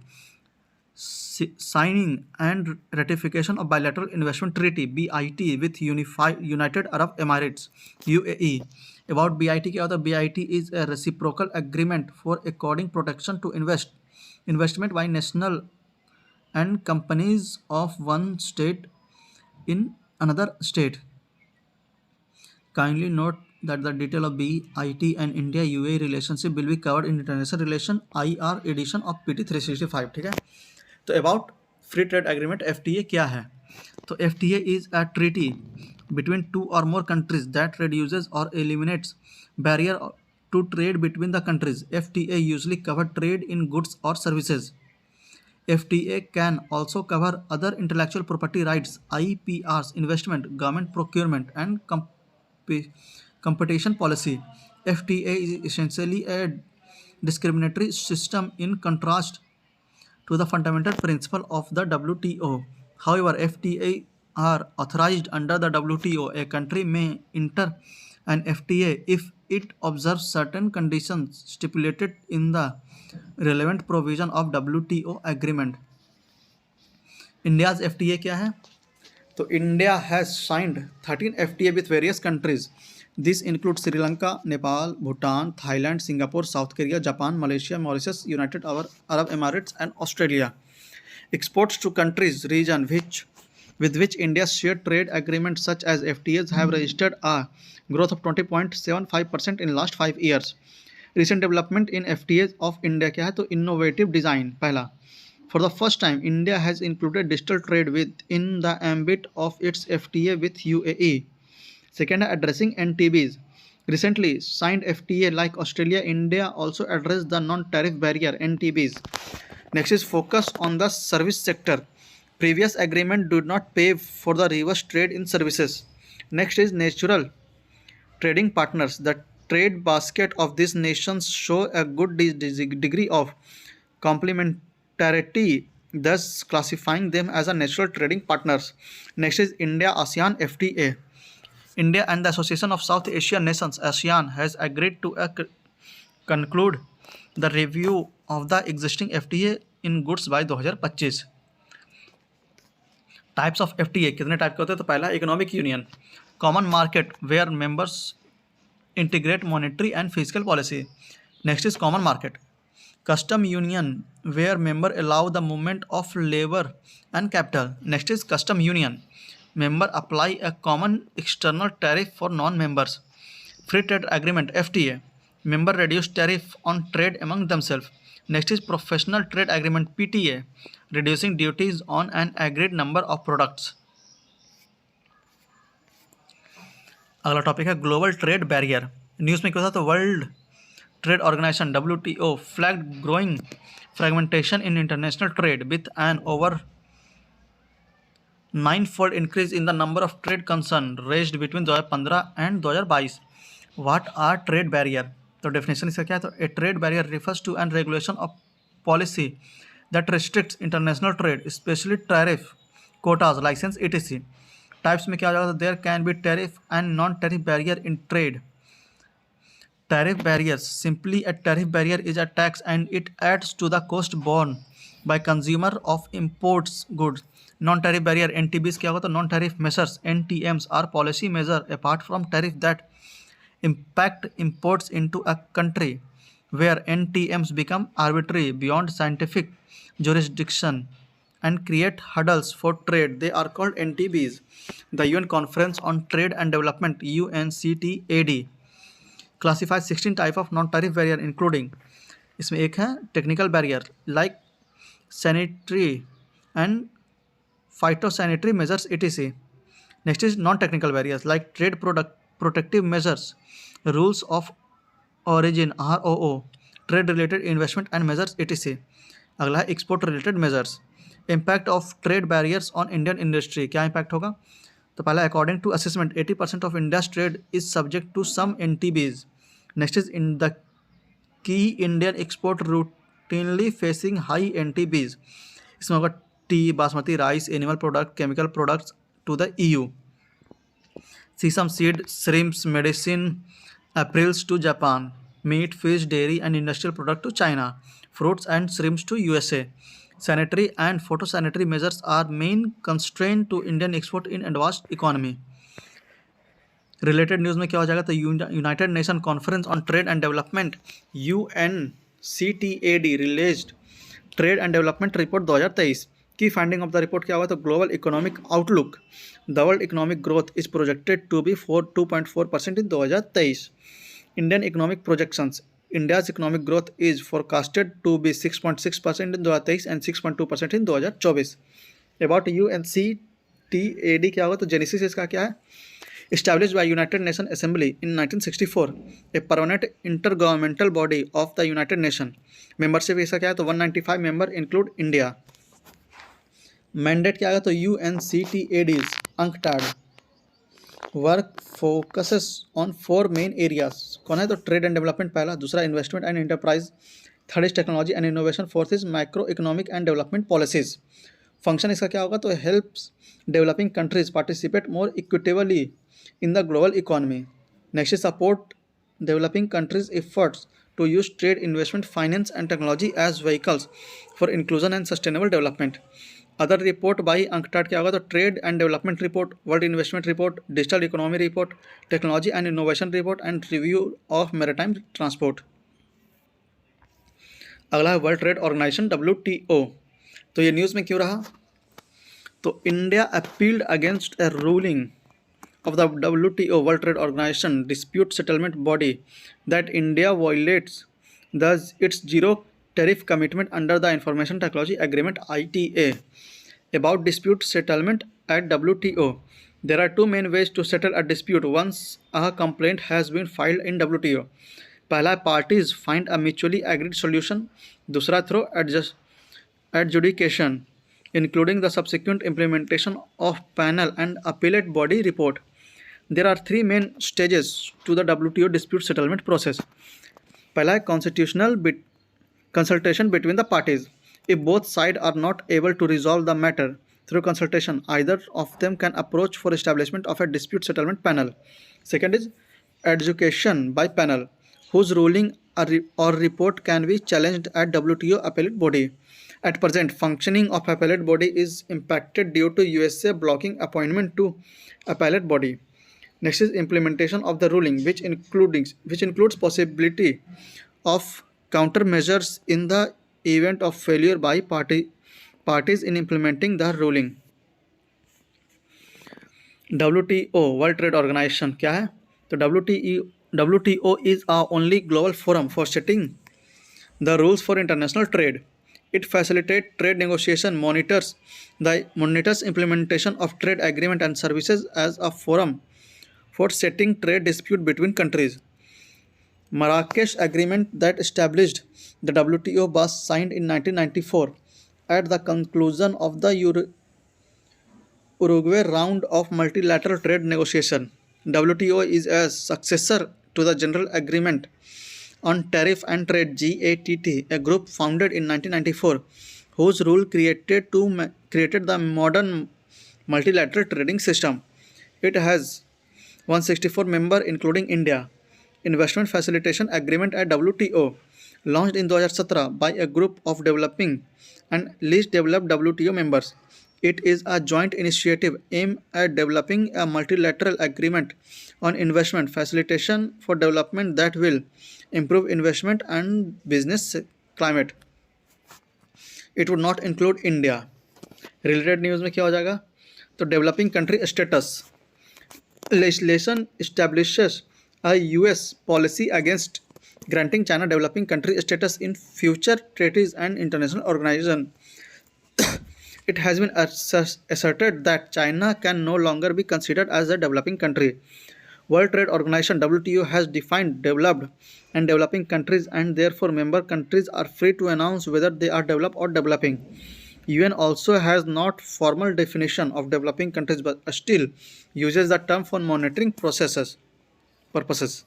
signing and ratification of bilateral investment treaty BIT with United Arab Emirates UAE। About BIT क्या होता है, BIT is a reciprocal agreement for according protection to investment by national and companies of one state in another state। Kindly note that the detail of BIT and India UAE relationship will be covered in International Relation IR edition of PT 365। ठीक है, तो about free trade agreement FTA क्या है, तो FTA is a treaty between 2 और मोर countries that reduces और eliminates barrier to trade between the countries। FTA usually cover trade in goods or services। FTA can also cover other intellectual property rights, IPRs, investment, government procurement and competition policy। FTA is essentially a discriminatory system in contrast to the fundamental principle of the WTO। However, FTA are authorized under the WTO। A country may enter an FTA if it observes certain conditions stipulated in the relevant provision of WTO agreement। India's FTA क्या है, तो India has signed 13 FTA with various countries। This includes Sri Lanka, Nepal, Bhutan, Thailand, Singapore, South Korea, Japan, Malaysia, Mauritius, United Arab Emirates and Australia। Exports to countries region with which India shared trade agreements such as FTAs have registered a growth of 20.75% in last 5 years। Recent development in FTAs of India क्या है, तो innovative design। पहला, for the first time India has included digital trade within the ambit of its FTA with UAE। Second, addressing NTBs। Recently signed FTA like Australia, India also addressed the non-tariff barrier NTBs। Next is focus on the service sector। Previous agreement did not pay for the reverse trade in services। Next is natural trading partners। The trade basket of these nations show a good degree of complementarity, thus classifying them as a natural trading partners। Next is India ASEAN FTA। India and the Association of South Asian Nations (ASEAN) has agreed to conclude the review of the existing FTA in goods by 2025. Types of FTA कितने type के होते हैं? तो पहला economic union, common market where members integrate monetary and physical policy. Next is common market. Custom union where member allow the movement of labour and capital. Next is custom union, member apply a common external tariff for non-members. Free trade agreement FTA, member reduce tariff on trade among themselves. Next is professional trade agreement PTA, reducing duties on an agreed number of products. अगला topic है global trade barrier. News में क्या था? तो world trade organisation WTO flagged growing fragmentation in international trade with an over 9-fold increase in the number of trade concern raised between 2015 and 2022. What are trade barrier? तो definition इसका क्या है? तो a trade barrier refers to an regulation of policy that restricts international trade, especially tariff, quotas, license, etc. Types में क्या हो जाएगा? तो there can be tariff and non-tariff barrier in trade. Tariff barriers. Simply a tariff barrier is a tax and it adds to the cost borne by consumer of imports goods. Non-tariff barrier NTBs क्या होगा? तो non-tariff measures NTMs are policy measure apart from tariff that impact imports into a country where NTMs become arbitrary beyond scientific jurisdiction and create hurdles for trade. They are called NTBs. The UN Conference on Trade and Development UNCTAD classifies 16 type of non-tariff barrier including, इसमें एक है technical barrier like sanitary and phytosanitary measures etc. Next is non-technical barriers like trade protective measures, rules of origin ROO, trade related investment and measures etc. अगला है export related measures. Impact of trade barriers on Indian industry. क्या impact होगा? तो पहला according to assessment 80% of India's trade is subject to some NTBs. Next is in the key Indian export routinely facing high NTBs. इसमें होगा tea, basmati rice, animal product, chemical products to the EU. Sesame seed, shrimps, medicine, apparels to Japan, meat, fish, dairy and industrial product to China, fruits and shrimps to USA. Sanitary and photosanitary measures are main constraint to Indian export in advanced economy. Related news में क्या हो जाएगा? तो United Nations Conference on Trade and Development UNCTAD released Trade and Development Report 2023. Key finding of the report क्या होगा? तो global economic outlook, the world economic growth is projected to be 2.4% in 2023. Indian economic projections, India's economic growth is forecasted to be 6.6% in 2023 and 6.2% in 2024. About UNCTAD क्या होगा? तो genesis इसका क्या है? Established by United Nations Assembly in 1964, a permanent intergovernmental body of the United Nations. Membership इसका क्या है? तो 195 member include India. Mandate क्या आएगा? तो UNCTAD's UNCTAD work focuses on 4 main areas. कौन है? तो ट्रेड एंड डेवलपमेंट पहला, दूसरा investment and enterprise, third is technology and innovation, fourth is micro economic and development policies. Function इसका क्या होगा? तो helps developing countries participate more equitably in the global economy. Next is support developing countries efforts to use trade, investment, finance and technology as vehicles for inclusion and sustainable development. Other report by UNCTAD क्या होगा? तो trade and development report, world investment report, digital economy report, technology and innovation report and review of maritime transport. अगला है world trade organisation WTO. तो ये news में क्यों रहा? तो India appealed against A ruling of the WTO World Trade Organization dispute settlement body that India violates thus its zero tariff commitment under the Information Technology Agreement ITA. About dispute settlement at WTO, there are two main ways to settle a dispute once a complaint has been filed in WTO. पहला, parties find a mutually agreed solution. दूसरा, through adjudication, including the subsequent implementation of panel and appellate body report. There are three main stages to the WTO dispute settlement process. पहला है constitutional consultation between the parties. If both sides are not able to resolve the matter through consultation. Either of them can approach for establishment of a dispute settlement panel. Second is adjudication by panel, whose ruling or report can be challenged at WTO appellate body. At present, functioning of appellate body is impacted due to USA blocking appointment to appellate body. Next is implementation of the ruling, which includes possibility of countermeasures in the event of failure by parties in implementing the ruling. WTO world trade organisation क्या है? तो WTO is our only global forum for setting the rules for international trade. It facilitates trade negotiation, monitors implementation of trade agreement and services as a forum for setting trade dispute between countries. Marrakesh Agreement that established the WTO was signed in 1994 at the conclusion of the Uruguay round of multilateral trade negotiation. WTO is a successor to the General Agreement on Tariff and Trade (GATT), a group founded in 1994, whose rule created the modern multilateral trading system. It has 164 members, including India. Investment Facilitation Agreement at WTO, launched in 2017 by a group of developing and least developed WTO members. It is a joint initiative aimed at developing a multilateral agreement on investment facilitation for development that will improve investment and business climate. It would not include India. Related news में क्या हो जाएगा? तो developing country status legislation establishes a US policy against granting China developing country status in future treaties and international organizations. It has been asserted that China can no longer be considered as a developing country. World Trade Organization (WTO) has defined developed and developing countries, and therefore member countries are free to announce whether they are developed or developing. UN also has not formal definition of developing countries but still uses the term for monitoring purposes.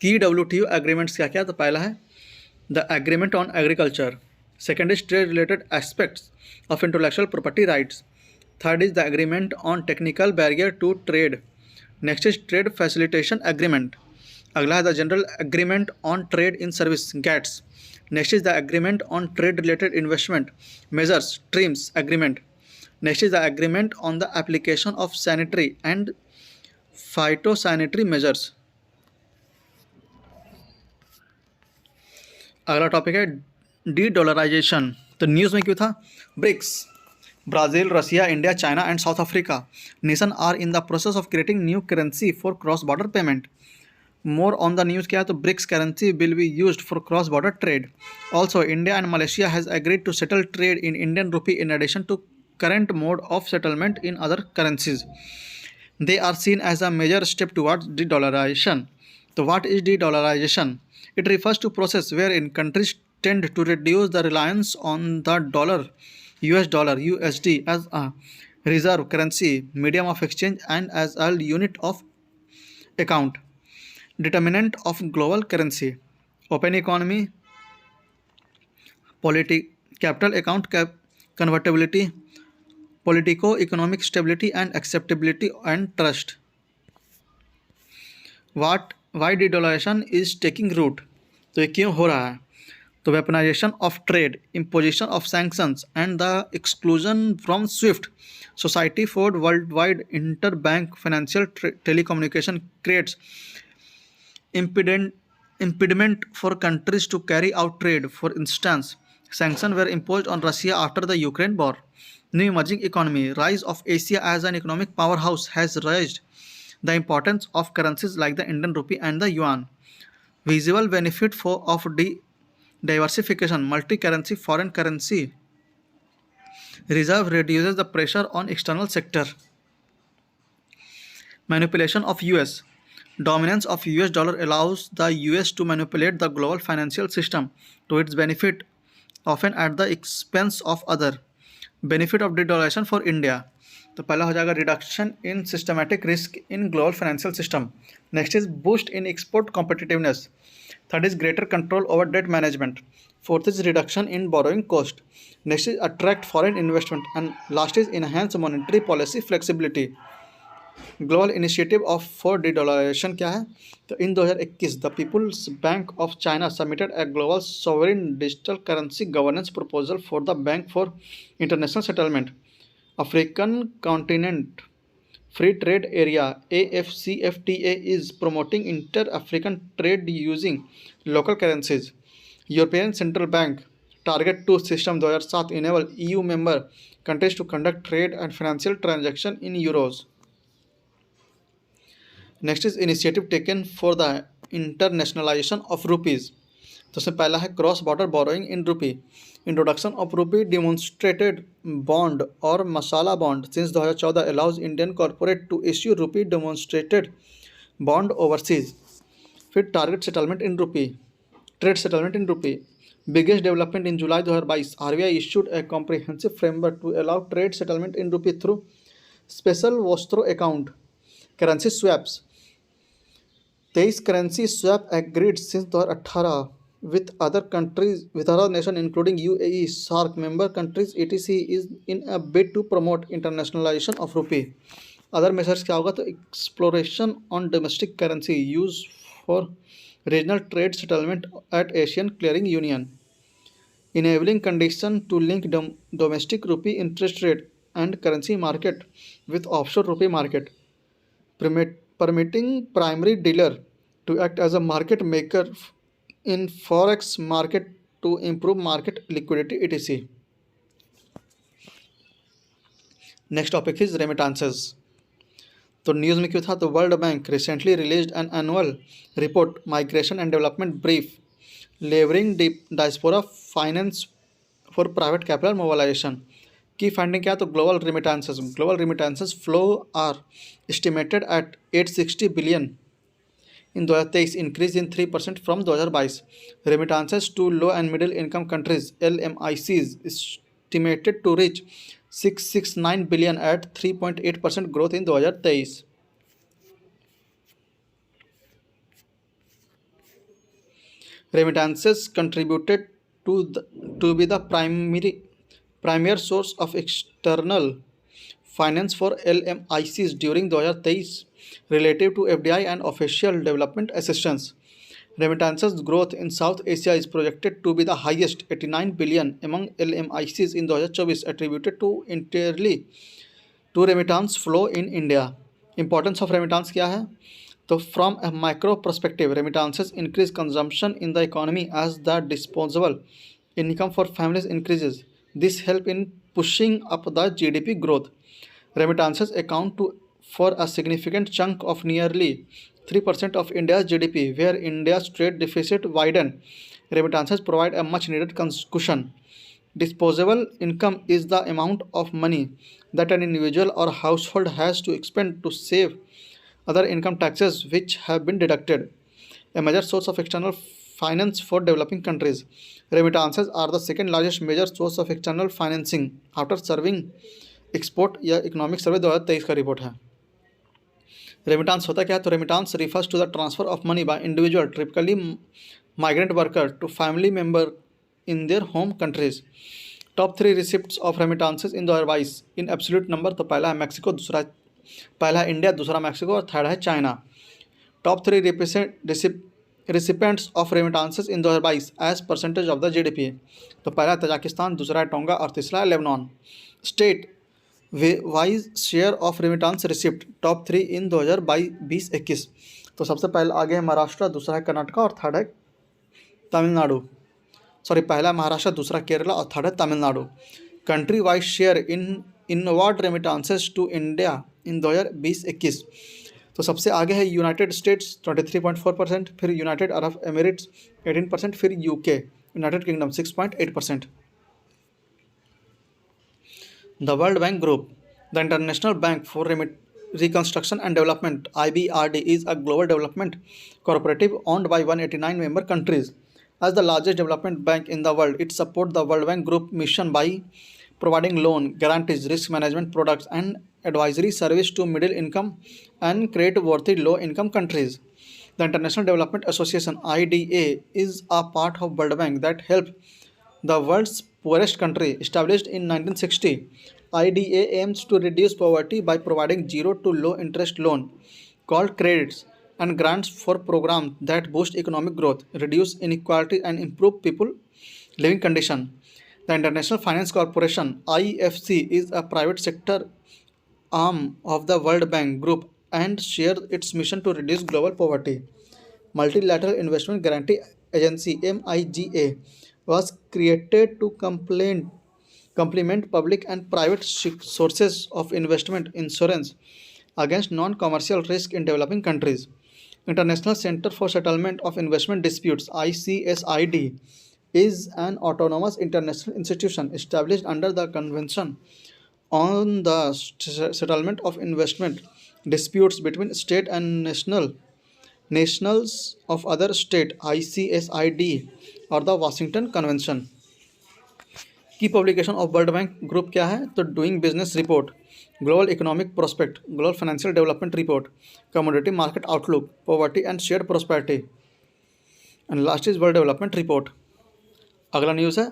Key WTO agreements क्या क्या? तो पहला है the agreement on agriculture. Second is trade related aspects of intellectual property rights. Third is the agreement on technical barrier to trade. Next is trade facilitation agreement. अगला है the general agreement on trade in service (GATS). Next is the agreement on trade related investment measures (TRIMS) agreement. Next is the agreement on the application of sanitary and phytosanitary measures. अगला topic है dedollarisation. तो news में क्यों था? BRICS, Brazil, Russia, India, China and South Africa nation are in the process of creating new currency for cross border payment. More on the news क्या है? तो BRICS currency will be used for cross border trade. Also India and Malaysia has agreed to settle trade in Indian rupee in addition to current mode of settlement in other currencies. They are seen as a major step towards de-dollarization. So what is de-dollarization? It refers to process wherein countries tend to reduce the reliance on the dollar, US dollar, USD, as a reserve currency, medium of exchange, and as a unit of account, determinant of global currency. Open economy, capital account convertibility, politico-economic stability and acceptability and trust. Why de-dollarization is taking root? तो ये क्यों हो रहा है? तो weaponisation of trade, imposition of sanctions and the exclusion from Swift society for Worldwide Interbank Financial telecommunication creates impediment for countries to carry out trade. For instance, sanctions were imposed on Russia after the Ukraine war. New emerging economy, rise of Asia as an economic powerhouse has raised the importance of currencies like the Indian rupee and the yuan. Visible benefit of diversification, multi-currency, foreign currency reserve reduces the pressure on external sector. Manipulation of US. Dominance of US dollar allows the US to manipulate the global financial system to its benefit, often at the expense of other. Benefit of de-dollarization for India. तो पहला हो जाएगा reduction in systematic risk in global financial system. Next is boost in export competitiveness. Third is greater control over debt management. Fourth is reduction in borrowing cost. Next is attract foreign investment, and last is enhance monetary policy flexibility. Global initiative of for dedollarization क्या है? तो in 2021 the people's bank of China submitted a global sovereign digital currency governance proposal for the bank for international settlement. African continent free trade area AFCFTA is promoting inter-African trade using local currencies. European Central Bank Target 2 system 2007 enable EU member countries to conduct trade and financial transaction in euros. Next is initiative taken for the internationalisation of rupees. तो उसमें पहला है cross border borrowing in rupee. Introduction of rupee denominated bond और masala bond since 2014 allows Indian corporate to issue rupee denominated bond overseas. फिर target settlement in rupee, trade settlement in rupee. Biggest development in July 2022 RBI issued a comprehensive framework to allow trade settlement in rupee through special vostro account. Currency swaps 23 currency swap agreed since 2018 with other countries, with other nations including UAE, SAARC member countries etc. is in a bid to promote internationalization of rupee. Other measures क्या होगा? तो exploration on domestic currency use for regional trade settlement at Asian Clearing Union. Enabling condition to link domestic rupee interest rate and currency market with offshore rupee market. Permitting primary dealer to act as a market maker in forex market to improve market liquidity etc. Next topic is remittances. तो news में क्यों था? तो world bank recently released an annual report migration and development brief leveraging diaspora finance for private capital mobilisation. Key finding क्या? तो global remittances flow are estimated at 860 billion in 2023, increase in 3% from 2022. Remittances to low and middle income countries LMICs estimated to reach 669 billion at 3.8% growth in 2023. Remittances contributed to be the primary source of external finance for LMICs during 2023 relative to FDI and official development assistance. Remittances growth in South Asia is projected to be the highest, 89 billion among LMICs in 2024, attributed to entirely to remittance flow in India. Importance of remittance क्या है? तो from a micro perspective, remittances increase consumption in the economy as the disposable income for families increases. This help in pushing up the GDP growth. Remittances account for a significant chunk of nearly 3% of India's GDP, where India's trade deficit widened. Remittances provide a much needed cushion. Disposable income is the amount of money that an individual or household has to expend to save other income taxes which have been deducted. A major source of external finance for developing countries. Remittances are the second largest major source of external financing after serving export या economic survey 2023 का report है. Remittance होता क्या है? तो remittance refers to the transfer of money by individual typically migrant worker to family member in their home countries. Top 3 receipts of remittances in 2022 in absolute number. तो पहला है Mexico, पहला है इंडिया, दूसरा मैक्सिको और थर्ड है China. Top 3 recipients of remittances in 2022 as percentage of the GDP. तो पहला है तजाकिस्तान, दूसरा है टोंगा और तीसरा है Lebanon. State wise share of remittance receipt top 3 इन 2022-21. तो सबसे पहले आगे है महाराष्ट्र, दूसरा है कर्नाटक और थर्ड है तमिलनाडु. पहला है महाराष्ट्र, दूसरा केरला और थर्ड है Tamil Nadu. Country wise share in inward रेमिटांसेस to India in 2020-21. तो सबसे आगे है यूनाइटेड स्टेट्स 23.4%, फिर यूनाइटेड अरब एमिरेट्स 18%, फिर UK United kingdom 6.8%. The World Bank Group, the International Bank for Reconstruction and Development (IBRD) is a global development cooperative owned by 189 member countries. As the largest development bank in the world, it supports the World Bank Group mission by providing loan, guarantees, risk management products, and advisory service to middle income and credit-worthy low-income countries. The International Development Association (IDA) is a part of World Bank that help the world's poorest country. Established in 1960, IDA aims to reduce poverty by providing zero to low interest loan called credits and grants for programs that boost economic growth, reduce inequality, and improve people living condition. The International Finance Corporation (IFC) is a private sector arm of the World Bank Group and shares its mission to reduce global poverty. Multilateral Investment Guarantee Agency (MIGA) was created to complement public and private sources of investment insurance against non-commercial risk in developing countries. International Center for Settlement of Investment Disputes (ICSID) is an autonomous international institution established under the Convention on the Settlement of Investment Disputes between state and nationals of other state (ICSID) और the Washington convention. की publication of world bank group क्या है? तो doing business report, global economic prospect, global financial development report, commodity market outlook, poverty and share prosperity, and last is world development report. अगला news है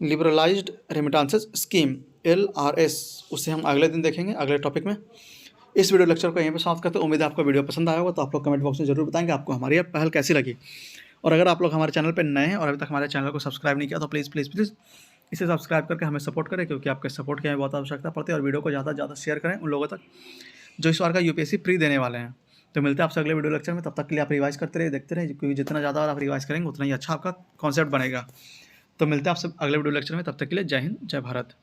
liberalised remittances scheme LRS, उसे हम अगले दिन देखेंगे अगले टॉपिक में। इस वीडियो लेक्चर को यहीं पे समाप्त करते हैं। उम्मीद है आपको वीडियो पसंद आया होगा, तो आप लोग कमेंट बॉक्स में जरूर बताएंगे आपको हमारी यह पहल कैसी लगी। और अगर आप लोग हमारे चैनल पर नए हैं और अभी तक हमारे चैनल को सब्सक्राइब नहीं किया तो प्लीज़ प्लीज़ प्लीज़ इसे सब्सक्राइब करके हमें सपोर्ट करें, क्योंकि आपके सपोर्ट की हमें बहुत आवश्यकता पड़ती है। और वीडियो को ज़्यादा से ज़्यादा शेयर करें उन लोगों तक जो इस बार का UPSC प्री देने वाले हैं। तो मिलते हैं आपसे अगले वीडियो लेक्चर में। तब तक के लिए आप रिवाइज करते रहिए, देखते रहिए, क्योंकि जितना ज़्यादा आप रिवाइज करेंगे उतना ही अच्छा आपका कॉन्सेप्ट बनेगा। तो मिलते हैं आपसे अगले वीडियो लेक्चर में। तब तक के लिए जय हिंद, जय भारत।